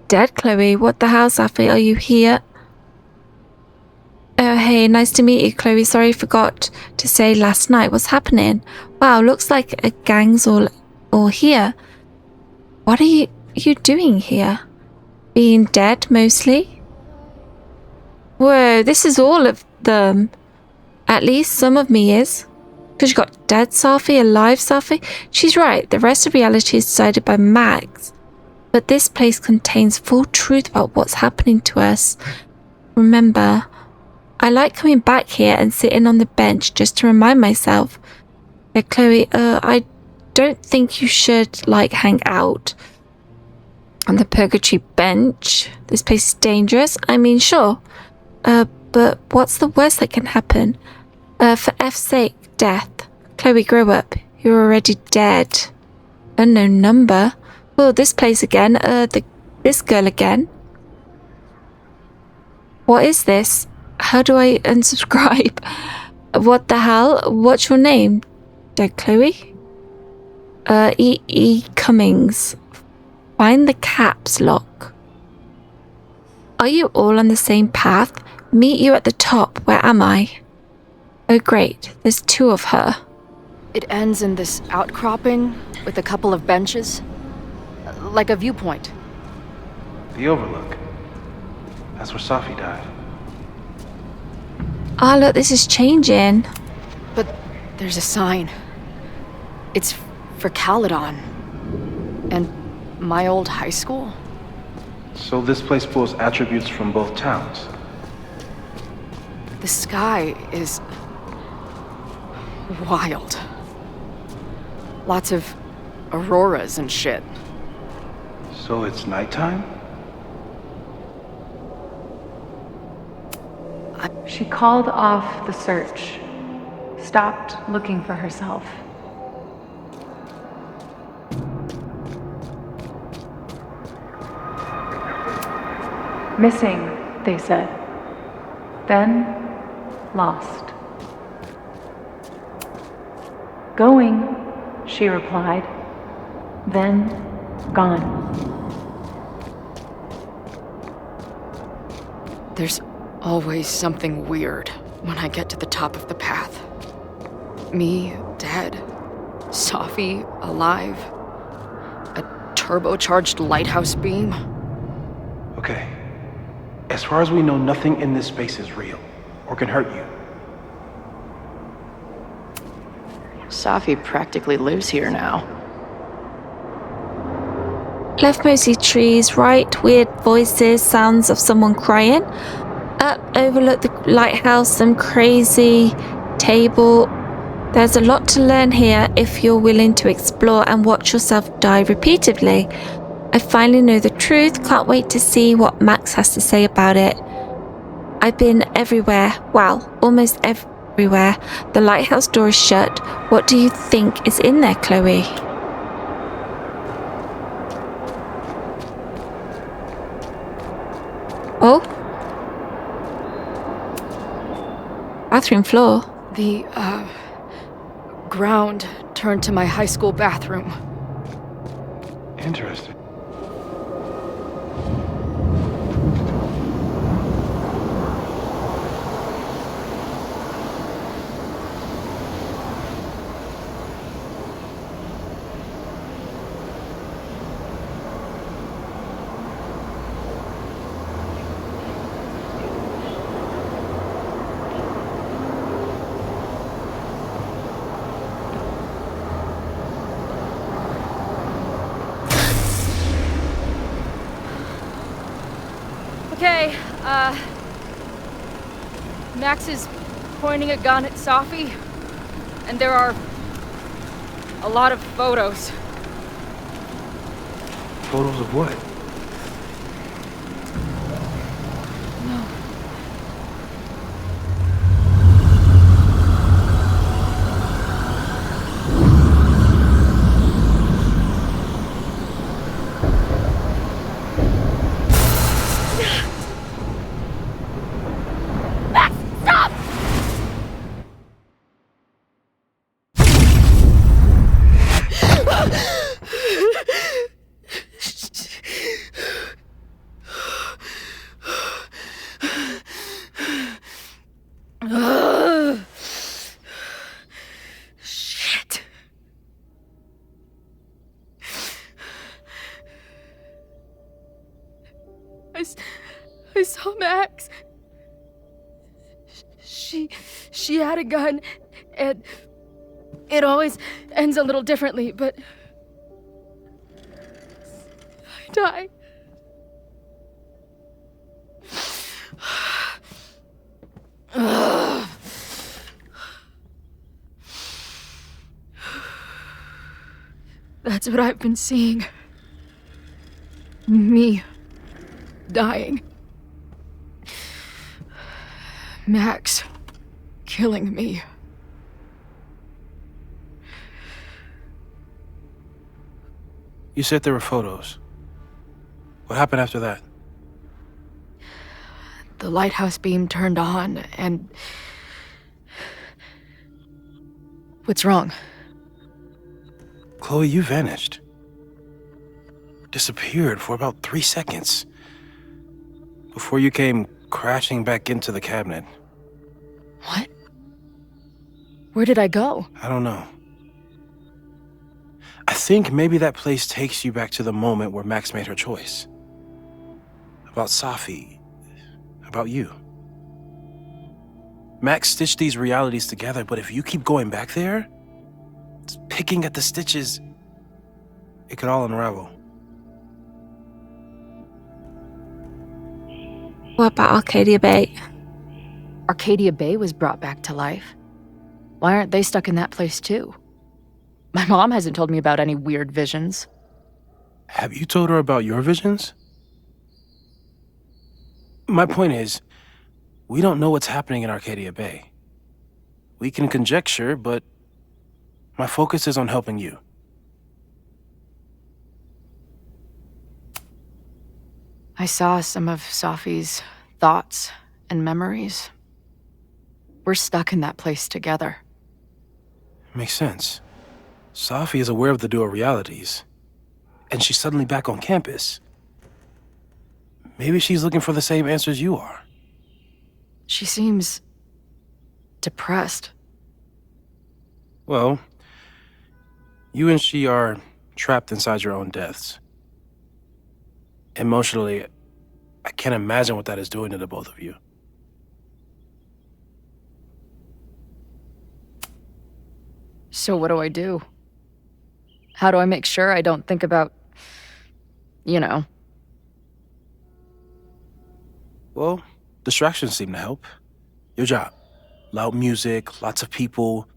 Dead, Chloe? What the hell, Safi? Are you here? Oh, hey, nice to meet you, Chloe. Sorry, I forgot to say last night. What's happening? Wow, looks like a gang's all here. What are you doing here? Being dead, mostly? Whoa, this is all of them. At least some of me is. Because you got dead Safi, alive Safi. She's right, the rest of reality is decided by Max. But this place contains full truth about what's happening to us. Remember, I like coming back here and sitting on the bench just to remind myself. Yeah, Chloe, I don't think you should, hang out on the purgatory bench. This place is dangerous. I mean, sure. But what's the worst that can happen? For F's sake, death. Chloe, grow up. You're already dead. Unknown number. Oh, this place again. This girl again. What is this? How do I unsubscribe? What the hell? What's your name? Dead Chloe? E. Cummings. Find the caps lock. Are you all on the same path? Meet you at the top. Where am I? Oh great, there's two of her. It ends in this outcropping with a couple of benches. Like a viewpoint. The overlook. That's where Safi died. Ah, look, this is changing. But there's a sign. It's for Caledon. And my old high school. So this place pulls attributes from both towns. The sky is wild. Lots of auroras and shit. So it's nighttime? She called off the search, stopped looking for herself. Missing, they said. Then, lost. Going, she replied. Then, gone. There's always something weird when I get to the top of the path. Me, dead. Safi, alive. A turbocharged lighthouse beam. Okay. As far as we know, nothing in this space is real, or can hurt you. Safi practically lives here now. Left mostly trees, right, weird voices, sounds of someone crying. Up, overlook the lighthouse, some crazy table. There's a lot to learn here if you're willing to explore and watch yourself die repeatedly. I finally know the truth, can't wait to see what Max has to say about it. I've been everywhere, well, almost everywhere. The lighthouse door is shut. What do you think is in there, Chloe? Oh? Bathroom floor. The, ground turned to my high school bathroom. Interesting. Okay, Max is pointing a gun at Safi, and there are a lot of photos. Photos of what? No. Shit. I saw Max. She had a gun, and it always ends a little differently, but I die. That's what I've been seeing. Me dying. Max killing me. You said there were photos. What happened after that? The lighthouse beam turned on, and... What's wrong? Chloe, you vanished. Disappeared for about 3 seconds. Before you came crashing back into the cabinet. What? Where did I go? I don't know. I think maybe that place takes you back to the moment where Max made her choice. About Safi. About you. Max stitched these realities together, but if you keep going back there, picking at the stitches, it could all unravel. What about Arcadia Bay? Arcadia Bay was brought back to life. Why aren't they stuck in that place too? My mom hasn't told me about any weird visions. Have you told her about your visions? My point is, we don't know what's happening in Arcadia Bay. We can conjecture, but my focus is on helping you. I saw some of Safi's thoughts and memories. We're stuck in that place together. Makes sense. Safi is aware of the dual realities, and she's suddenly back on campus. Maybe she's looking for the same answers you are. She seems depressed. Well, you and she are trapped inside your own deaths. Emotionally, I can't imagine what that is doing to the both of you. So what do I do? How do I make sure I don't think about, you know? Well, distractions seem to help. Your job. Loud music, lots of people,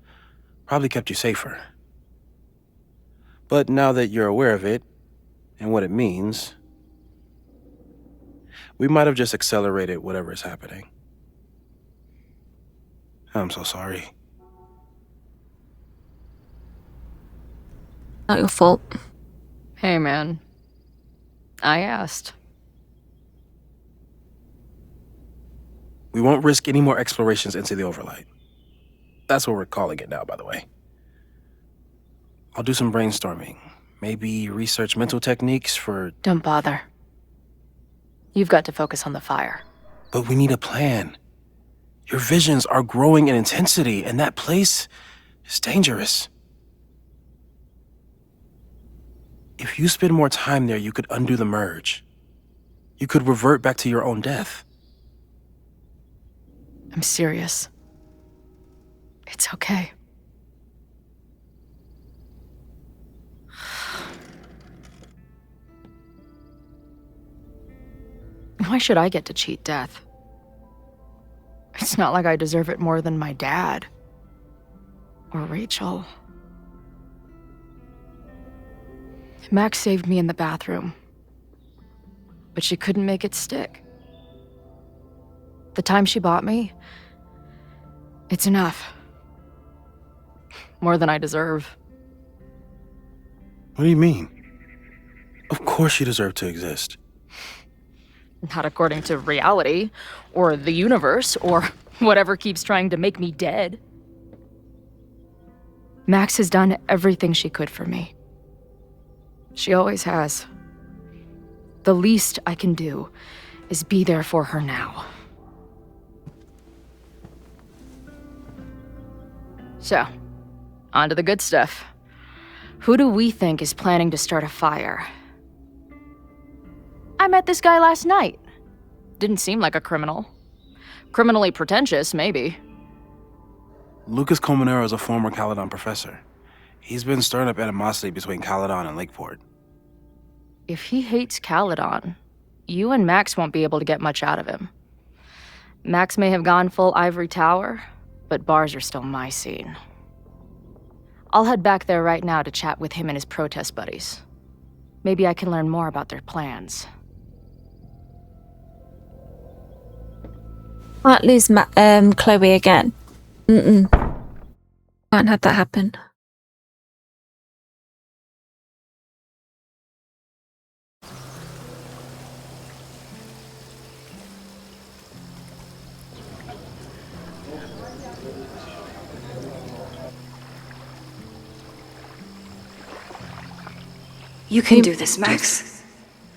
probably kept you safer. But now that you're aware of it, and what it means, we might have just accelerated whatever is happening. I'm so sorry. Not your fault. Hey, man. I asked. We won't risk any more explorations into the Overlight. That's what we're calling it now, by the way. I'll do some brainstorming. Maybe research mental techniques for... Don't bother. You've got to focus on the fire. But we need a plan. Your visions are growing in intensity, and that place is dangerous. If you spend more time there, you could undo the merge. You could revert back to your own death. I'm serious. It's okay. Why should I get to cheat death? It's not like I deserve it more than my dad. Or Rachel. Max saved me in the bathroom. But she couldn't make it stick. The time she bought me, it's enough. More than I deserve. What do you mean? Of course you deserve to exist. Not according to reality, or the universe, or whatever keeps trying to make me dead. Max has done everything she could for me. She always has. The least I can do is be there for her now. So, on to the good stuff. Who do we think is planning to start a fire? I met this guy last night. Didn't seem like a criminal. Criminally pretentious, maybe. Lucas Colmenero is a former Caledon professor. He's been stirring up animosity between Caledon and Lakeport. If he hates Caledon, you and Max won't be able to get much out of him. Max may have gone full ivory tower, but bars are still my scene. I'll head back there right now to chat with him and his protest buddies. Maybe I can learn more about their plans. Can't lose Chloe again. Can't have that happen. You can do this, Max.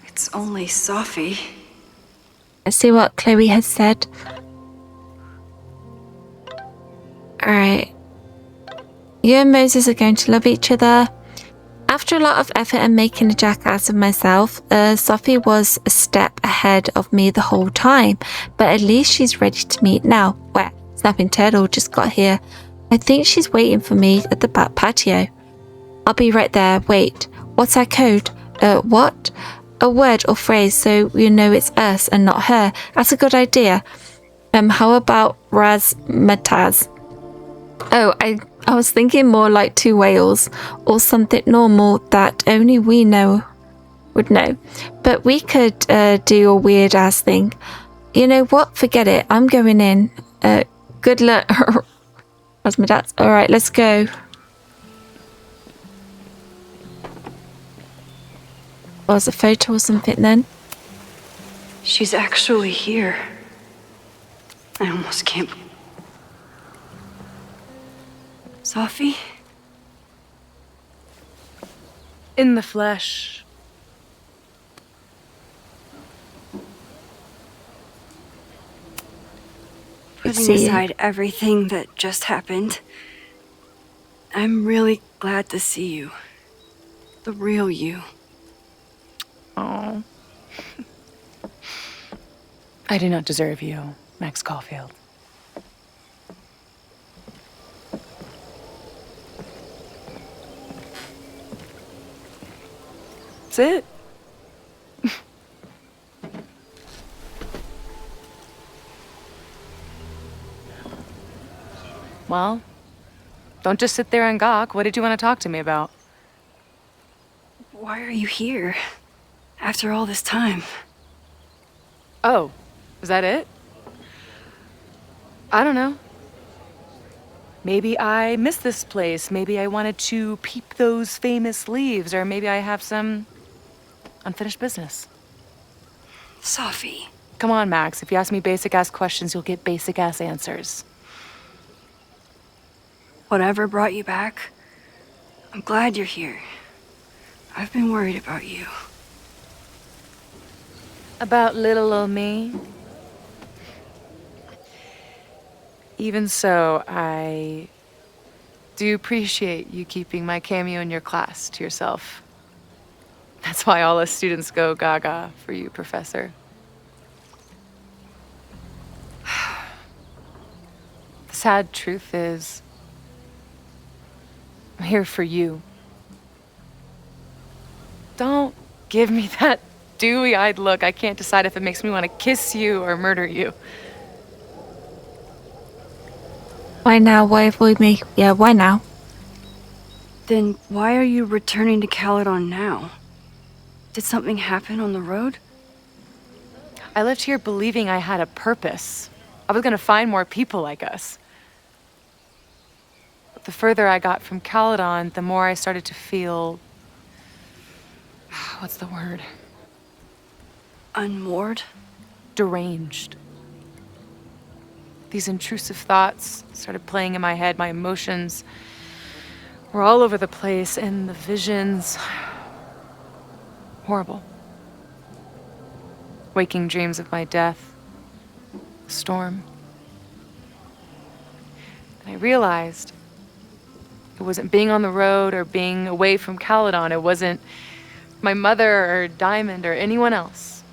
It's only Safi. Let's see what Chloe has said. Alright. You and Moses are going to love each other. After a lot of effort and making a jackass of myself, Safi was a step ahead of me the whole time. But at least she's ready to meet now. Where? Snapping Turtle just got here. I think she's waiting for me at the back patio. I'll be right there. Wait. What's our code? What? a word or phrase so you know it's us and not her. That's a good idea. How about razzmatazz? Oh, I was thinking more like 2 whales or something normal that only we would know. But we could do a weird ass thing. You know what? Forget it. I'm going in. Good luck. Razzmatazz. All right, let's go. Was a photo or something then? She's actually here. I almost can't. Sophie? In the flesh. Putting aside everything that just happened, I'm really glad to see you. The real you. Oh. I do not deserve you, Max Caulfield. That's it. Well, don't just sit there and gawk. What did you want to talk to me about? Why are you here? After all this time? Oh, is that it? I don't know. Maybe I miss this place. Maybe I wanted to peep those famous leaves, or maybe I have some unfinished business. Sophie. Come on, Max. If you ask me basic-ass questions, you'll get basic-ass answers. Whatever brought you back, I'm glad you're here. I've been worried about you. About little old me? Even so, I do appreciate you keeping my cameo in your class to yourself. That's why all us students go gaga for you, Professor. The sad truth is, I'm here for you. Don't give me that dewy-eyed look. I can't decide if it makes me want to kiss you or murder you. Why now? Why avoid me? Yeah, why now? Then why are you returning to Caledon now? Did something happen on the road? I left here believing I had a purpose. I was gonna find more people like us. But the further I got from Caledon, the more I started to feel... what's the word? Unmoored? Deranged. These intrusive thoughts started playing in my head. My emotions were all over the place, and the visions... horrible. Waking dreams of my death. A storm. And I realized it wasn't being on the road or being away from Caledon. It wasn't my mother or Diamond or anyone else.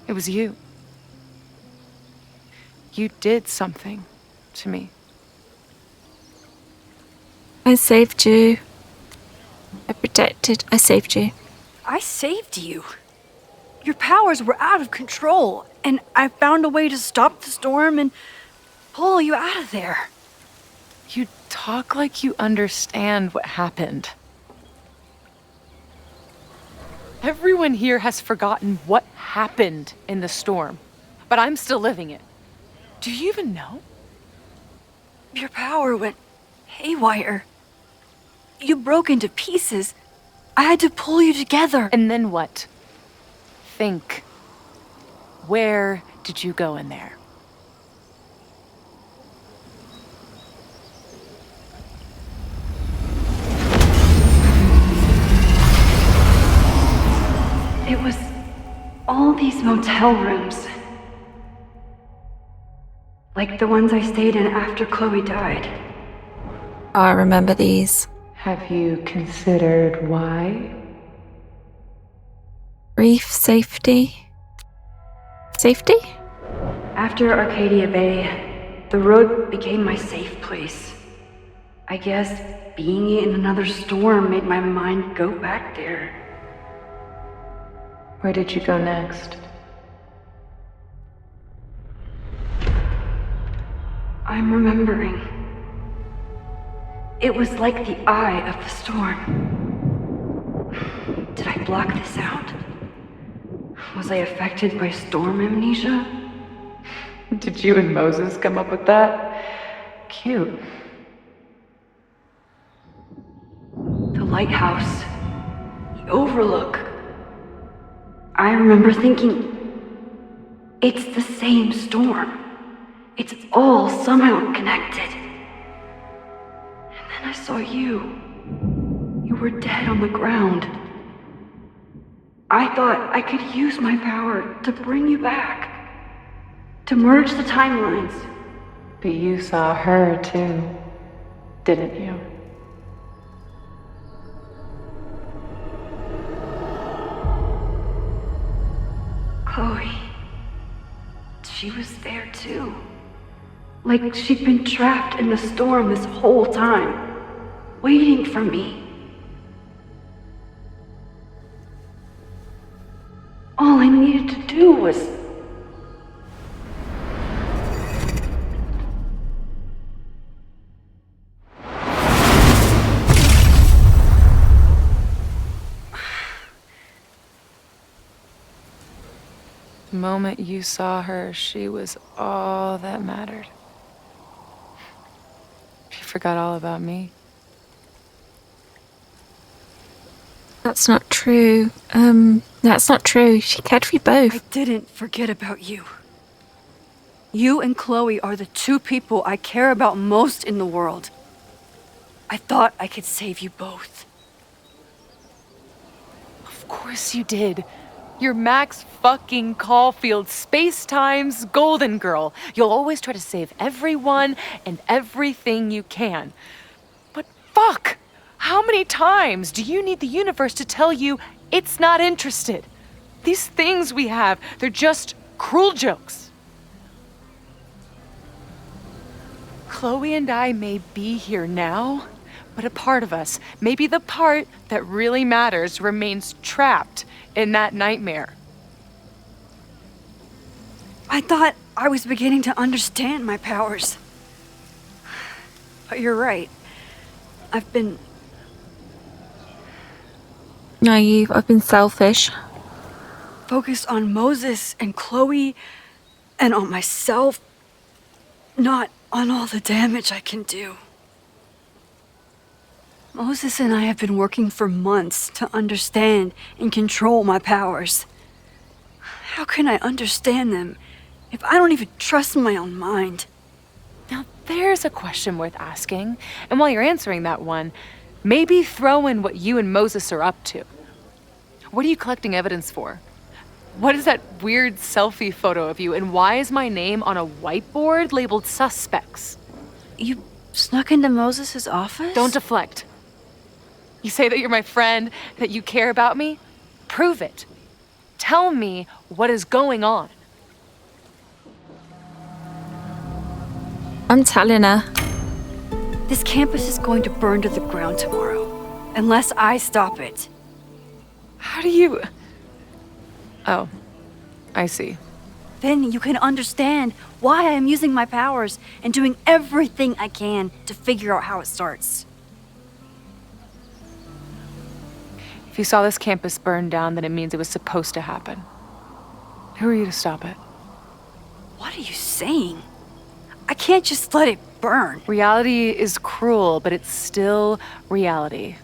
It was you. You did something to me. I saved you. I saved you. I saved you. Your powers were out of control, and I found a way to stop the storm and pull you out of there. You talk like you understand what happened. Everyone here has forgotten what happened in the storm, but I'm still living it. Do you even know? Your power went haywire. You broke into pieces. I had to pull you together. And then what? Think. Where did you go in there? It was all these motel rooms. Like the ones I stayed in after Chloe died. Oh, I remember these. Have you considered why? Brief safety. Safety? After Arcadia Bay, the road became my safe place. I guess being in another storm made my mind go back there. Where did you go next? I'm remembering. It was like the eye of the storm. Did I block this out? Was I affected by storm amnesia? Did you and Moses come up with that? Cute. The lighthouse. The overlook. I remember thinking, it's the same storm. It's all somehow connected. And then I saw you. You were dead on the ground. I thought I could use my power to bring you back. To merge the timelines. But you saw her too, didn't you? Chloe. She was there too. Like she'd been trapped in the storm this whole time, waiting for me. All I needed to do was... The moment you saw her, she was all that mattered. She forgot all about me. That's not true. That's not true. She cared for you both. I didn't forget about you. You and Chloe are the two people I care about most in the world. I thought I could save you both. Of course you did. You're Max fucking Caulfield, Space-Time's golden girl. You'll always try to save everyone and everything you can. But fuck! How many times do you need the universe to tell you it's not interested? These things we have, they're just cruel jokes. Chloe and I may be here now, but a part of us, maybe the part that really matters, remains trapped in that nightmare. I thought I was beginning to understand my powers. But you're right. I've been... naive. I've been selfish. focused on Moses and Chloe and on myself, not on all the damage I can do. Moses and I have been working for months to understand and control my powers. How can I understand them if I don't even trust my own mind? Now there's a question worth asking, and while you're answering that one, maybe throw in what you and Moses are up to. What are you collecting evidence for? What is that weird selfie photo of you, and why is my name on a whiteboard labeled suspects? You snuck into Moses' office? Don't deflect. You say that you're my friend, that you care about me? Prove it. Tell me what is going on. I'm telling her. This campus is going to burn to the ground tomorrow, unless I stop it. How do you... Oh, I see. Then you can understand why I'm using my powers and doing everything I can to figure out how it starts. If you saw this campus burn down, then it means it was supposed to happen. Who are you to stop it? What are you saying? I can't just let it burn. Reality is cruel, but it's still reality.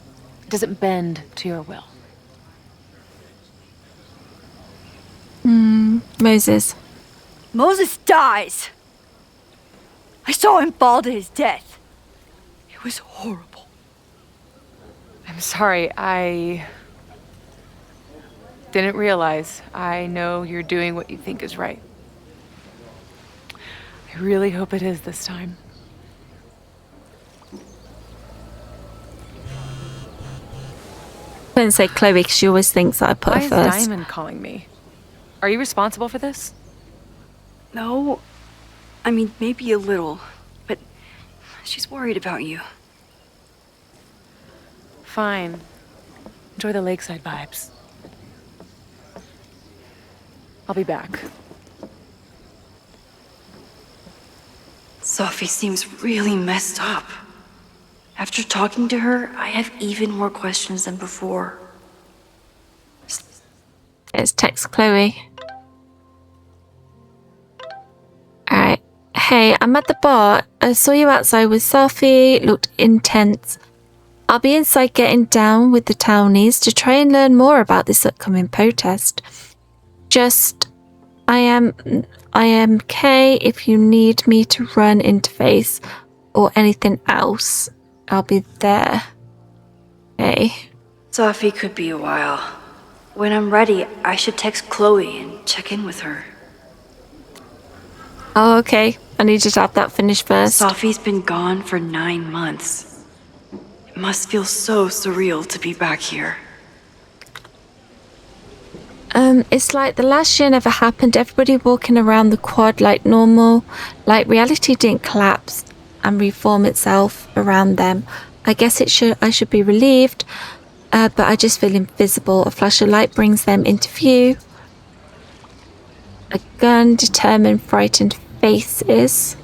It doesn't bend to your will. Moses. Moses dies. I saw him fall to his death. It was horrible. I'm sorry, I didn't realize. I know you're doing what you think is right. I really hope it is this time. Don't say Chloe, 'cause she always thinks that I put Why her is first. Diamond calling me? Are you responsible for this? No. I mean, maybe a little, but she's worried about you. Fine. Enjoy the lakeside vibes. I'll be back. Sophie seems really messed up. After talking to her, I have even more questions than before. Let's text Chloe. Alright. Hey, I'm at the bar. I saw you outside with Sophie. Looked intense. I'll be inside getting down with the townies to try and learn more about this upcoming protest. I am Kay if you need me to run interface or anything else. I'll be there. Okay. Sophie could be a while. When I'm ready, I should text Chloe and check in with her. Oh, okay. I need you to have that finished first. Sophie's been gone for 9 months. It must feel so surreal to be back here. It's like the last year never happened. Everybody walking around the quad like normal. Like reality didn't collapse and reform itself around them. I guess I should be relieved, but I just feel invisible. A flash of light brings them into view. A gun, determined, frightened faces.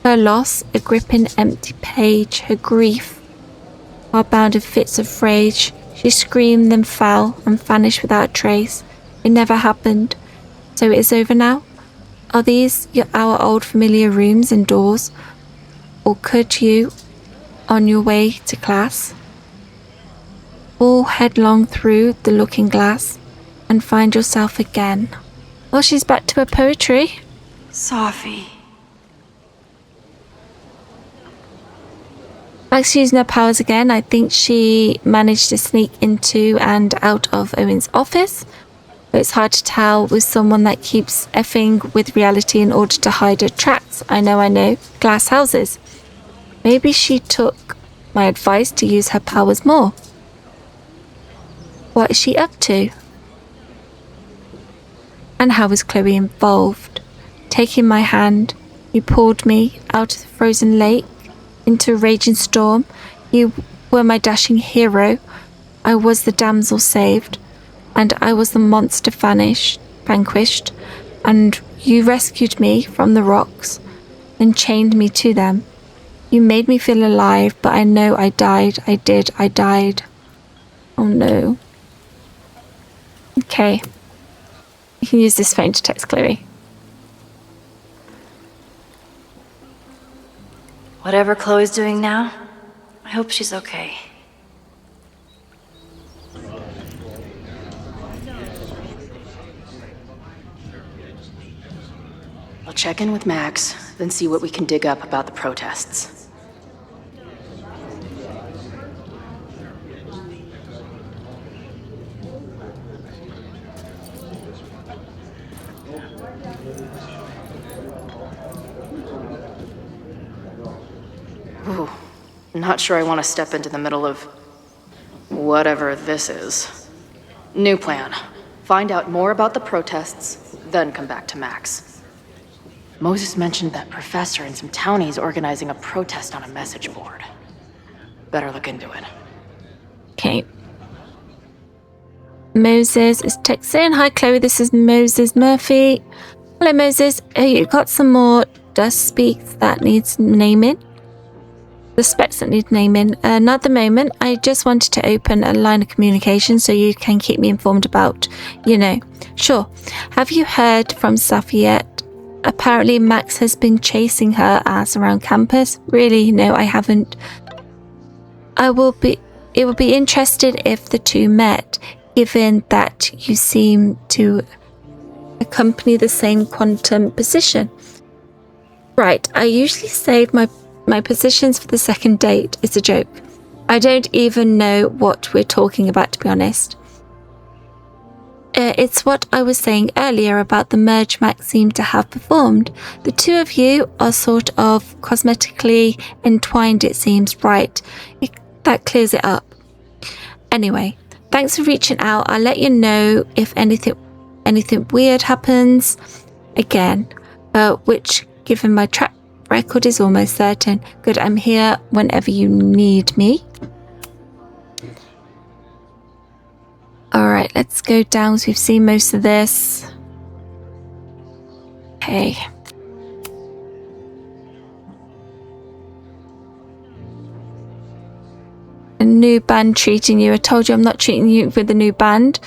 Her loss, a gripping empty page. Her grief, while bound in fits of rage. She screamed, then fell, and vanished without a trace. It never happened. So it is over now? Are these our old familiar rooms and doors? Or could you, on your way to class, fall headlong through the looking glass and find yourself again? Oh, she's back to her poetry. Sophie. Max using her powers again. I think she managed to sneak into and out of Owen's office. But it's hard to tell with someone that keeps effing with reality in order to hide her tracks. I know. Glass houses. Maybe she took my advice to use her powers more. What is she up to? And how was Chloe involved? Taking my hand, you pulled me out of the frozen lake into a raging storm. You were my dashing hero. I was the damsel saved, and I was the monster vanquished, and you rescued me from the rocks and chained me to them. You made me feel alive, but I know I died. I died. Oh no. Okay. You can use this phone to text Chloe. Whatever Chloe's doing now, I hope she's okay. I'll check in with Max, then see what we can dig up about the protests. Ooh, not sure I want to step into the middle of whatever this is. New plan. Find out more about the protests, then come back to Max. Moses mentioned that professor and some townies organizing a protest on a message board. Better look into it. Okay. Moses is texting. Hi Chloe, this is Moses Murphy. Hello Moses. You got some more dust speaks that needs naming? The specs that need naming. Not the moment. I just wanted to open a line of communication so you can keep me informed about, Sure. Have you heard from Safi yet? Apparently Max has been chasing her ass around campus. Really? No, I haven't. It would be interested if the two met, given that you seem to accompany the same quantum position. Right, I usually save my positions for the second date. It's a joke. I don't even know what we're talking about, to be honest. It's what I was saying earlier about the merge Max seemed to have performed. The two of you are sort of cosmetically entwined, it seems, right? That clears it up. Anyway, thanks for reaching out. I'll let you know if anything weird happens again, which, given my track record, is almost certain. Good, I'm here whenever you need me. Alright, let's go down. So we've seen most of this. Okay. A new band treating you. I told you I'm not treating you with a new band.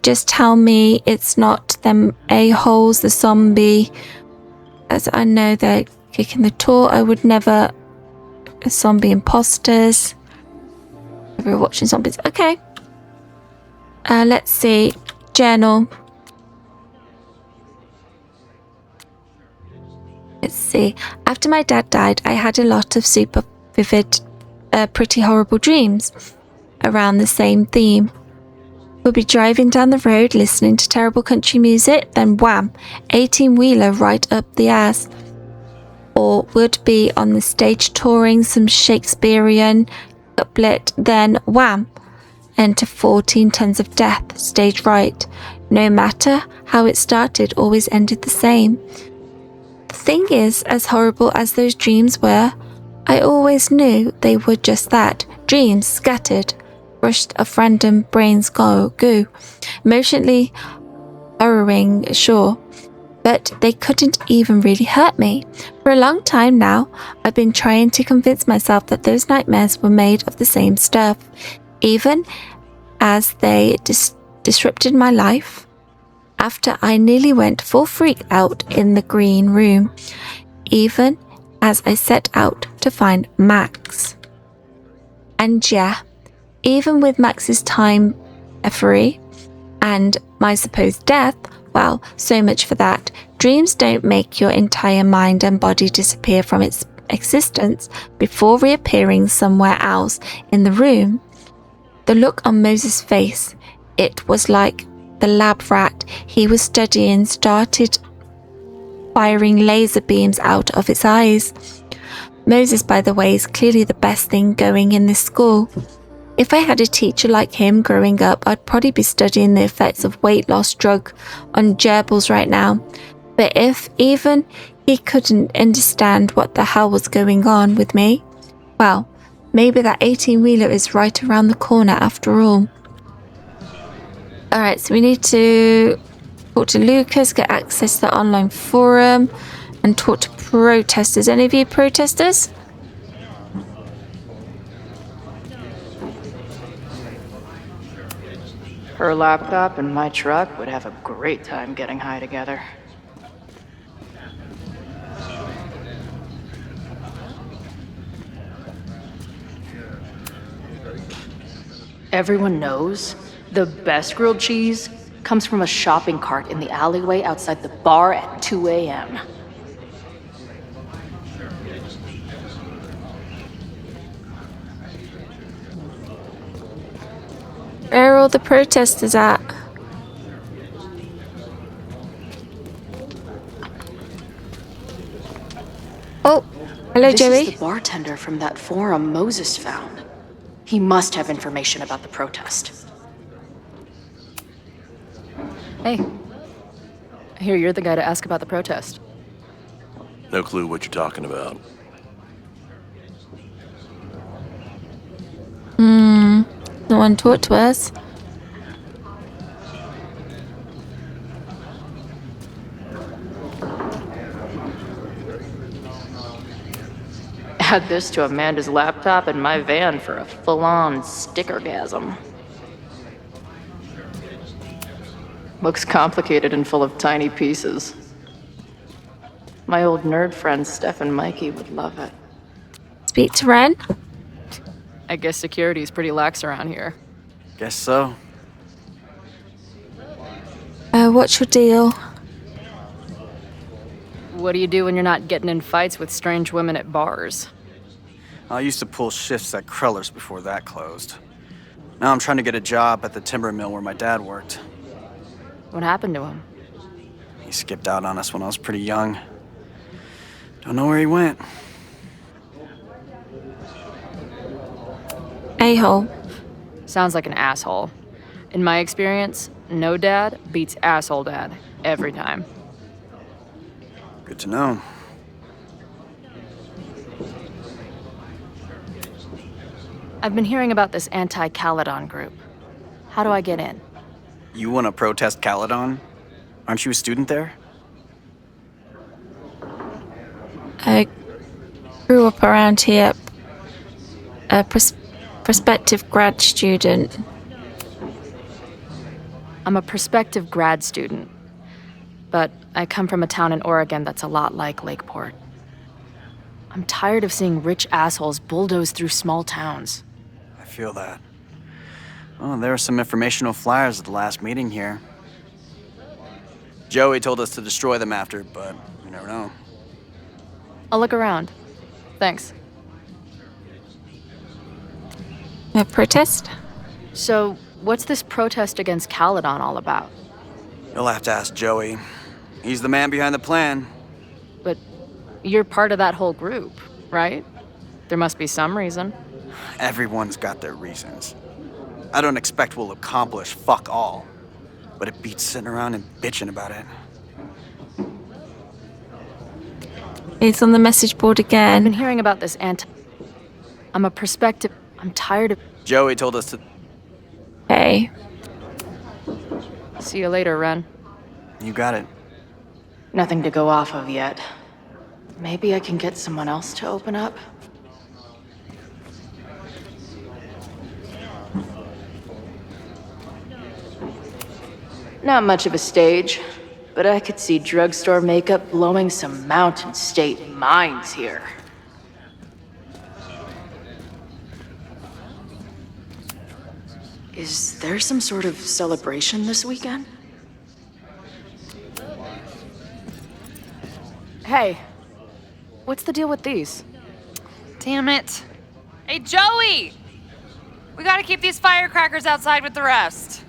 Just tell me it's not them a-holes, the zombie. As I know they're kicking the tour, I would never. Zombie imposters. We're watching zombies. Okay. Let's see. Journal. Let's see. After my dad died, I had a lot of super vivid, pretty horrible dreams around the same theme. We'll be driving down the road, listening to terrible country music, then wham, 18-wheeler right up the ass. Or would be on the stage touring some Shakespearean couplet, then wham, enter 14 tons of death, stage right. No matter how it started, always ended the same. The thing is, as horrible as those dreams were, I always knew they were just that, dreams scattered, brushed of random brains goo. Emotionally harrowing, sure, but they couldn't even really hurt me. For a long time now, I've been trying to convince myself that those nightmares were made of the same stuff, even as they disrupted my life. After I nearly went full freak out in the green room, even as I set out to find Max. And yeah, even with Max's time effery and my supposed death, well, so much for that. Dreams don't make your entire mind and body disappear from its existence before reappearing somewhere else in the room. The look on Moses' face, it was like the lab rat he was studying started firing laser beams out of its eyes. Moses, by the way, is clearly the best thing going in this school. If I had a teacher like him growing up, I'd probably be studying the effects of weight loss drug on gerbils right now. But if even he couldn't understand what the hell was going on with me, well, maybe that 18-wheeler is right around the corner after all. Alright, so we need to talk to Lucas, get access to the online forum, and talk to protesters. Any of you protesters? Her laptop and my truck would have a great time getting high together. Everyone knows the best grilled cheese comes from a shopping cart in the alleyway outside the bar at 2 a.m. Where are all the protesters at? Oh, hello, Joey. This is the bartender from that forum Moses found. He must have information about the protest. Hey, I hear you're the guy to ask about the protest. No clue what you're talking about. No one talked to us. Add this to Amanda's laptop and my van for a full-on stickergasm. Looks complicated and full of tiny pieces. My old nerd friends Steph and Mikey would love it. Speak to Ren. I guess security is pretty lax around here. Guess so. What's your deal? What do you do when you're not getting in fights with strange women at bars? I used to pull shifts at Kreller's before that closed. Now I'm trying to get a job at the timber mill where my dad worked. What happened to him? He skipped out on us when I was pretty young. Don't know where he went. A-hole. Sounds like an asshole. In my experience, no dad beats asshole dad every time. Good to know. I've been hearing about this anti-Caledon group. How do I get in? You want to protest Caledon? Aren't you a student there? I grew up around here. A prospective grad student. I'm a prospective grad student, but I come from a town in Oregon that's a lot like Lakeport. I'm tired of seeing rich assholes bulldoze through small towns. I feel that. Oh, there were some informational flyers at the last meeting here. Joey told us to destroy them after, but you never know. I'll look around. Thanks. A protest? So, what's this protest against Caledon all about? You'll have to ask Joey. He's the man behind the plan. But you're part of that whole group, right? There must be some reason. Everyone's got their reasons. I don't expect we'll accomplish fuck all, but it beats sitting around and bitching about it. It's on the message board again. I've been hearing about this I'm a prospective. I'm tired of. Joey told us to. Hey. See you later, Ren. You got it. Nothing to go off of yet. Maybe I can get someone else to open up? Not much of a stage, but I could see drugstore makeup blowing some Mountain State minds here. Is there some sort of celebration this weekend? Hey, what's the deal with these? Damn it. Hey, Joey! We gotta keep these firecrackers outside with the rest.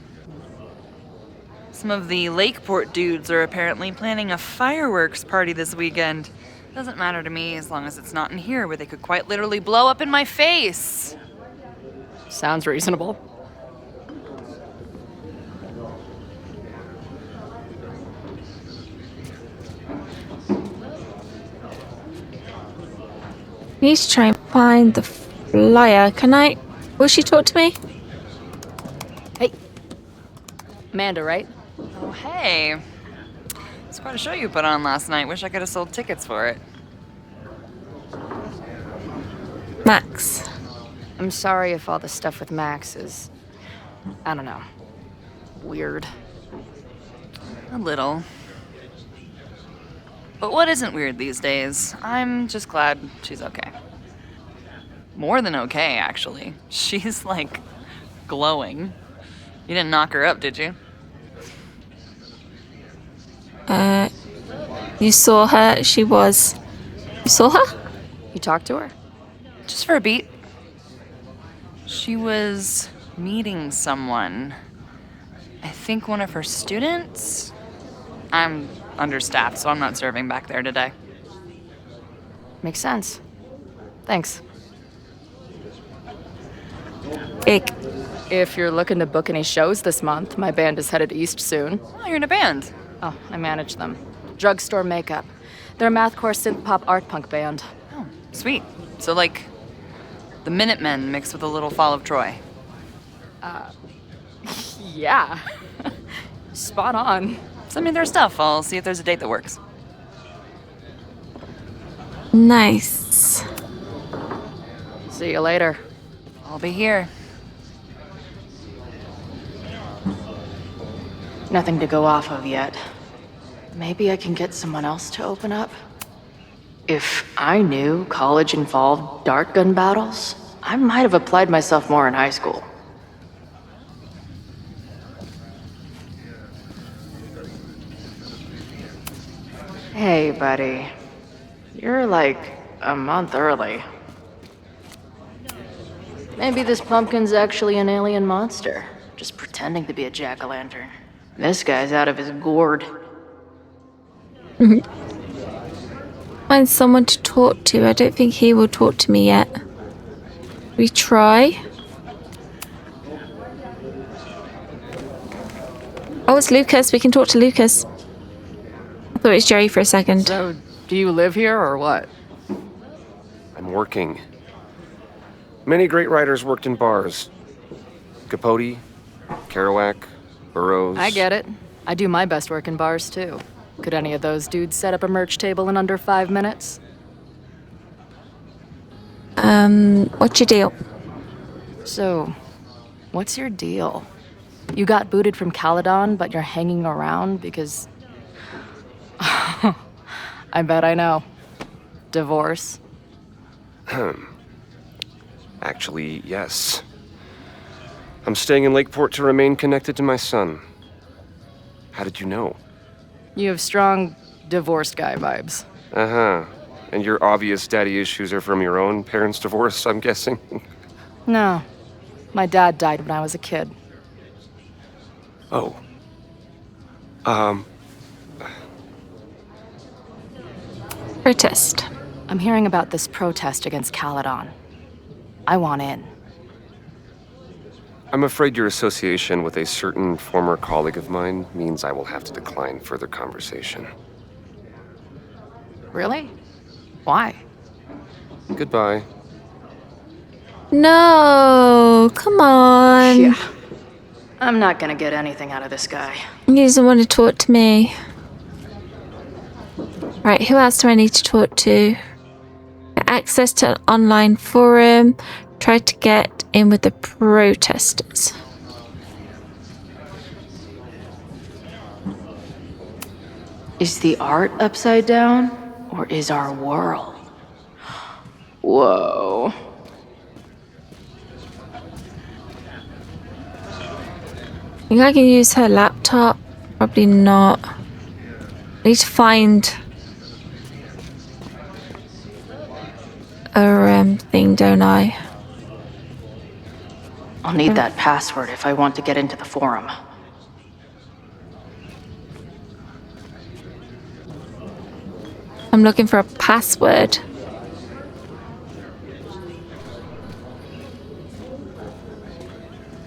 Some of the Lakeport dudes are apparently planning a fireworks party this weekend. Doesn't matter to me as long as it's not in here where they could quite literally blow up in my face. Sounds reasonable. Need to try and find the flyer. Will she talk to me? Hey. Amanda, right? Oh, hey. It's quite a show you put on last night. Wish I could have sold tickets for it. Max. I'm sorry if all the stuff with Max is, I don't know, weird. A little. But what isn't weird these days? I'm just glad she's okay. More than okay, actually. She's, like, glowing. You didn't knock her up, did you? You saw her. You saw her? You talked to her? Just for a beat. She was meeting someone. I think one of her students? I'm understaffed, so I'm not serving back there today. Makes sense. Thanks. Big. If you're looking to book any shows this month, my band is headed east soon. Oh, you're in a band? Oh, I manage them. Drugstore Makeup. They're a mathcore synth-pop art punk band. Oh, sweet. So, like, the Minutemen mixed with a little Fall of Troy. Yeah. Spot on. Send me their stuff. I'll see if there's a date that works. Nice. See you later. I'll be here. Nothing to go off of yet. Maybe I can get someone else to open up? If I knew college involved dart gun battles, I might have applied myself more in high school. Hey, buddy. You're like a month early. Maybe this pumpkin's actually an alien monster, just pretending to be a jack-o'-lantern. This guy's out of his gourd. Find someone to talk to. I don't think he will talk to me yet. We try. Oh, it's Lucas. We can talk to Lucas. I thought it was Jerry for a second. So, do you live here or what? I'm working. Many great writers worked in bars. Capote, Kerouac, Burroughs. I get it. I do my best work in bars, too. Could any of those dudes set up a merch table in under 5 minutes? What's your deal? So, what's your deal? You got booted from Caledon, but you're hanging around because... I bet I know. Divorce? Actually, yes. I'm staying in Lakeport to remain connected to my son. How did you know? You have strong divorced guy vibes. Uh-huh. And your obvious daddy issues are from your own parents' divorce, I'm guessing? No. My dad died when I was a kid. Oh. Protest. I'm hearing about this protest against Caledon. I want in. I'm afraid your association with a certain former colleague of mine means I will have to decline further conversation. Really? Why? Goodbye. No, come on. Yeah. I'm not gonna get anything out of this guy. He doesn't want to talk to me. Right, who else do I need to talk to? Access to an online forum. Try to get in with the protesters. Is the art upside down, or is our world? Whoa. Think I can use her laptop? Probably not. I need to find a thing, don't I? I'll need that password if I want to get into the forum. I'm looking for a password.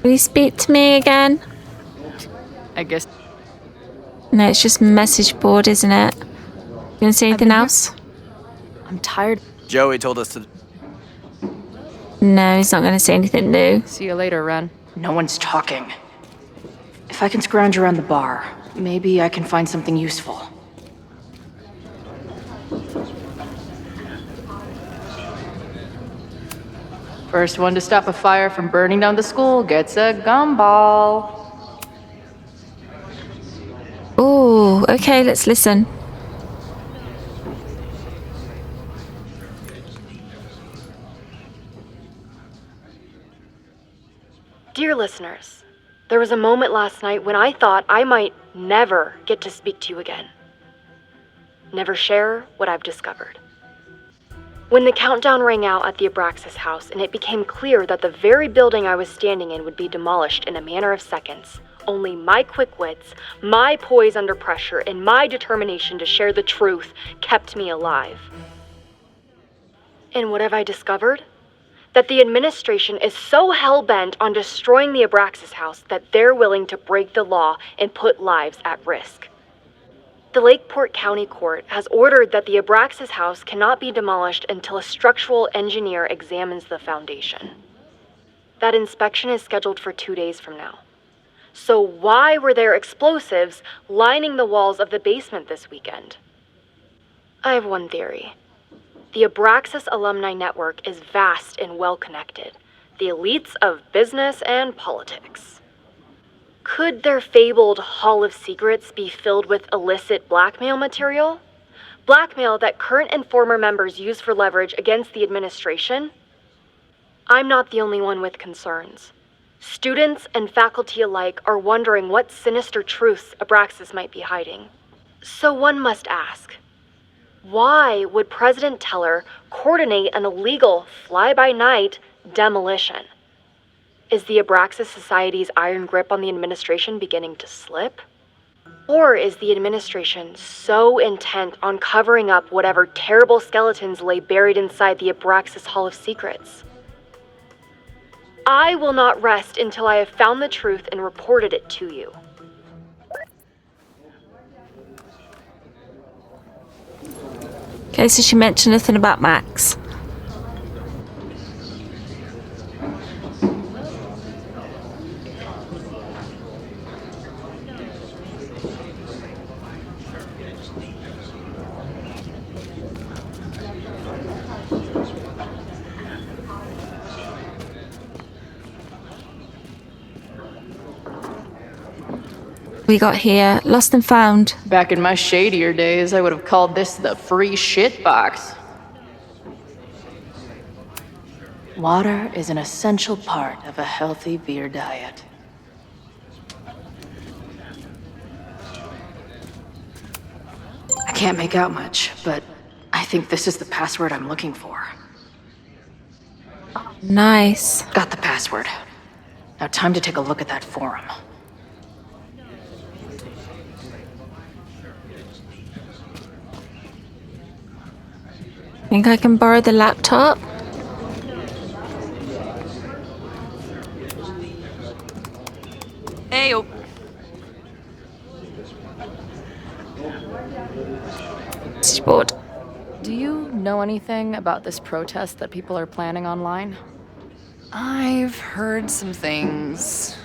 Will you speak to me again? I guess. No, it's just message board, isn't it? You gonna say anything else? I'm tired. Joey told us to... No, he's not gonna say anything new. See you later, Ren. No one's talking. If I can scrounge around the bar, maybe I can find something useful. First one to stop a fire from burning down the school gets a gumball. Oh, okay, let's listen. Dear listeners, there was a moment last night when I thought I might never get to speak to you again. Never share what I've discovered. When the countdown rang out at the Abraxas house and it became clear that the very building I was standing in would be demolished in a matter of seconds, only my quick wits, my poise under pressure, and my determination to share the truth kept me alive. And what have I discovered? That the administration is so hell-bent on destroying the Abraxas house that they're willing to break the law and put lives at risk. The Lakeport County Court has ordered that the Abraxas house cannot be demolished until a structural engineer examines the foundation. That inspection is scheduled for 2 days from now. So why were there explosives lining the walls of the basement this weekend? I have one theory. The Abraxas alumni network is vast and well-connected, the elites of business and politics. Could their fabled Hall of Secrets be filled with illicit blackmail material? Blackmail that current and former members use for leverage against the administration? I'm not the only one with concerns. Students and faculty alike are wondering what sinister truths Abraxas might be hiding. So one must ask, why would President Teller coordinate an illegal fly-by-night demolition? Is the Abraxas Society's iron grip on the administration beginning to slip? Or is the administration so intent on covering up whatever terrible skeletons lay buried inside the Abraxas Hall of Secrets? I will not rest until I have found the truth and reported it to you. Okay, so she mentioned nothing about Max. We got here, lost and found. Back in my shadier days, I would have called this the free shit box. Water is an essential part of a healthy beer diet. I can't make out much, but I think this is the password I'm looking for. Nice. Got the password. Now time to take a look at that forum. Think I can borrow the laptop? Hey, oh. Board. Do you know anything about this protest that people are planning online? I've heard some things.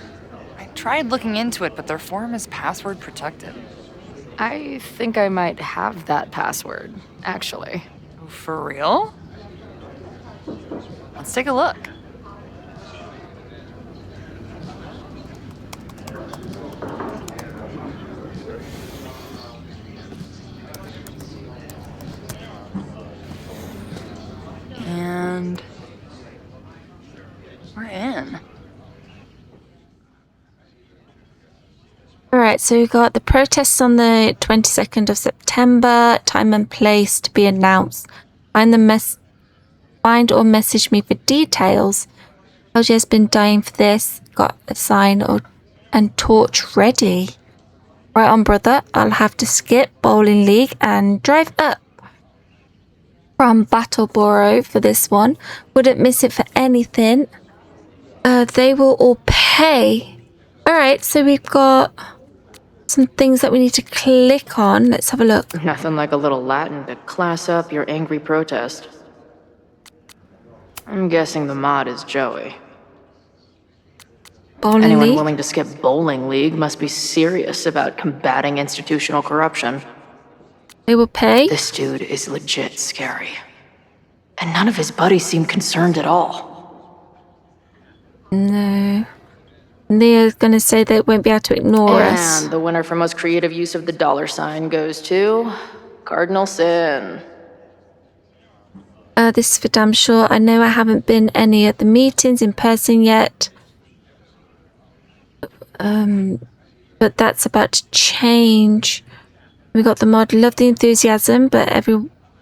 I tried looking into it, but their forum is password protected. I think I might have that password, actually. For real? Let's take a look. And we're in. Alright, so we've got the protests on the 22nd of September, time and place to be announced. Find or message me for details. LJ has been dying for this. Got a sign and torch ready. Right on, brother. I'll have to skip bowling league and drive up from Battleboro for this one. Wouldn't miss it for anything. They will all pay. Alright, so we've got some things that we need to click on. Let's have a look. Nothing like a little Latin to class up your angry protest. I'm guessing the mod is Joey. Bowling Anyone league? willing to skip bowling league must be serious about combating institutional corruption. They will pay? This dude is legit scary. And none of his buddies seem concerned at all. No. Leah's gonna say they won't be able to ignore us. And the winner for most creative use of the $ goes to Cardinal Sin. This is for damn sure. I know I haven't been any at the meetings in person yet. But that's about to change. We got the mod. Love the enthusiasm, but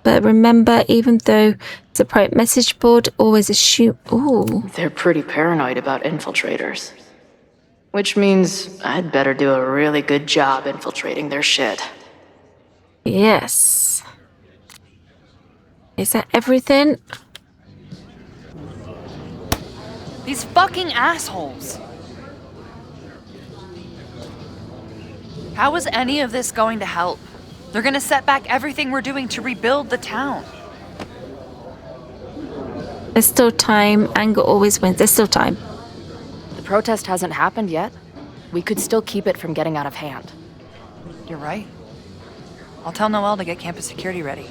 remember, even though it's a private message board, always assume. Ooh. They're pretty paranoid about infiltrators. Which means I'd better do a really good job infiltrating their shit. Yes. Is that everything? These fucking assholes. How is any of this going to help? They're gonna set back everything we're doing to rebuild the town. There's still time. Anger always wins. There's still time. The protest hasn't happened yet. We could still keep it from getting out of hand. You're right. I'll tell Noelle to get campus security ready.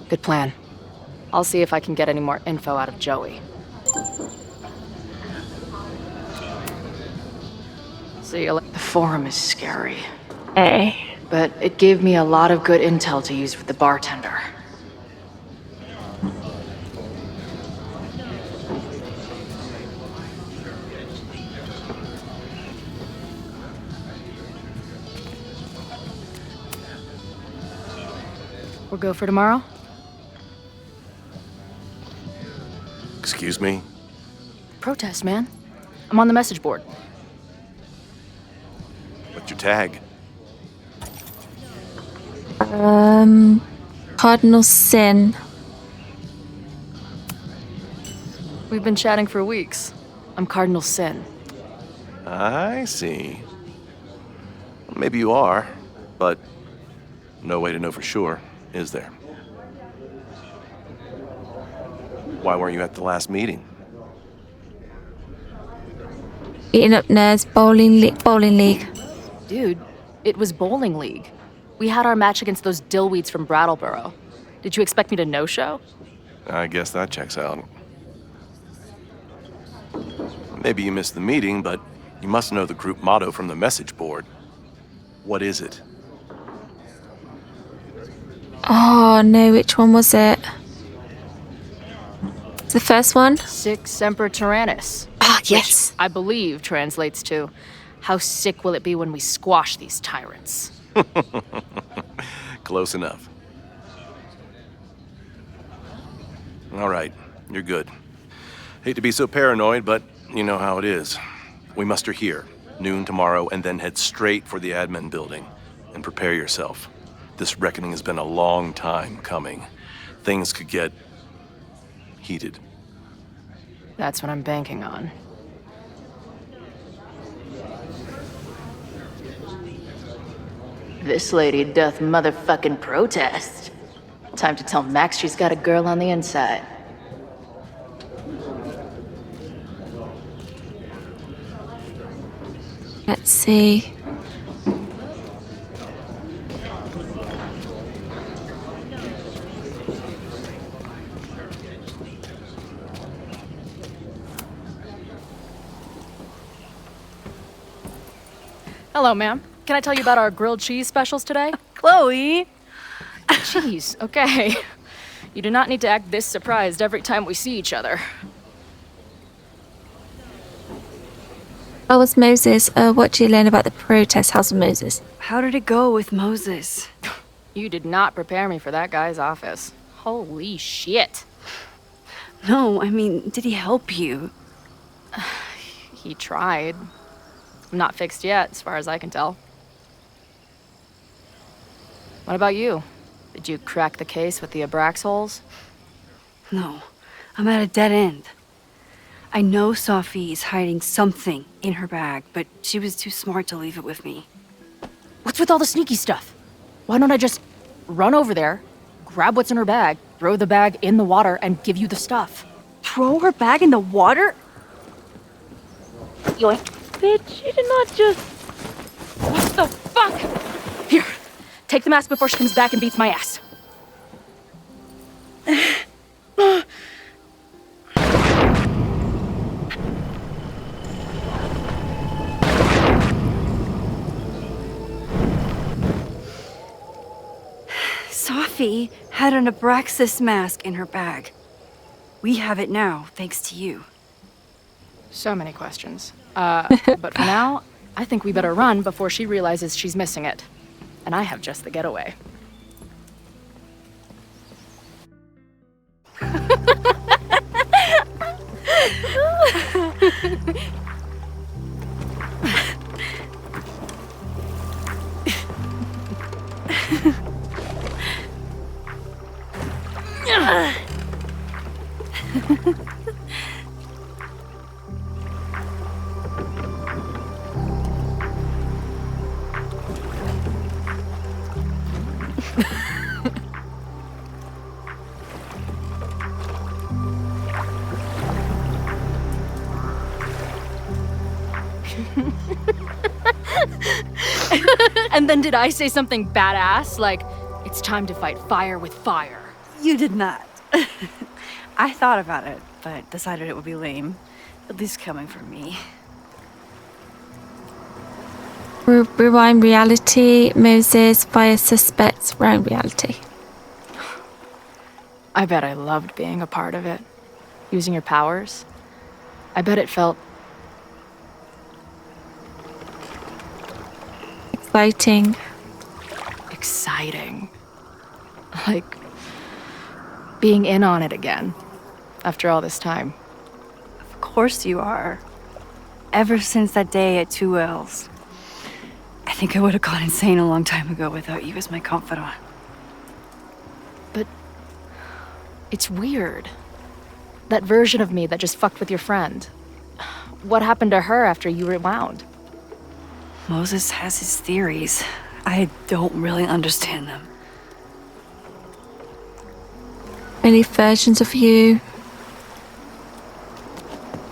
Good plan. I'll see if I can get any more info out of Joey. See you later. The forum is scary. Hey. But it gave me a lot of good intel to use with the bartender. We'll go for tomorrow? Excuse me? Protest, man. I'm on the message board. What's your tag? Cardinal Sin. We've been chatting for weeks. I'm Cardinal Sin. I see. Maybe you are, but no way to know for sure, is there? Why weren't you at the last meeting? Eating up nerds. Bowling league. Dude, it was bowling league. We had our match against those dillweeds from Brattleboro. Did you expect me to no-show? I guess that checks out. Maybe you missed the meeting, but You must know the group motto from the message board. What is it? Oh no, which one was it? The first one? Sic Semper Tyrannis. Ah, yes. Which I believe translates to, how sick will it be when we squash these tyrants? Close enough. All right, you're good. Hate to be so paranoid, but you know how it is. We muster here, noon tomorrow, and then head straight for the admin building. And prepare yourself. This reckoning has been a long time coming. Things could get heated. That's what I'm banking on. This lady doth motherfucking protest. Time to tell Max she's got a girl on the inside. Let's see. Hello, ma'am. Can I tell you about our grilled cheese specials today? Chloe! Cheese, okay. You do not need to act this surprised every time we see each other. How was Moses? What did you learn about the protest? How's Moses? How did it go with Moses? You did not prepare me for that guy's office. Holy shit. No, I mean, did he help you? He tried. Not fixed yet, as far as I can tell. What about you? Did you crack the case with the Abrax holes? No, I'm at a dead end. I know Sophie is hiding something in her bag, but she was too smart to leave it with me. What's with all the sneaky stuff? Why don't I just run over there, grab what's in her bag, throw the bag in the water, and give you the stuff? Throw her bag in the water? Yoink. Bitch, you did not just... What the fuck? Here, take the mask before she comes back and beats my ass. Sophie had an Abraxas mask in her bag. We have it now, thanks to you. So many questions. But for now, I think we better run before she realizes she's missing it. And I have just the getaway. And then did I say something badass? Like, it's time to fight fire with fire. You did not. I thought about it, but decided it would be lame. At least coming from me. Rewind reality. Moses, fire suspects, round reality. I bet I loved being a part of it. Using your powers. I bet it felt exciting. Exciting. Like being in on it again after all this time. Of course you are. Ever since that day at 2L's. I think I would have gone insane a long time ago without you as my confidant. But it's weird. That version of me that just fucked with your friend. What happened to her after you rewound? Moses has his theories. I don't really understand them. Many versions of you.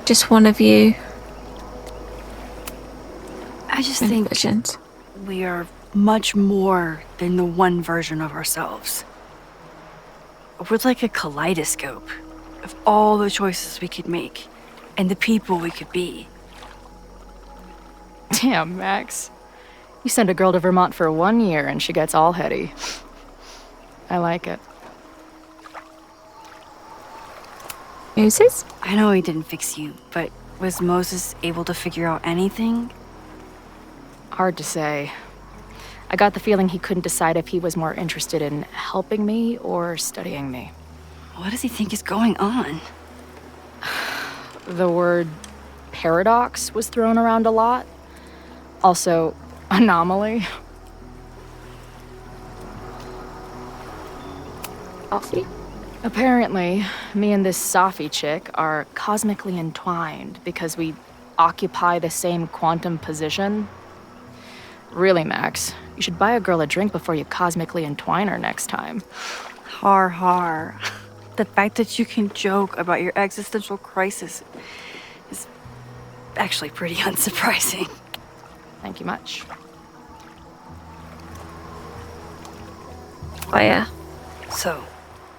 Just one of you. I just Many think versions. We are much more than the one version of ourselves. We're like a kaleidoscope of all the choices we could make and the people we could be. Damn, Max. You send a girl to Vermont for 1 year and she gets all heady. I like it. Moses? I know he didn't fix you, but was Moses able to figure out anything? Hard to say. I got the feeling he couldn't decide if he was more interested in helping me or studying me. What does he think is going on? The word paradox was thrown around a lot. Also, anomaly. Sophie? Apparently, me and this Safi chick are cosmically entwined because we occupy the same quantum position. Really, Max, you should buy a girl a drink before you cosmically entwine her next time. Har har. The fact that you can joke about your existential crisis is actually pretty unsurprising. Thank you much. Oh, yeah. So,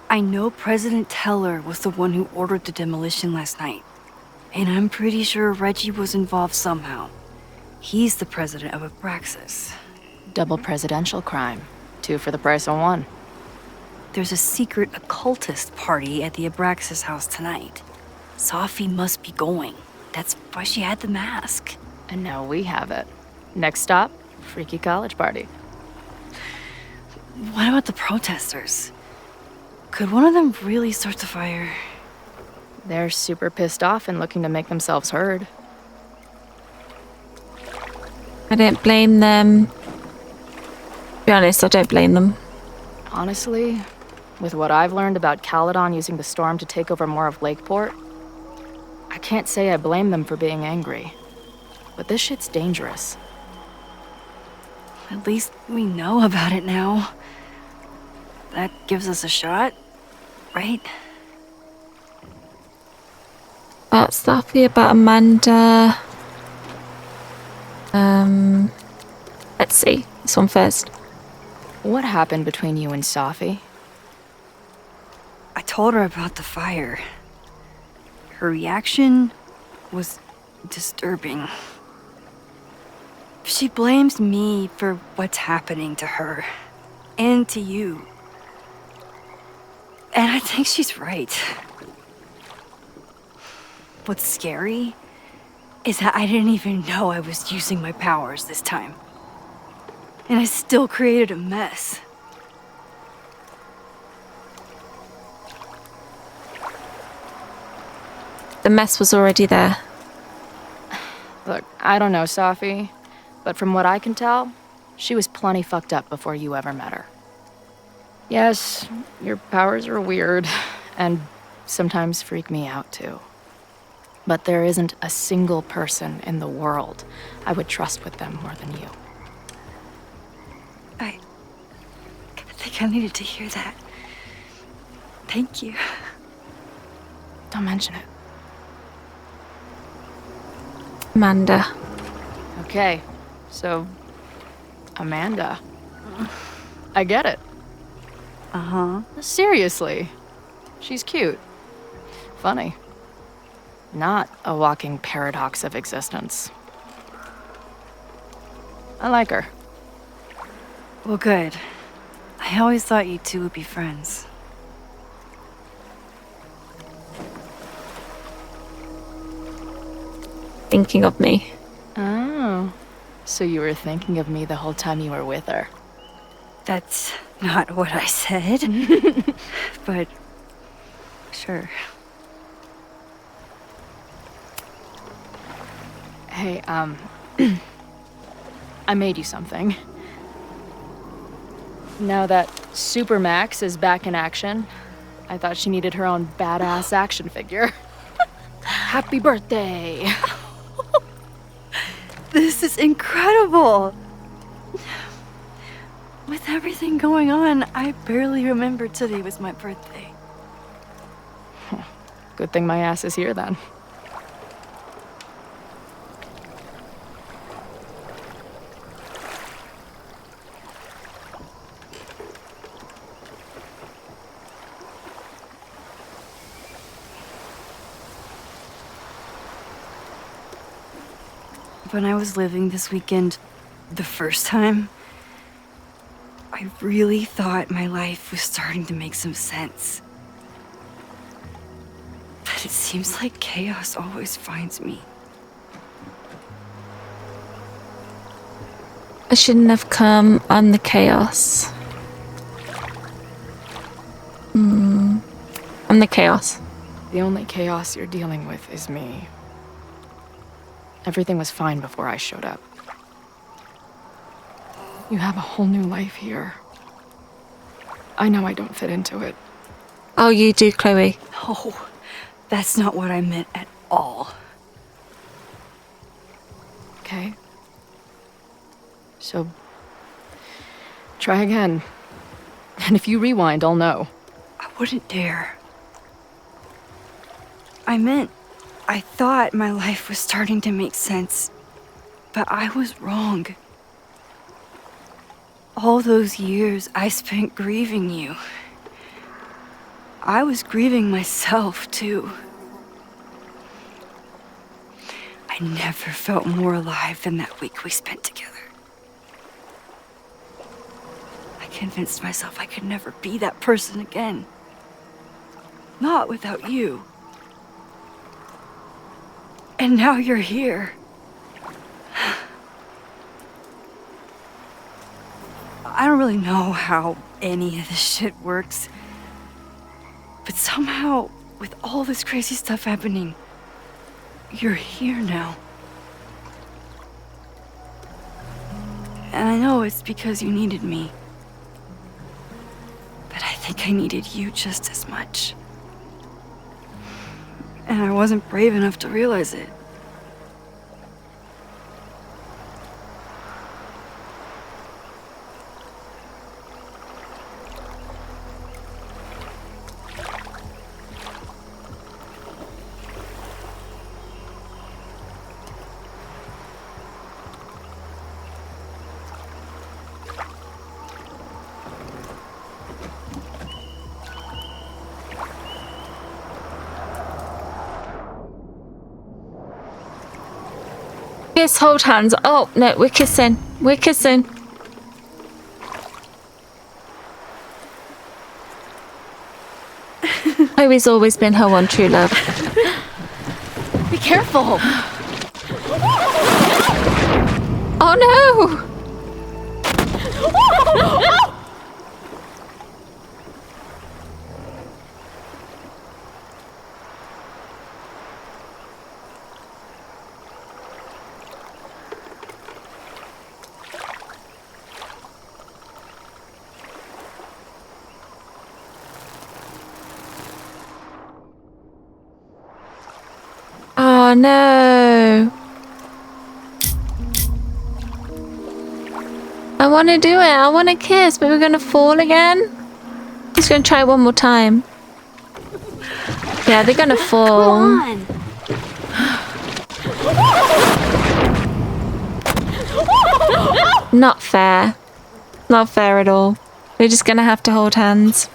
I know President Teller was the one who ordered the demolition last night. And I'm pretty sure Reggie was involved somehow. He's the president of Abraxas. Double presidential crime. 2 for the price of 1. There's a secret occultist party at the Abraxas house tonight. Sophie must be going. That's why she had the mask. And now we have it. Next stop, freaky college party. What about the protesters? Could one of them really start the fire? They're super pissed off and looking to make themselves heard. I don't blame them. To be honest, I don't blame them. Honestly, with what I've learned about Caledon using the storm to take over more of Lakeport, I can't say I blame them for being angry. But this shit's dangerous. At least we know about it now. That gives us a shot, right? About Sophie, about Amanda. Let's see. This one first. What happened between you and Safi? I told her about the fire. Her reaction was disturbing. She blames me for what's happening to her and to you. And I think she's right. What's scary is that I didn't even know I was using my powers this time. And I still created a mess. The mess was already there. Look, I don't know Safi, but from what I can tell, she was plenty fucked up before you ever met her. Yes, your powers are weird, and sometimes freak me out too. But there isn't a single person in the world I would trust with them more than you. I think I needed to hear that. Thank you. Don't mention it. Amanda. Okay, so Amanda. I get it. Uh-huh. Seriously. She's cute. Funny. Not a walking paradox of existence. I like her. Well, good. I always thought you two would be friends. Thinking of me. Oh. So you were thinking of me the whole time you were with her? That's not what I said. But sure. Hey, I made you something. Now that Super Max is back in action, I thought she needed her own badass action figure. Happy birthday! This is incredible! With everything going on, I barely remembered today was my birthday. Good thing my ass is here then. when I was living this weekend the first time, I really thought my life was starting to make some sense. But it seems like chaos always finds me. I shouldn't have come on the chaos. I'm the chaos. The only chaos you're dealing with is me. Everything was fine before I showed up. You have a whole new life here. I know I don't fit into it. Oh, you do, Chloe. No, that's not what I meant at all. Okay. So, try again. And if you rewind, I'll know. I wouldn't dare. I thought my life was starting to make sense, but I was wrong. All those years I spent grieving you. I was grieving myself, too. I never felt more alive than that week we spent together. I convinced myself I could never be that person again. Not without you. And now you're here. I don't really know how any of this shit works. But somehow, with all this crazy stuff happening, you're here now. And I know it's because you needed me. But I think I needed you just as much. And I wasn't brave enough to realize it. Kiss, hold hands. Oh, no, we're kissing. We're kissing. Chloe's always been her one true love. Be careful! Oh no! Oh no. I want to do it. I want to kiss, but we're going to fall again. He's going to try one more time. Yeah, they're going to fall. Come on. Not fair. Not fair at all. We're just going to have to hold hands.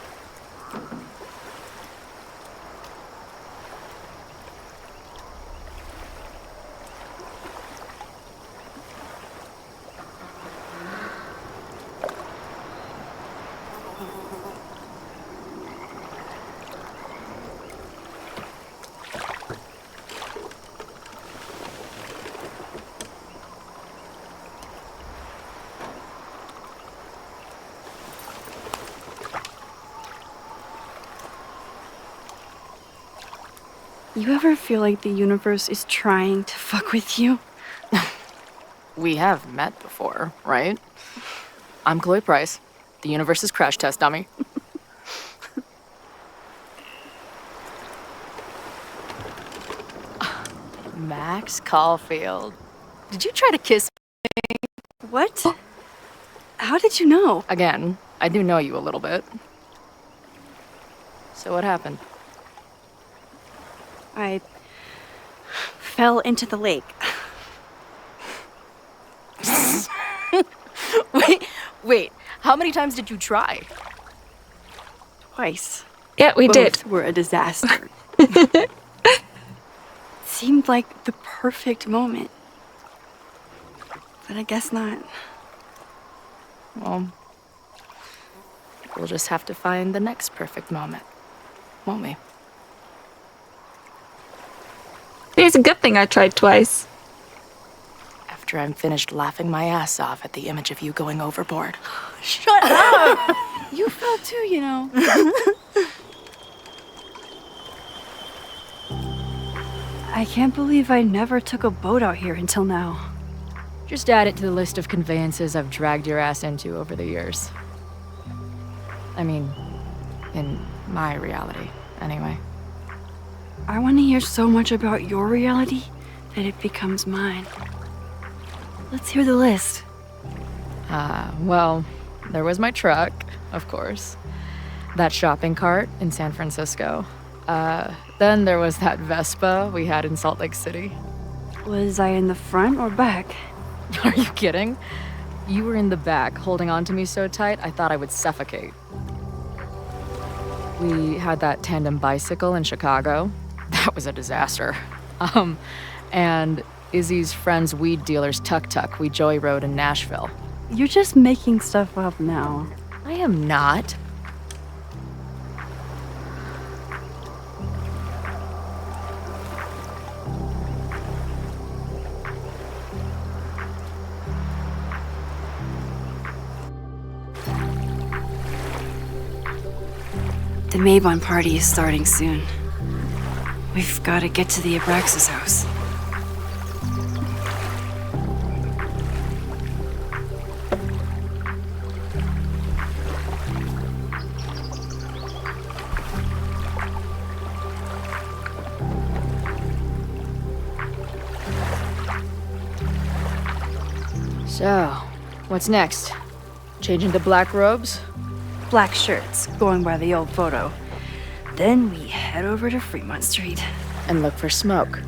You ever feel like the universe is trying to fuck with you? We have met before, right? I'm Chloe Price, the universe's crash test dummy. Max Caulfield. Did you try to kiss me? What? How did you know? Again, I do know you a little bit. So what happened? I fell into the lake. Wait, how many times did you try? Twice. Yeah, we Both did. Were a disaster. Seemed like the perfect moment. But I guess not. Well, we'll just have to find the next perfect moment, won't we? It's a good thing I tried twice. After I'm finished laughing my ass off at the image of you going overboard. Shut up! You fell too, you know. I can't believe I never took a boat out here until now. Just add it to the list of conveyances I've dragged your ass into over the years. I mean, in my reality, anyway. I want to hear so much about your reality that it becomes mine. Let's hear the list. Well, there was my truck, of course. That shopping cart in San Francisco. Then there was that Vespa we had in Salt Lake City. Was I in the front or back? Are you kidding? You were in the back, holding on to me so tight, I thought I would suffocate. We had that tandem bicycle in Chicago. That was a disaster. And Izzy's friend's weed dealer's tuk-tuk we joyrode in Nashville. You're just making stuff up now. I am not. The Mabon party is starting soon. We've got to get to the Abraxas house. So, what's next? Change into black robes? Black shirts, going by the old photo. Then we head over to Fremont Street. And look for smoke.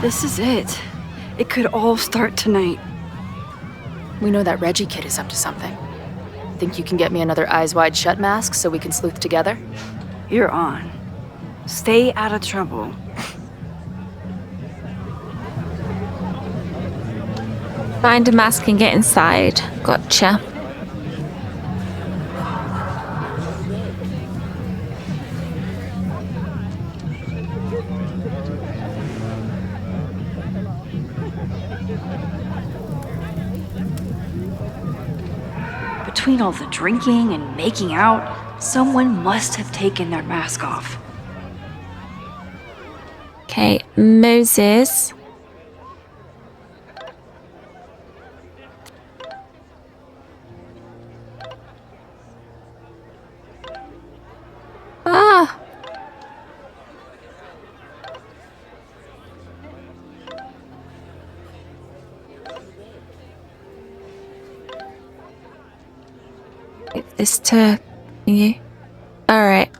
This is it. It could all start tonight. We know that Reggie kid is up to something. Think you can get me another Eyes Wide Shut mask so we can sleuth together? You're on. Stay out of trouble. Find a mask and get inside. Gotcha. Between all the drinking and making out, someone must have taken their mask off. Okay, Moses. Ah! Give this to you. Alright.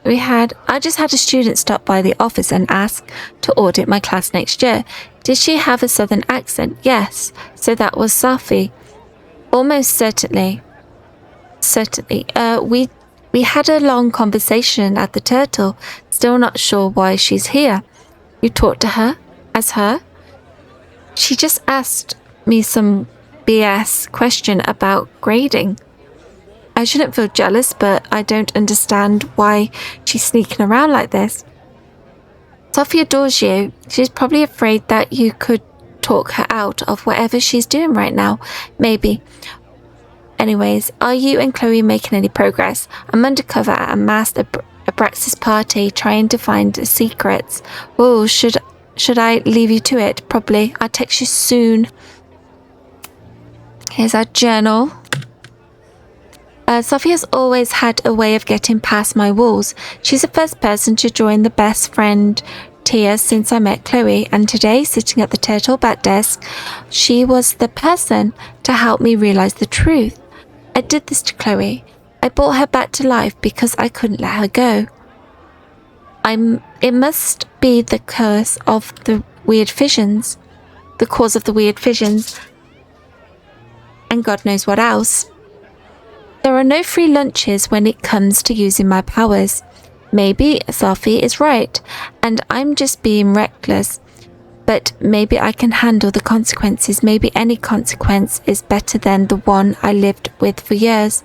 I just had a student stop by the office and ask to audit my class next year. Did she have a southern accent? Yes. So that was Safi. Almost certainly. Certainly. We had a long conversation at the Turtle. Still not sure why she's here. You talked to her? As her? She just asked me some BS question about grading. I shouldn't feel jealous, but I don't understand why she's sneaking around like this. Sophie adores you. She's probably afraid that you could talk her out of whatever she's doing right now. Maybe. Anyways, are you and Chloe making any progress? I'm undercover at a masked Abraxas party trying to find secrets. Oh, should I leave you to it? Probably. I'll text you soon. Here's our journal. Sophie has always had a way of getting past my walls. She's the first person to join the best friend tier since I met Chloe, and today, sitting at the turtle back desk, she was the person to help me realize the truth. I did this to Chloe. I brought her back to life because I couldn't let her go. It must be the curse of the weird visions. The cause of the weird visions. And God knows what else. There are no free lunches when it comes to using my powers. Maybe Sophie is right, and I'm just being reckless. But maybe I can handle the consequences. Maybe any consequence is better than the one I lived with for years.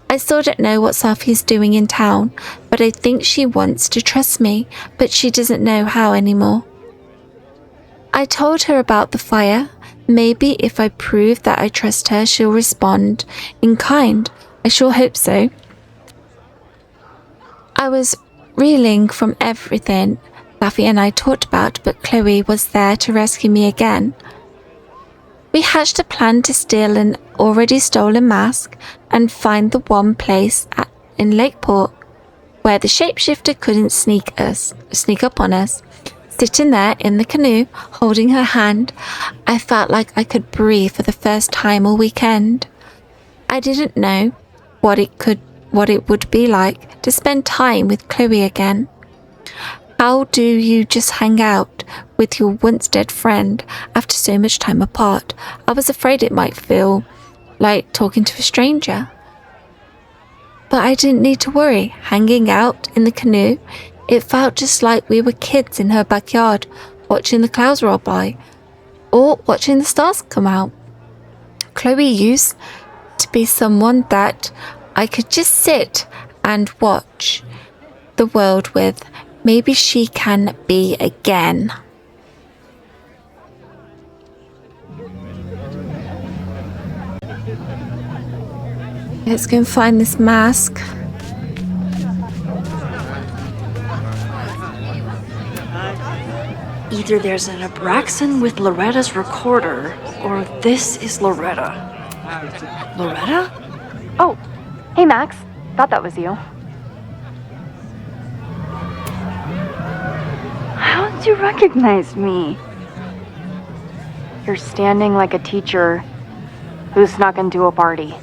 I still don't know what Sophie is doing in town, but I think she wants to trust me, but she doesn't know how anymore. I told her about the fire. Maybe if I prove that I trust her, she'll respond in kind. I sure hope so. I was reeling from everything Sophie and I talked about, but Chloe was there to rescue me again. We hatched a plan to steal an already stolen mask and find the one place in Lakeport where the shapeshifter couldn't sneak up on us. Sitting there in the canoe, holding her hand, I felt like I could breathe for the first time all weekend. I didn't know what it would be like to spend time with Chloe again. How do you just hang out with your once dead friend after so much time apart? I was afraid it might feel like talking to a stranger. But I didn't need to worry. Hanging out in the canoe, it felt just like we were kids in her backyard, watching the clouds roll by, or watching the stars come out. Chloe used to be someone that I could just sit and watch the world with. Maybe she can be again. Let's go and find this mask. Either there's an Abraxan with Loretta's recorder, or this is Loretta. Loretta? Oh, hey Max. Thought that was you. How did you recognize me? You're standing like a teacher who snuck into a party.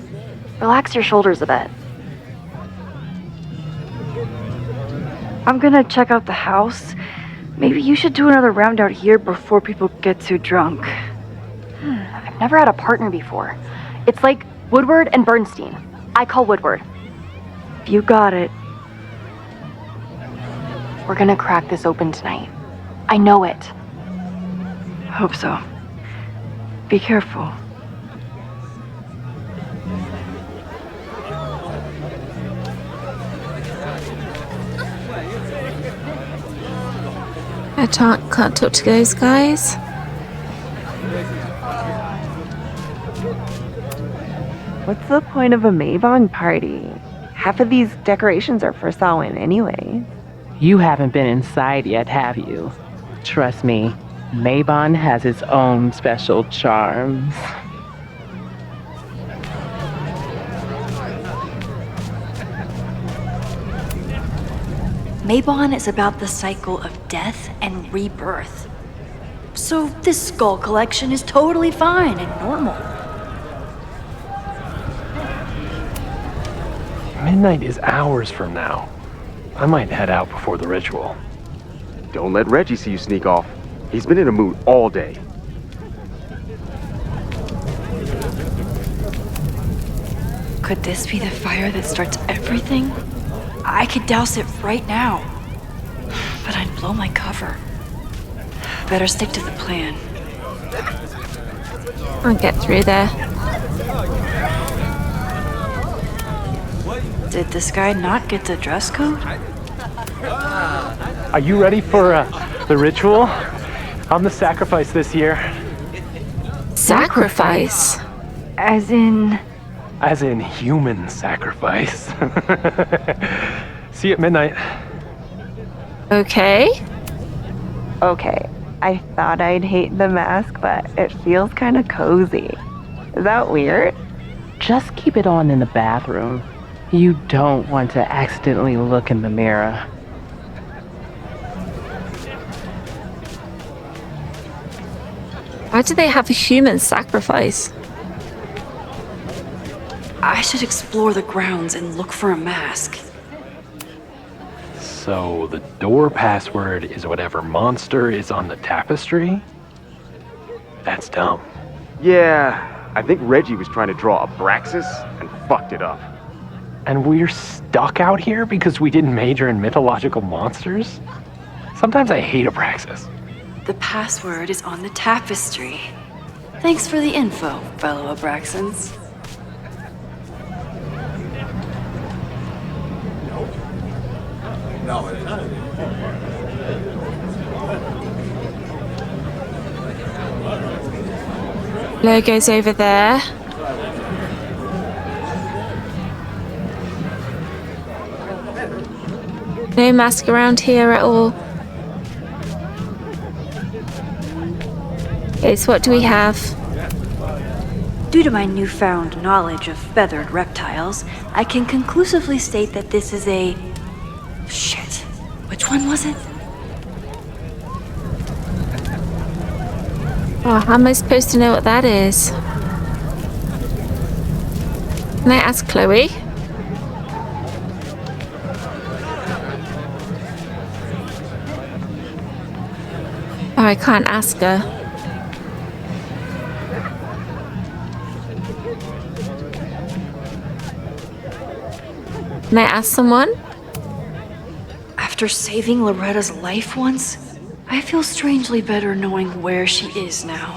Relax your shoulders a bit. I'm gonna check out the house. Maybe you should do another round out here before people get too drunk. I've never had a partner before. It's like Woodward and Bernstein. I call Woodward. You got it. We're gonna crack this open tonight. I know it. Hope so. Be careful. I can't talk to those guys. What's the point of a Mabon party? Half of these decorations are for Samhain anyway. You haven't been inside yet, have you? Trust me, Mabon has its own special charms. Mabon is about the cycle of death and rebirth. So this skull collection is totally fine and normal. Midnight is hours from now. I might head out before the ritual. Don't let Reggie see you sneak off. He's been in a mood all day. Could this be the fire that starts everything? I could douse it right now. But I'd blow my cover. Better stick to the plan. I'll get through there. Did this guy not get the dress code? Are you ready for the ritual? I'm the sacrifice this year. Sacrifice? As in... As in human sacrifice. See you at midnight. Okay. Okay, I thought I'd hate the mask, but it feels kind of cozy. Is that weird? just keep it on in the bathroom. You don't want to accidentally look in the mirror. Why do they have a human sacrifice? I should explore the grounds and look for a mask. So the door password is whatever monster is on the tapestry? That's dumb. Yeah, I think Reggie was trying to draw Abraxas and fucked it up. And we're stuck out here because we didn't major in mythological monsters? Sometimes I hate Abraxas. The password is on the tapestry. Thanks for the info, fellow Abraxans. Logo's over there. No mask around here at all. Okay, so what do we have? Due to my newfound knowledge of feathered reptiles, I can conclusively state that this is a... Shit. Which one was it? Oh, how am I supposed to know what that is? Can I ask Chloe? Oh, I can't ask her. Can I ask someone? After saving Loretta's life once, I feel strangely better knowing where she is now.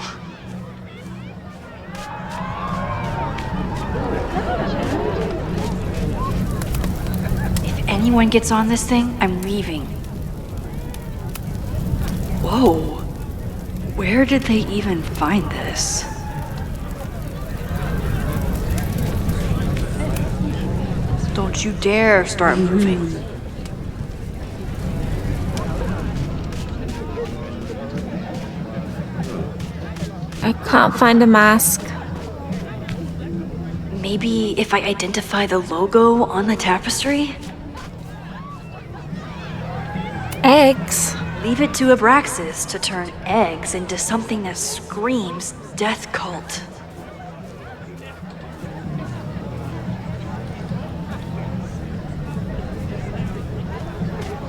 If anyone gets on this thing, I'm leaving. Whoa. Where did they even find this? Don't you dare start moving. I can't find a mask. Maybe if I identify the logo on the tapestry? Eggs? Leave it to Abraxas to turn eggs into something that screams death cult.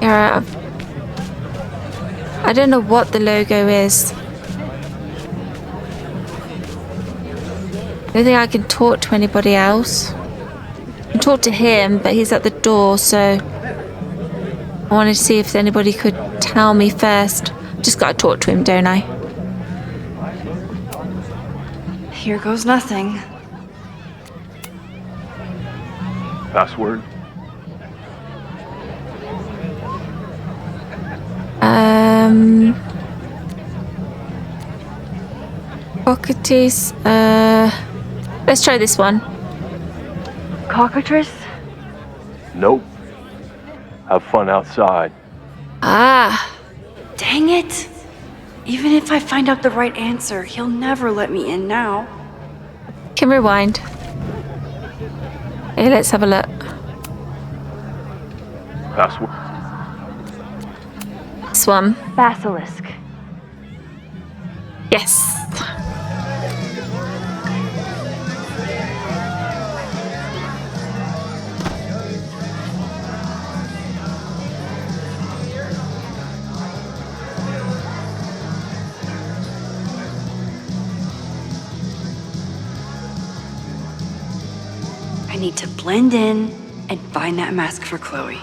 Yeah. I don't know what the logo is. I don't think I can talk to anybody else. I can talk to him, but he's at the door, so I wanted to see if anybody could tell me first. Just gotta talk to him, don't I? Here goes nothing. Password? Cockatrice, let's try this one. Cockatrice? Nope. Have fun outside. Ah. Dang it! Even if I find out the right answer, he'll never let me in now. Can rewind. Hey, let's have a look. Password? This one. Basilisk. Yes. I need to blend in and find that mask for Chloe.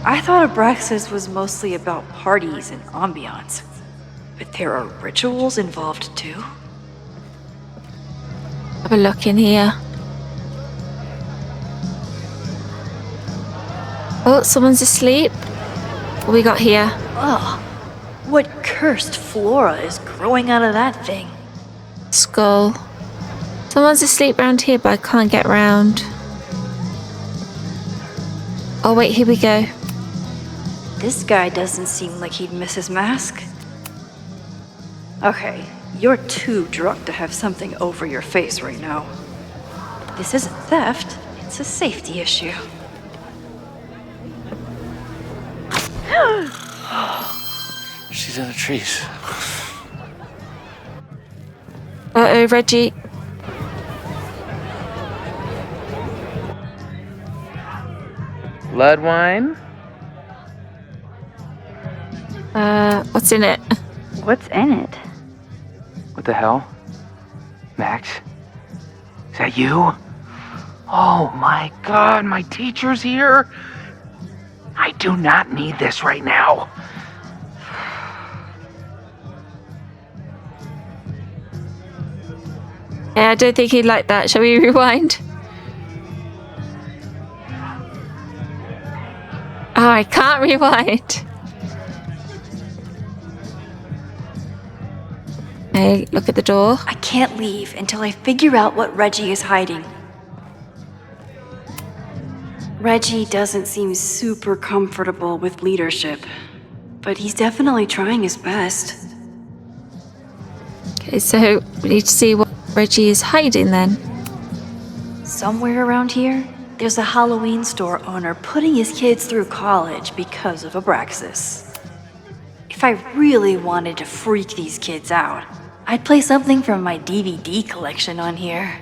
I thought Abraxas was mostly about parties and ambiance, but there are rituals involved too? Have a look in here. Oh, someone's asleep. What we got here? Ugh. What cursed flora is growing out of that thing? Skull. Someone's asleep round here, but I can't get round. Oh wait, here we go. This guy doesn't seem like he'd miss his mask. Okay, You're too drunk to have something over your face right now. This isn't theft, it's a safety issue. She's in the trees. Uh-oh, Reggie. Blood wine? What's in it? What's in it? What the hell? Max? Is that you? Oh my god, my teacher's here? I do not need this right now. Yeah, I don't think he'd like that. Shall we rewind? Oh, I can't rewind. Hey, look at the door. I can't leave until I figure out what Reggie is hiding. Reggie doesn't seem super comfortable with leadership, but he's definitely trying his best. Okay, so we need to see what Reggie is hiding then. Somewhere around here, there's a Halloween store owner putting his kids through college because of Abraxas. If I really wanted to freak these kids out, I'd play something from my DVD collection on here.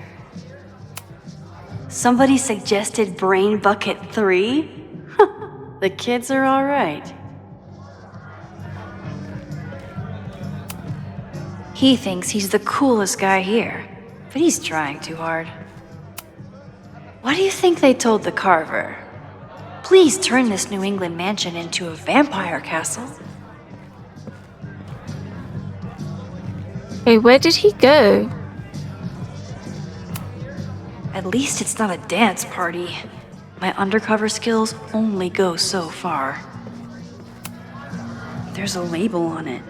Somebody suggested Brain Bucket 3? The kids are alright. He thinks he's the coolest guy here, but he's trying too hard. What do you think they told the Carver? Please turn this New England mansion into a vampire castle. Hey, where did he go? At least it's not a dance party. My undercover skills only go so far. There's a label on it.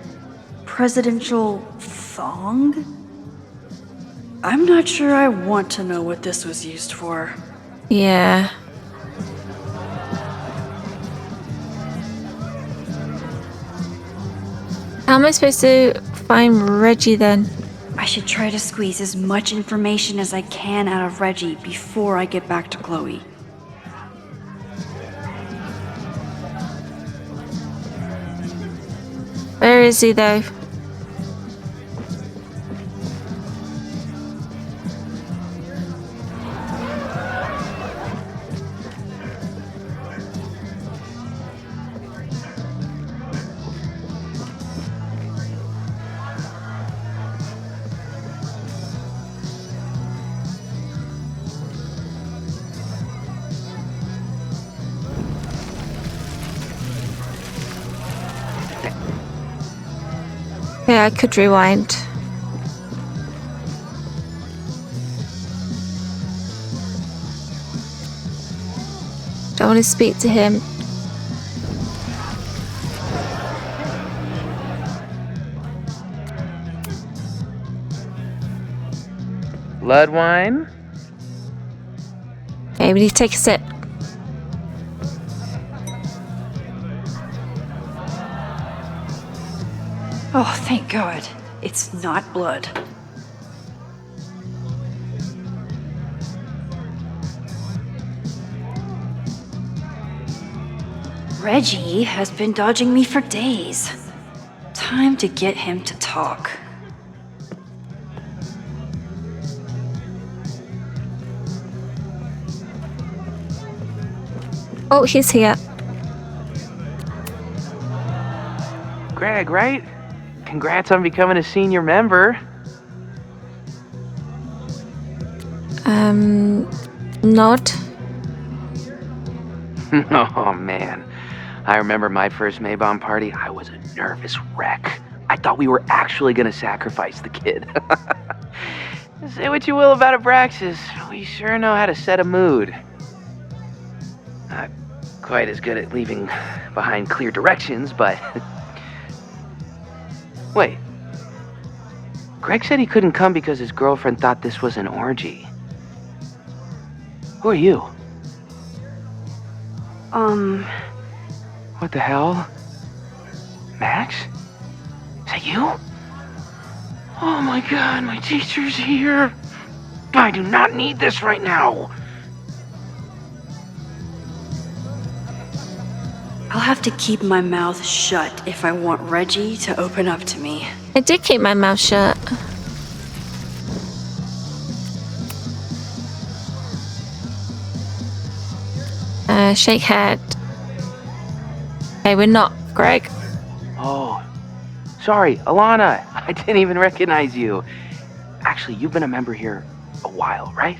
Presidential thong? I'm not sure I want to know what this was used for. Yeah. How am I supposed to find Reggie then? I should try to squeeze as much information as I can out of Reggie before I get back to Chloe. Where is he though? Yeah, I could rewind. Don't want to speak to him. Blood wine? Okay, we need to take a sip. Oh, thank God. It's not blood. Reggie has been dodging me for days. Time to get him to talk. Oh, he's here. Greg, right? Congrats on becoming a senior member. Nod. Oh, man. I remember my first Maybon party. I was a nervous wreck. I thought we were actually going to sacrifice the kid. Say what you will about Abraxas, we sure know how to set a mood. Not quite as good at leaving behind clear directions, but... Wait. Greg said he couldn't come because his girlfriend thought this was an orgy. Who are you? What the hell? Max? Is that you? Oh my god, my teacher's here. I do not need this right now. I'll have to keep my mouth shut if I want Reggie to open up to me. I did keep my mouth shut. Shake head. Hey, we're not, Greg. Oh, sorry, Alana. I didn't even recognize you. Actually, you've been a member here a while, right?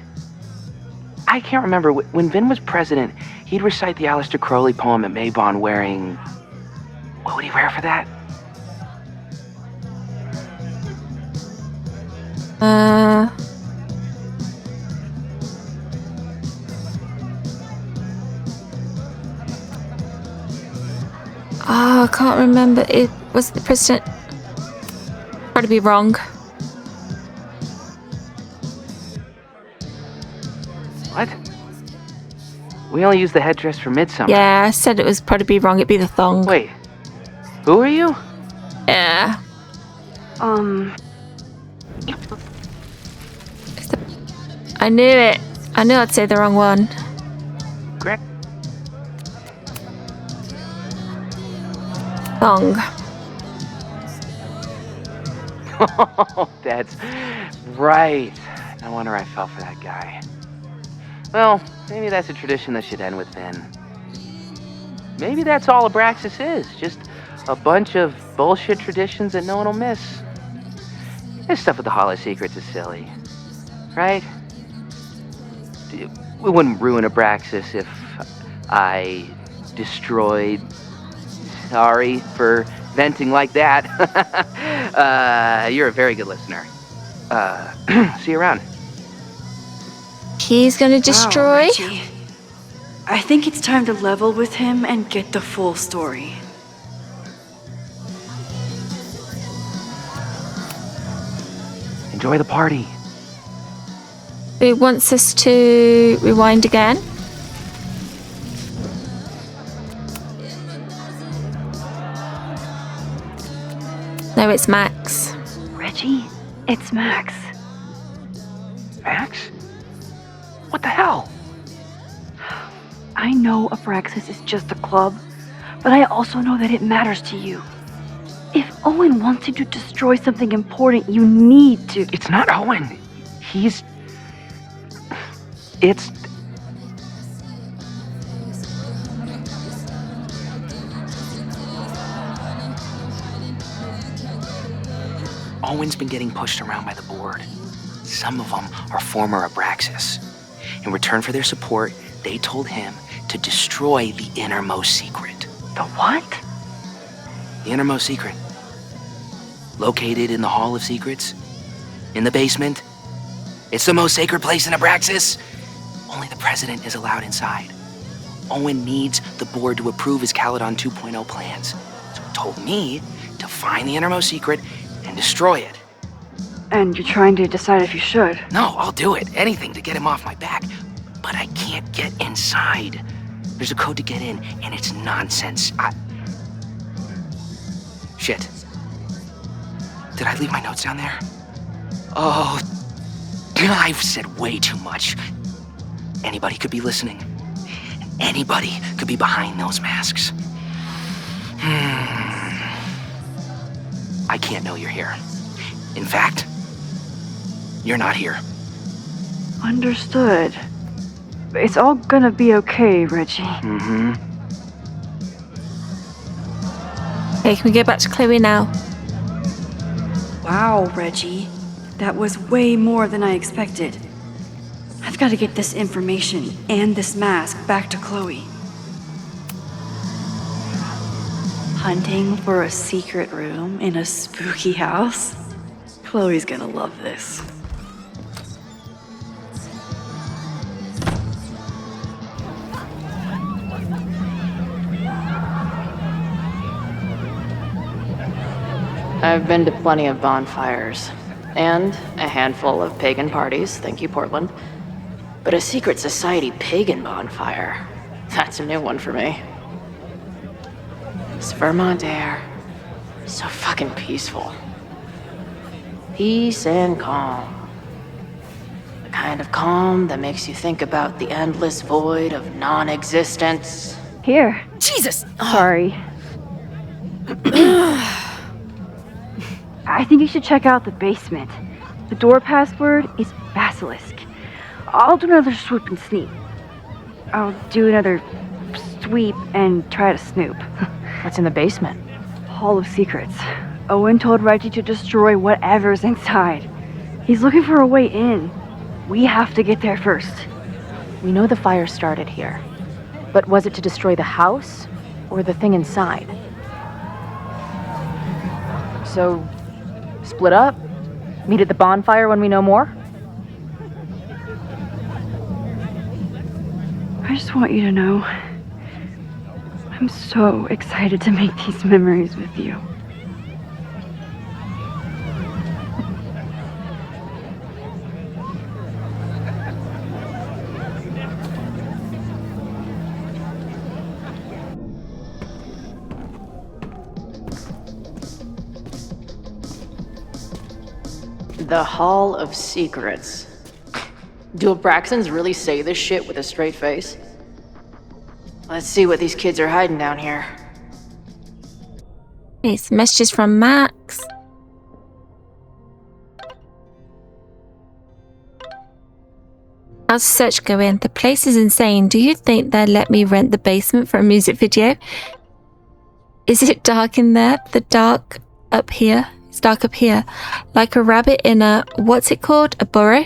I can't remember. When Vin was president, he'd recite the Aleister Crowley poem at Mabon wearing... What would he wear for that? Oh, I can't remember. It was the president. Probably be wrong. What? We only use the headdress for Midsummer. Yeah, I said it was probably be wrong. It'd be the thong. Wait, who are you? Yeah. I knew it. I knew I'd say the wrong one. Greg. Thong. Oh, that's right. No wonder I fell for that guy. Well, maybe that's a tradition that should end with Vin. Maybe that's all Abraxas is. Just a bunch of bullshit traditions that no one will miss. This stuff with the Hollow Secrets is silly. Right? We wouldn't ruin Abraxas if I destroyed... Sorry for venting like that. You're a very good listener. See you around. He's gonna destroy? Wow, Reggie. I think it's time to level with him and get the full story. Enjoy the party. He wants us to rewind again. No, it's Max. Reggie, it's Max. Max? What the hell? I know Abraxas is just a club, but I also know that it matters to you. If Owen wants you to destroy something important, you need to... It's not Owen. It's... Owen's been getting pushed around by the board. Some of them are former Abraxas. In return for their support, they told him to destroy the innermost secret. The what? The innermost secret. Located in the Hall of Secrets. In the basement. It's the most sacred place in Abraxas. Only the president is allowed inside. Owen needs the board to approve his Caledon 2.0 plans. So he told me to find the innermost secret and destroy it. And you're trying to decide if you should? No, I'll do it. Anything to get him off my back. But I can't get inside. There's a code to get in, and it's nonsense. Shit. Did I leave my notes down there? Oh, I've said way too much. Anybody could be listening. Anybody could be behind those masks. I can't know you're here. In fact, you're not here. Understood. It's all gonna be okay, Reggie. Mm-hmm. Okay, can we get back to Chloe now? Wow, Reggie. That was way more than I expected. I've got to get this information and this mask back to Chloe. Hunting for a secret room in a spooky house? Chloe's gonna love this. I've been to plenty of bonfires, and a handful of pagan parties, thank you, Portland. But a secret society pagan bonfire, that's a new one for me. This Vermont air, so fucking peaceful. Peace and calm. The kind of calm that makes you think about the endless void of non-existence. Here. Jesus! Sorry. I think you should check out the basement. The door password is Basilisk. I'll do another swoop and sneak. I'll do another sweep and try to snoop. What's in the basement? Hall of Secrets. Owen told Reggie to destroy whatever's inside. He's looking for a way in. We have to get there first. We know the fire started here. But was it to destroy the house or the thing inside? So, split up? Meet at the bonfire when we know more? I just want you to know, I'm so excited to make these memories with you. The Hall of Secrets. Do Abraxans really say this shit with a straight face? Let's see what these kids are hiding down here. Okay, some messages from Max. How's the search going? The place is insane. Do you think they'll let me rent the basement for a music video? Is it dark in there? The dark up here? It's dark up here. Like a rabbit in a, what's it called? A burrow?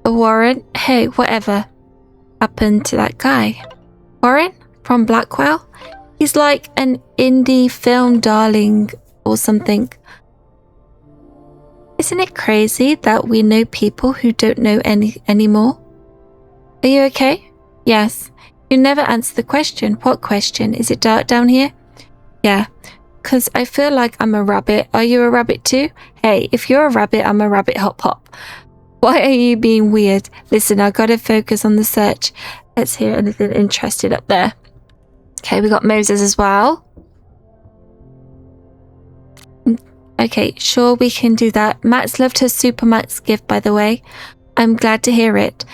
A warren? Hey, whatever happened to that guy? Warren? From Blackwell? He's like an indie film darling or something. Isn't it crazy that we know people who don't know anymore? Are you okay? Yes. You never answer the question. What question? Is it dark down here? Yeah. 'Cause I feel like I'm a rabbit. Are you a rabbit too? Hey, if you're a rabbit, I'm a rabbit hop hop. Why are you being weird? Listen, I gotta focus on the search. Let's hear anything interested up there. Okay, we got Moses as well. Okay, sure, we can do that. Max loved her Supermax gift, by the way. I'm glad to hear it.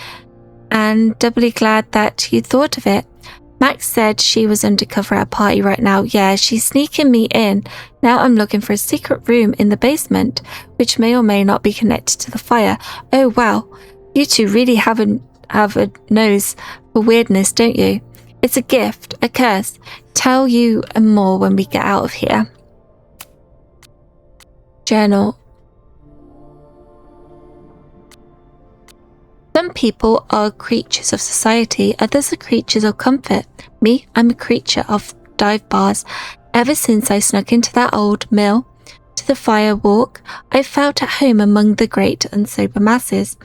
And doubly glad that you thought of it. Max said she was undercover at a party right now. Yeah, she's sneaking me in. Now I'm looking for a secret room in the basement, which may or may not be connected to the fire. Oh, wow. You two really have a nose for weirdness, don't you? It's a gift, a curse. Tell you more when we get out of here. Journal. Some people are creatures of society, others are creatures of comfort. Me, I'm a creature of dive bars. Ever since I snuck into that old mill to the fire walk, I've felt at home among the great and sober masses.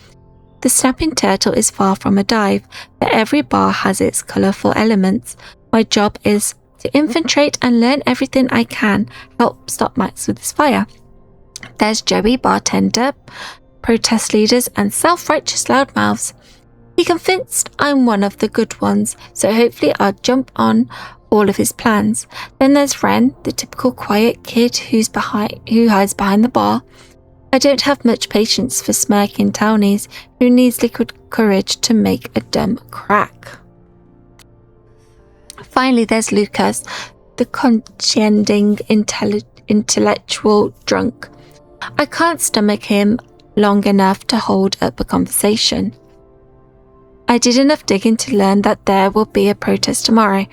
The snapping turtle is far from a dive, but every bar has its colourful elements. My job is to infiltrate and learn everything I can, help stop Max with his fire. There's Joey, bartender, protest leaders, and self-righteous loudmouths. He convinced I'm one of the good ones, so hopefully I'll jump on all of his plans. Then there's Ren, the typical quiet kid who hides behind the bar. I don't have much patience for smirking townies who needs liquid courage to make a dumb crack. Finally, there's Lucas, the condescending intellectual drunk. I can't stomach him long enough to hold up a conversation. I did enough digging to learn that there will be a protest tomorrow.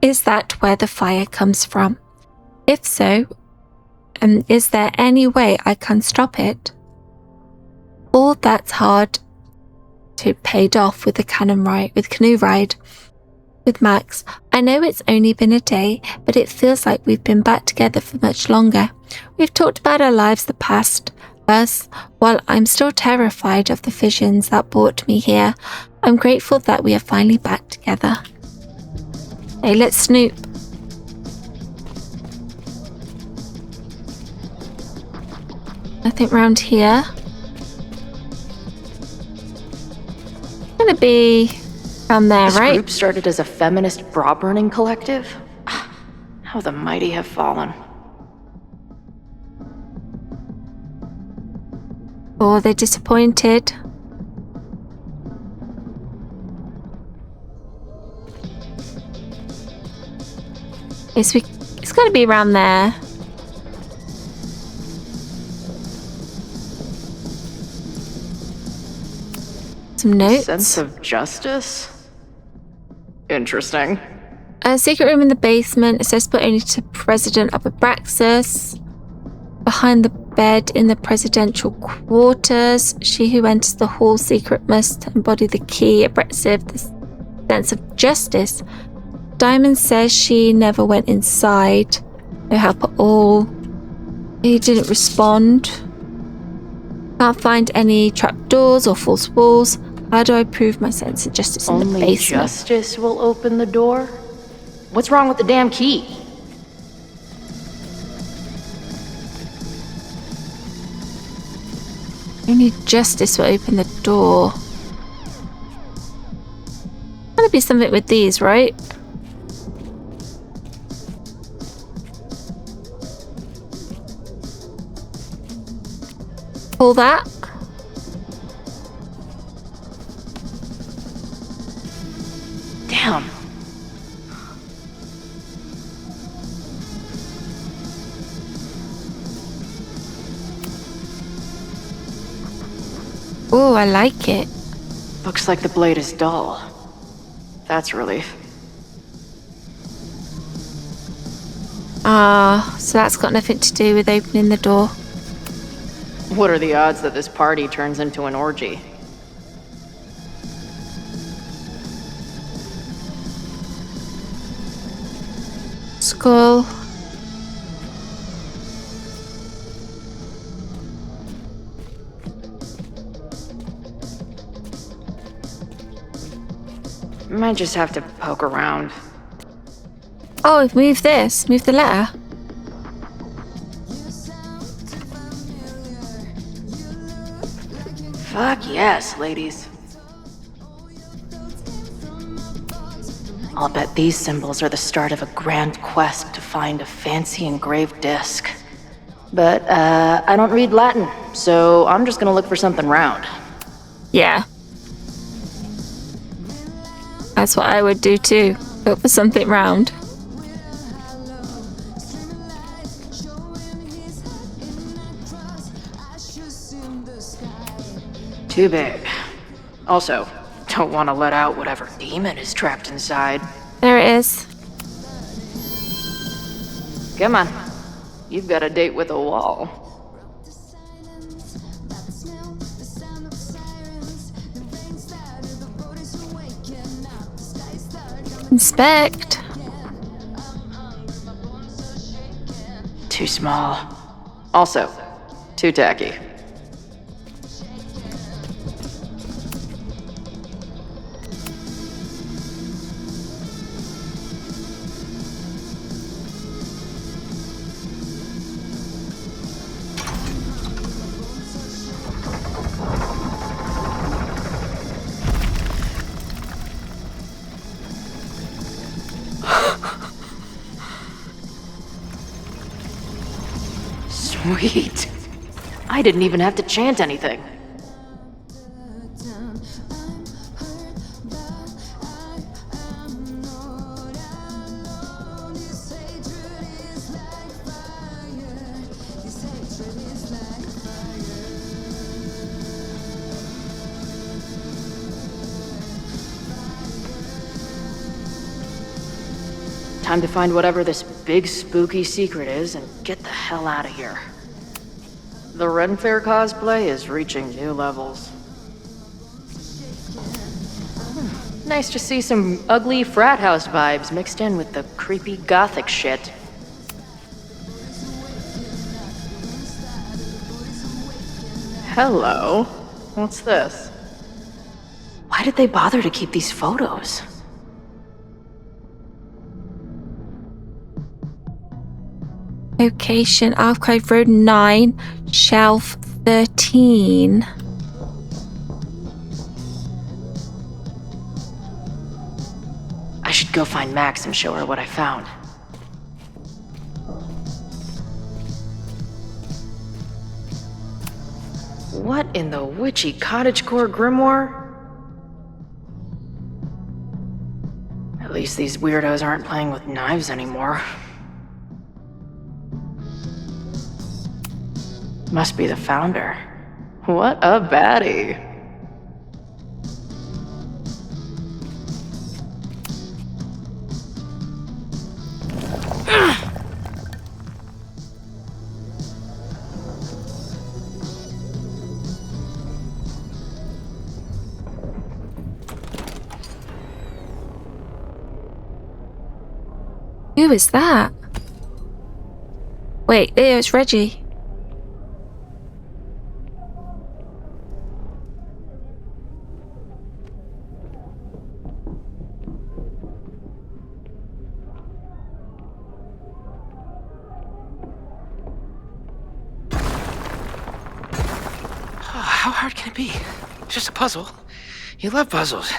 Is that where the fire comes from? If so, is there any way I can stop it? All that's hard to paid off with the canoe ride with Max. I know it's only been a day, but it feels like we've been back together for much longer. We've talked about our lives, the past, us. While I'm still terrified of the visions that brought me here, I'm grateful that we are finally back together. Hey, let's snoop. Nothing round here. Gonna be down there, This right? group started as a feminist bra-burning collective? How the mighty have fallen. Or they're disappointed. It's got to be around there. Some notes. Sense of justice? Interesting. A secret room in the basement, accessible only to President of Abraxas. Behind the bed in the presidential quarters. She who enters the hall secret must embody the key, Abraxas, the sense of justice. Diamond says she never went inside. No help at all. He didn't respond. Can't find any trapdoors or false walls. How do I prove my sense of justice in the Only basement? justice will open the door? What's wrong with the damn key? Only justice will open the door. Gotta be something with these, right? Pull that. Damn. Oh, I like it. Looks like the blade is dull. That's a relief. So that's got nothing to do with opening the door. What are the odds that this party turns into an orgy? Skull. Might just have to poke around. Oh, move this. Move the letter. Fuck yes, ladies. I'll bet these symbols are the start of a grand quest to find a fancy engraved disc. But, I don't read Latin, so I'm just gonna look for something round. Yeah. That's what I would do too. Look for something round. Too big. Also, don't want to let out whatever demon is trapped inside. There it is. Come on. You've got a date with a wall. Inspect. Too small. Also, too tacky. Sweet. I didn't even have to chant anything. Time to find whatever this big spooky secret is and get the hell out of here. The Ren Fair cosplay is reaching new levels. Nice to see some ugly frat house vibes mixed in with the creepy gothic shit. Hello. What's this? Why did they bother to keep these photos? Location, Archive Road 9, Shelf 13. I should go find Max and show her what I found. What in the witchy cottagecore grimoire? At least these weirdos aren't playing with knives anymore. Must be the founder. What a baddie. Who is that? Wait, it's Reggie. How hard can it be? It's just a puzzle. You love puzzles.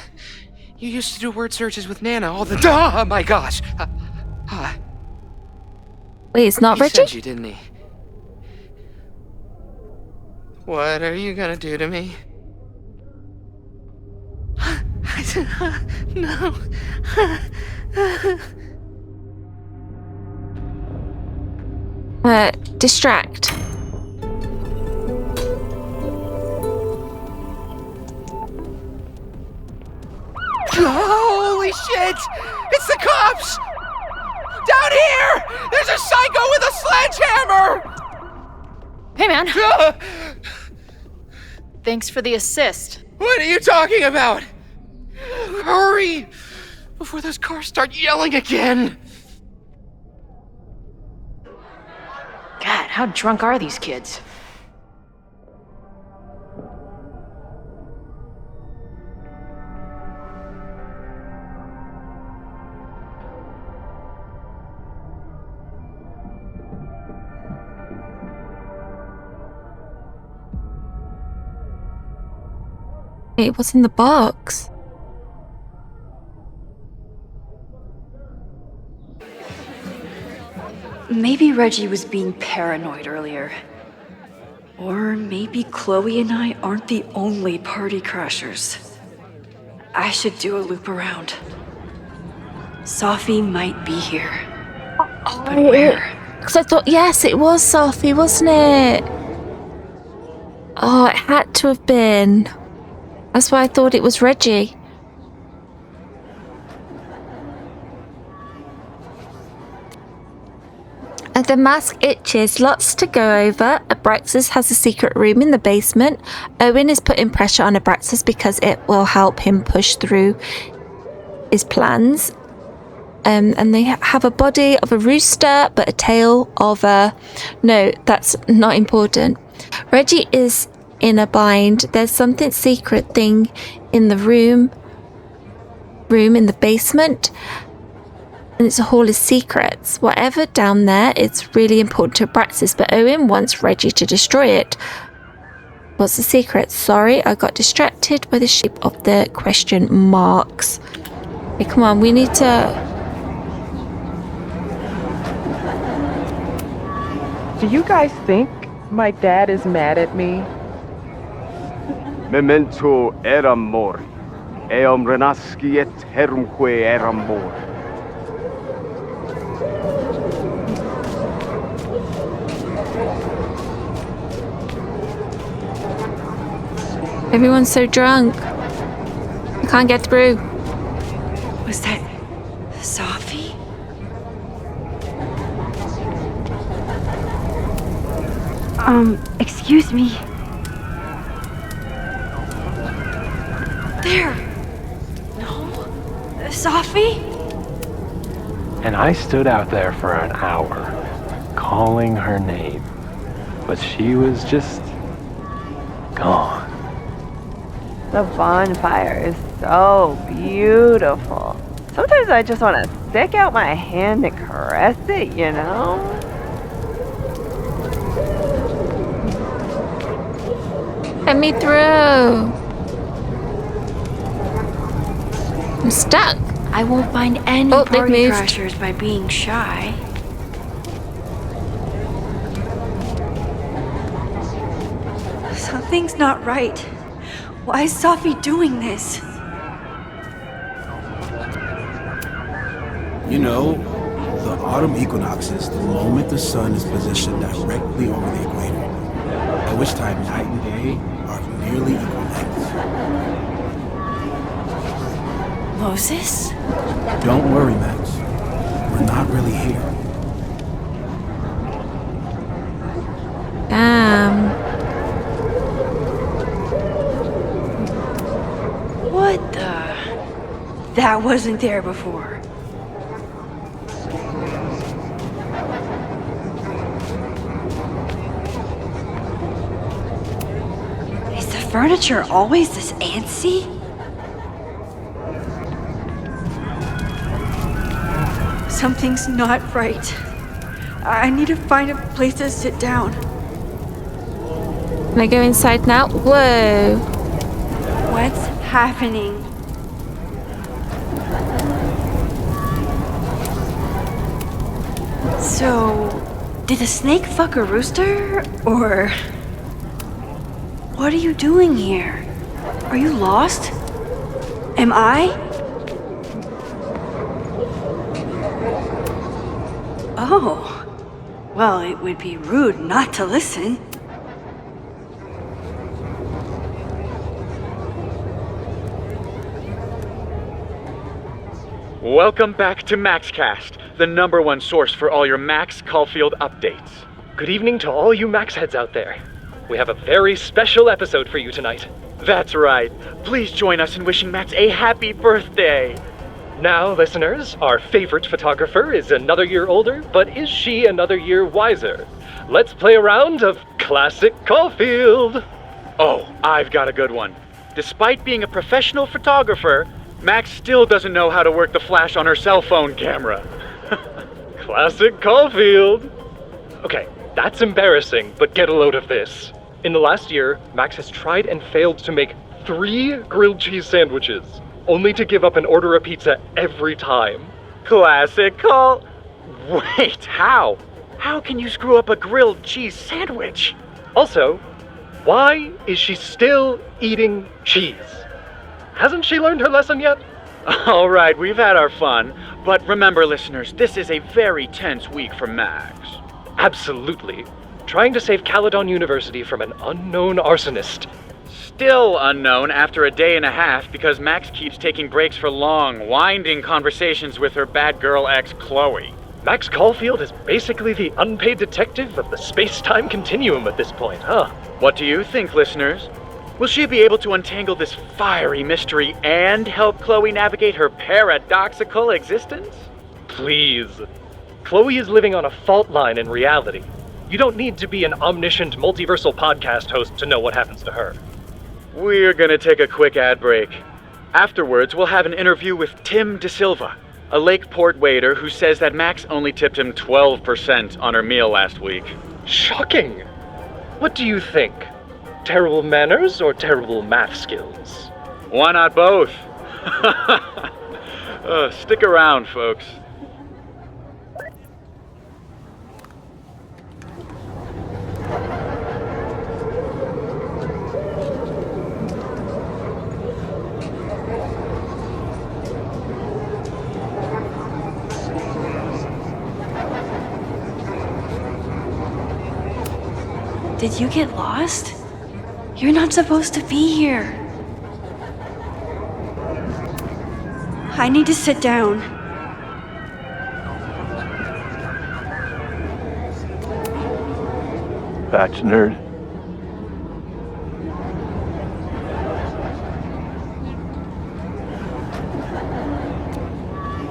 You used to do word searches with Nana all the time. Oh my gosh. Wait, it's not He Reggie? sent you, didn't he? What are you gonna do to me? No. Distract. Holy shit! It's the cops! Down here! There's a psycho with a sledgehammer! Hey, man. Thanks for the assist. What are you talking about? Hurry! Before those cars start yelling again! God, how drunk are these kids? Wait, what's in the box? Maybe Reggie was being paranoid earlier. Or maybe Chloe and I aren't the only party crashers. I should do a loop around. Sophie might be here. But where? Because I thought, yes, it was Sophie, wasn't it? Oh, it had to have been. That's why I thought it was Reggie. The mask itches, lots to go over. Abraxas has a secret room in the basement. Owen is putting pressure on Abraxas because it will help him push through his plans. And they have a body of a rooster, but a tail of a... No, that's not important. Reggie is in a bind. There's something secret thing in the room in the basement. And it's a hall of secrets. Whatever down there, it's really important to Abraxas, but Owen wants Reggie to destroy it. What's the secret? Sorry, I got distracted by the shape of the question marks. Hey, come on, we need to... Do you guys think my dad is mad at me? Memento eram mori, eum renasci et herumque eram mori. Everyone's so drunk. I can't get through. Was that Sophie? Excuse me. There! No? Sophie? And I stood out there for an hour, calling her name. But she was just gone. The bonfire is so beautiful. Sometimes I just want to stick out my hand and caress it, you know? Let me through. I'm stuck. I won't find any they've party moved. crashers by being shy. Something's not right. Why is Sophie doing this? You know, the autumn equinox is the moment the sun is positioned directly over the equator, at which time night and day are nearly equal lengths. Moses? Don't worry, Max. We're not really here. What the? That wasn't there before. Is the furniture always this antsy? Something's not right. I need to find a place to sit down. Can I go inside now? Whoa. What's happening? So, did the snake fuck a rooster? Or... What are you doing here? Are you lost? Am I? Oh. Well, it would be rude not to listen. Welcome back to MaxCast, the #1 source for all your Max Caulfield updates. Good evening to all you Max heads out there. We have a very special episode for you tonight. That's right. Please join us in wishing Max a happy birthday. Now, listeners, our favorite photographer is another year older, but is she another year wiser? Let's play a round of Classic Caulfield. Oh, I've got a good one. Despite being a professional photographer, Max still doesn't know how to work the flash on her cell phone camera. Classic Caulfield. Okay, that's embarrassing, but get a load of this. In the last year, Max has tried and failed to make 3 grilled cheese sandwiches, only to give up and order a pizza every time. Classic Caul... Wait, how? How can you screw up a grilled cheese sandwich? Also, why is she still eating cheese? Hasn't she learned her lesson yet? All right, we've had our fun, but remember, listeners, this is a very tense week for Max. Absolutely. Trying to save Caledon University from an unknown arsonist. Still unknown after a day and a half because Max keeps taking breaks for long, winding conversations with her bad girl ex, Chloe. Max Caulfield is basically the unpaid detective of the space-time continuum at this point, huh? What do you think, listeners? Will she be able to untangle this fiery mystery and help Chloe navigate her paradoxical existence? Please. Chloe is living on a fault line in reality. You don't need to be an omniscient multiversal podcast host to know what happens to her. We're gonna take a quick ad break. Afterwards, we'll have an interview with Tim DeSilva, a Lakeport waiter who says that Max only tipped him 12% on her meal last week. Shocking! What do you think? Terrible manners or terrible math skills? Why not both? Stick around, folks. Did you get lost? You're not supposed to be here. I need to sit down. Batch nerd.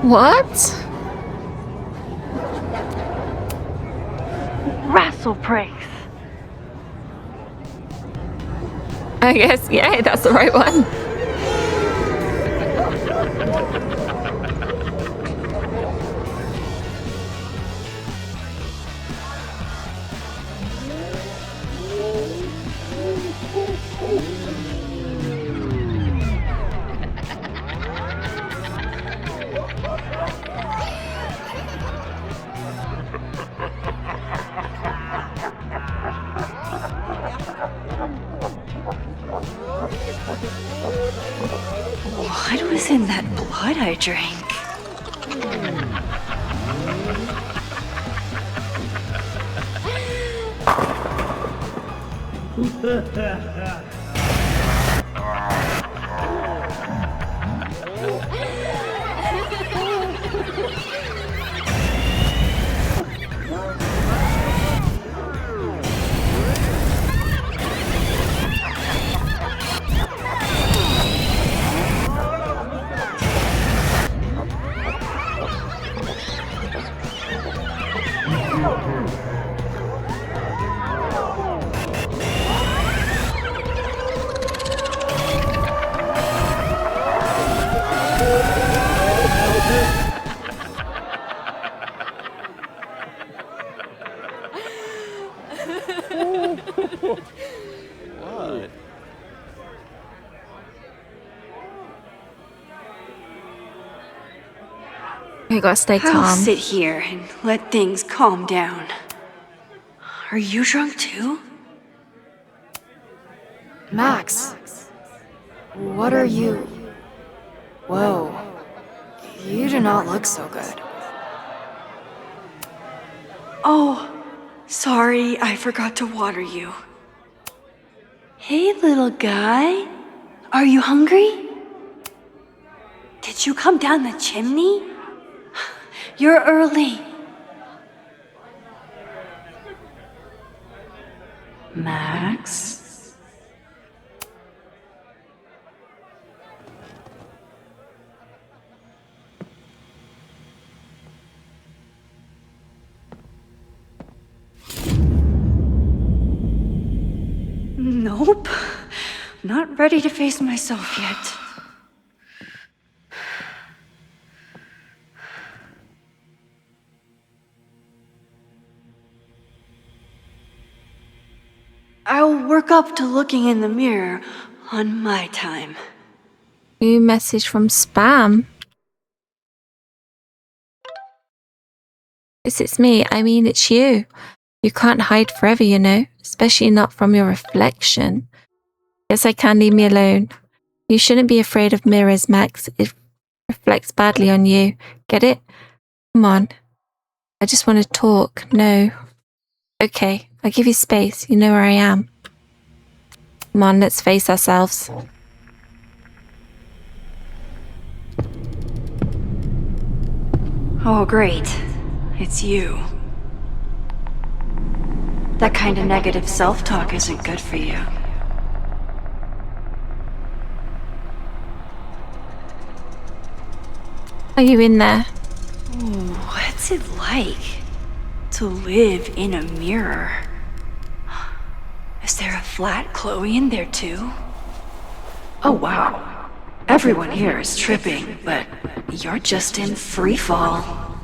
What? Wrestle breaks. I guess, yeah, that's the right one. What was in that blood I drank? What? You gotta stay I'll calm. sit here and let things calm down. Are you drunk too? Max, what are you? Whoa, you do not look so good. Oh, sorry, I forgot to water you. Hey, little guy. Are you hungry? Did you come down the chimney? You're early. Max? Nope. Not ready to face myself yet. I'll work up to looking in the mirror on my time. New message from spam. Yes, it's me. I mean, it's you. You can't hide forever, you know, especially not from your reflection. Yes, I can. Leave me alone. You shouldn't be afraid of mirrors, Max. It reflects badly on you. Get it? Come on. I just want to talk. No. Okay, I'll give you space. You know where I am. Come on, let's face ourselves. Oh, great. It's you. That kind of negative self-talk isn't good for you. Are you in there? Ooh, what's it like to live in a mirror? Is there a flat Chloe in there too? Oh wow. Everyone here is tripping, but you're just in free fall.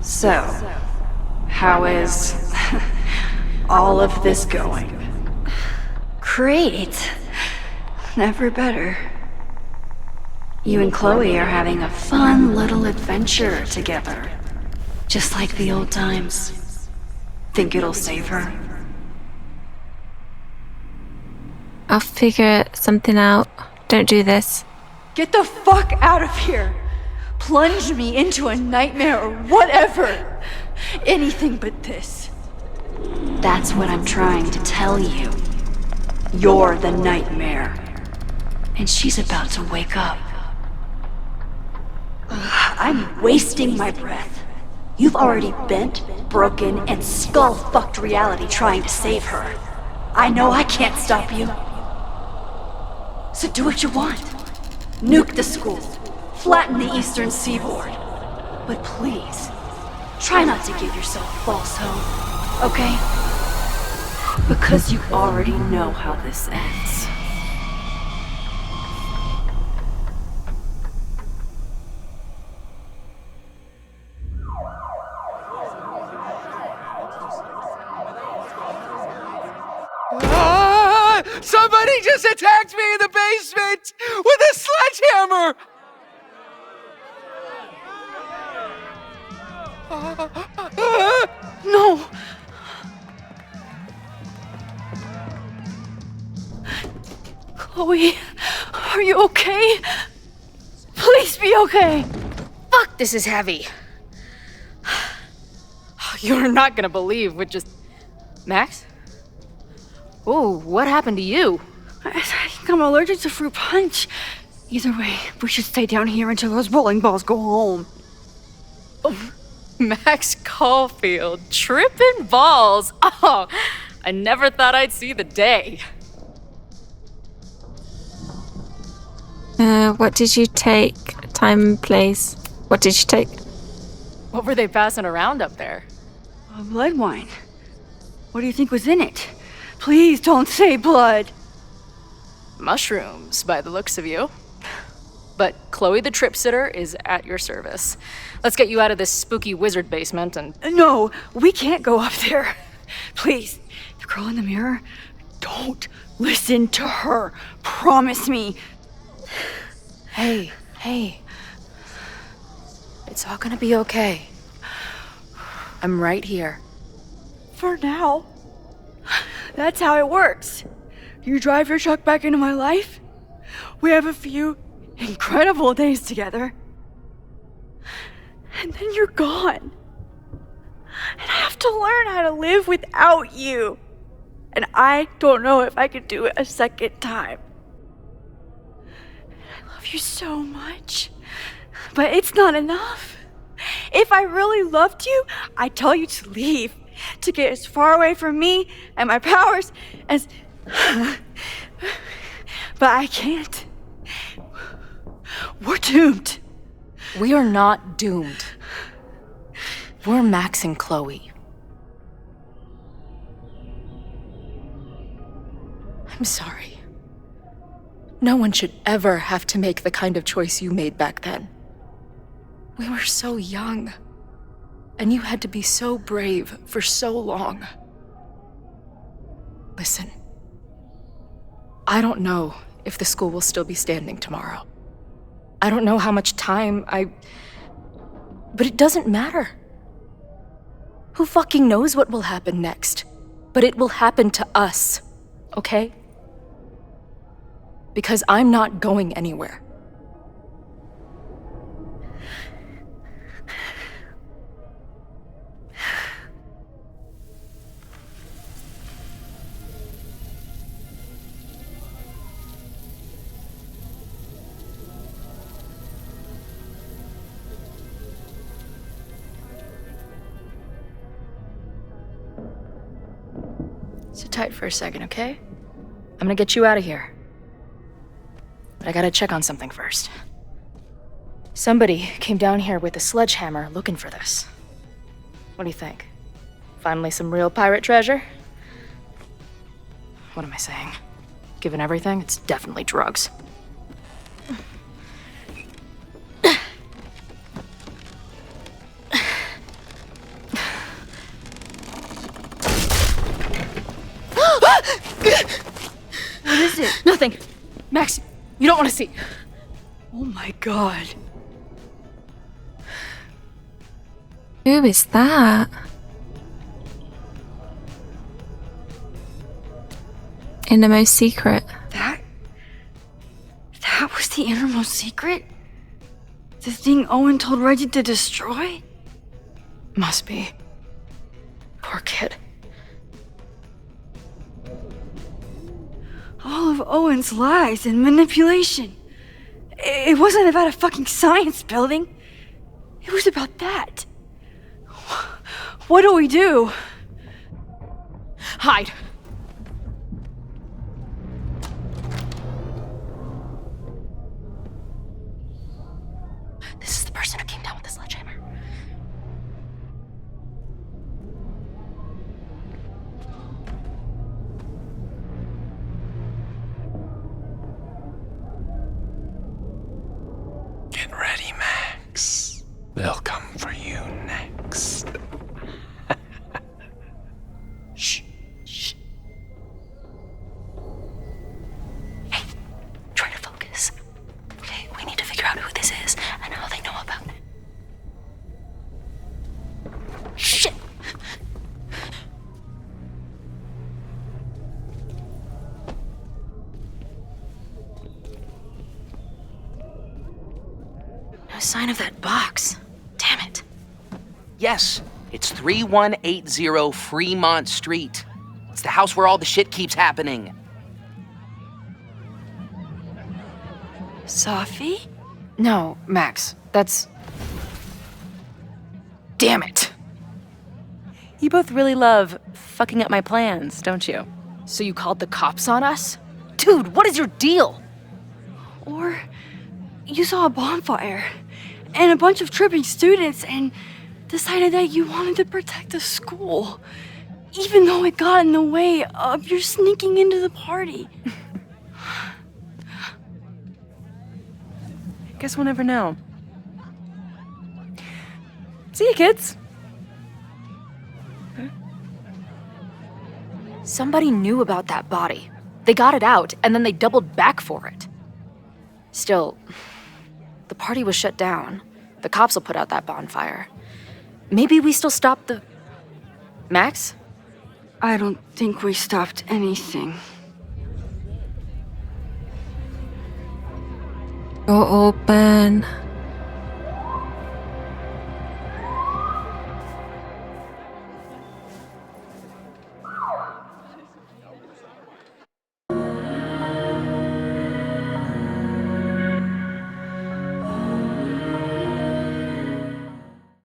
So, how is all of this going? Great. Never better. You and Chloe are having a fun little adventure together. Just like the old times. Think it'll save her? I'll figure something out. Don't do this. Get the fuck out of here! Plunge me into a nightmare or whatever! Anything but this. That's what I'm trying to tell you. You're the nightmare. And she's about to wake up. I'm wasting my breath. You've already bent, broken, and skull-fucked reality trying to save her. I know I can't stop you. So do what you want. Nuke the school. Flatten the eastern seaboard. But please, try not to give yourself false hope, okay? Because you already know how this ends. Ah! Somebody just attacked me in the basement with a sledgehammer! No! Chloe, are you okay? Please be okay. Fuck, this is heavy. You're not gonna believe what just... Max? Oh, what happened to you? I think I'm allergic to fruit punch. Either way, we should stay down here until those bowling balls go home. Oh, Max Caulfield, tripping balls. Oh, I never thought I'd see the day. What did you take? Time, place. What did you take? What were they passing around up there? Blood wine. What do you think was in it? Please don't say blood. Mushrooms, by the looks of you. But Chloe the Trip Sitter is at your service. Let's get you out of this spooky wizard basement and... No, we can't go up there. Please, the girl in the mirror, don't listen to her. Promise me. Hey. It's all gonna be okay. I'm right here. For now. That's how it works. You drive your truck back into my life. We have a few incredible days together. And then you're gone. And I have to learn how to live without you. And I don't know if I could do it a second time. I love you so much. But it's not enough. If I really loved you, I'd tell you to leave. To get as far away from me and my powers as... But I can't. We're doomed. We are not doomed. We're Max and Chloe. I'm sorry. No one should ever have to make the kind of choice you made back then. We were so young. And you had to be so brave for so long. Listen. I don't know if the school will still be standing tomorrow. I don't know how much time But it doesn't matter. Who fucking knows what will happen next? But it will happen to us, okay? Because I'm not going anywhere. Sit tight for a second, okay? I'm gonna get you out of here. But I gotta check on something first. Somebody came down here with a sledgehammer looking for this. What do you think? Finally some real pirate treasure? What am I saying? Given everything, it's definitely drugs. What is it? Nothing. Max, you don't want to see. Oh my god. Who is that? Innermost secret. That was the innermost secret? The thing Owen told Reggie to destroy? Must be. Poor kid. All of Owen's lies and manipulation. It wasn't about a fucking science building. It was about that. What do we do? Hide. This is the person who came down with the sledgehammer. Get ready, Max. They'll come for you next. Shh. Shh. sign of that box. Damn it. Yes, it's 3180 Fremont Street. It's the house where all the shit keeps happening. Sophie? No, Max, that's... Damn it! You both really love fucking up my plans, don't you? So you called the cops on us? Dude, what is your deal? Or you saw a bonfire and a bunch of tripping students and decided that you wanted to protect the school, even though it got in the way of your sneaking into the party. Guess we'll never know. See you, kids. Somebody knew about that body. They got it out, and then they doubled back for it. Still, the party was shut down. The cops will put out that bonfire. Maybe we still stopped the... Max? I don't think we stopped anything. Door open.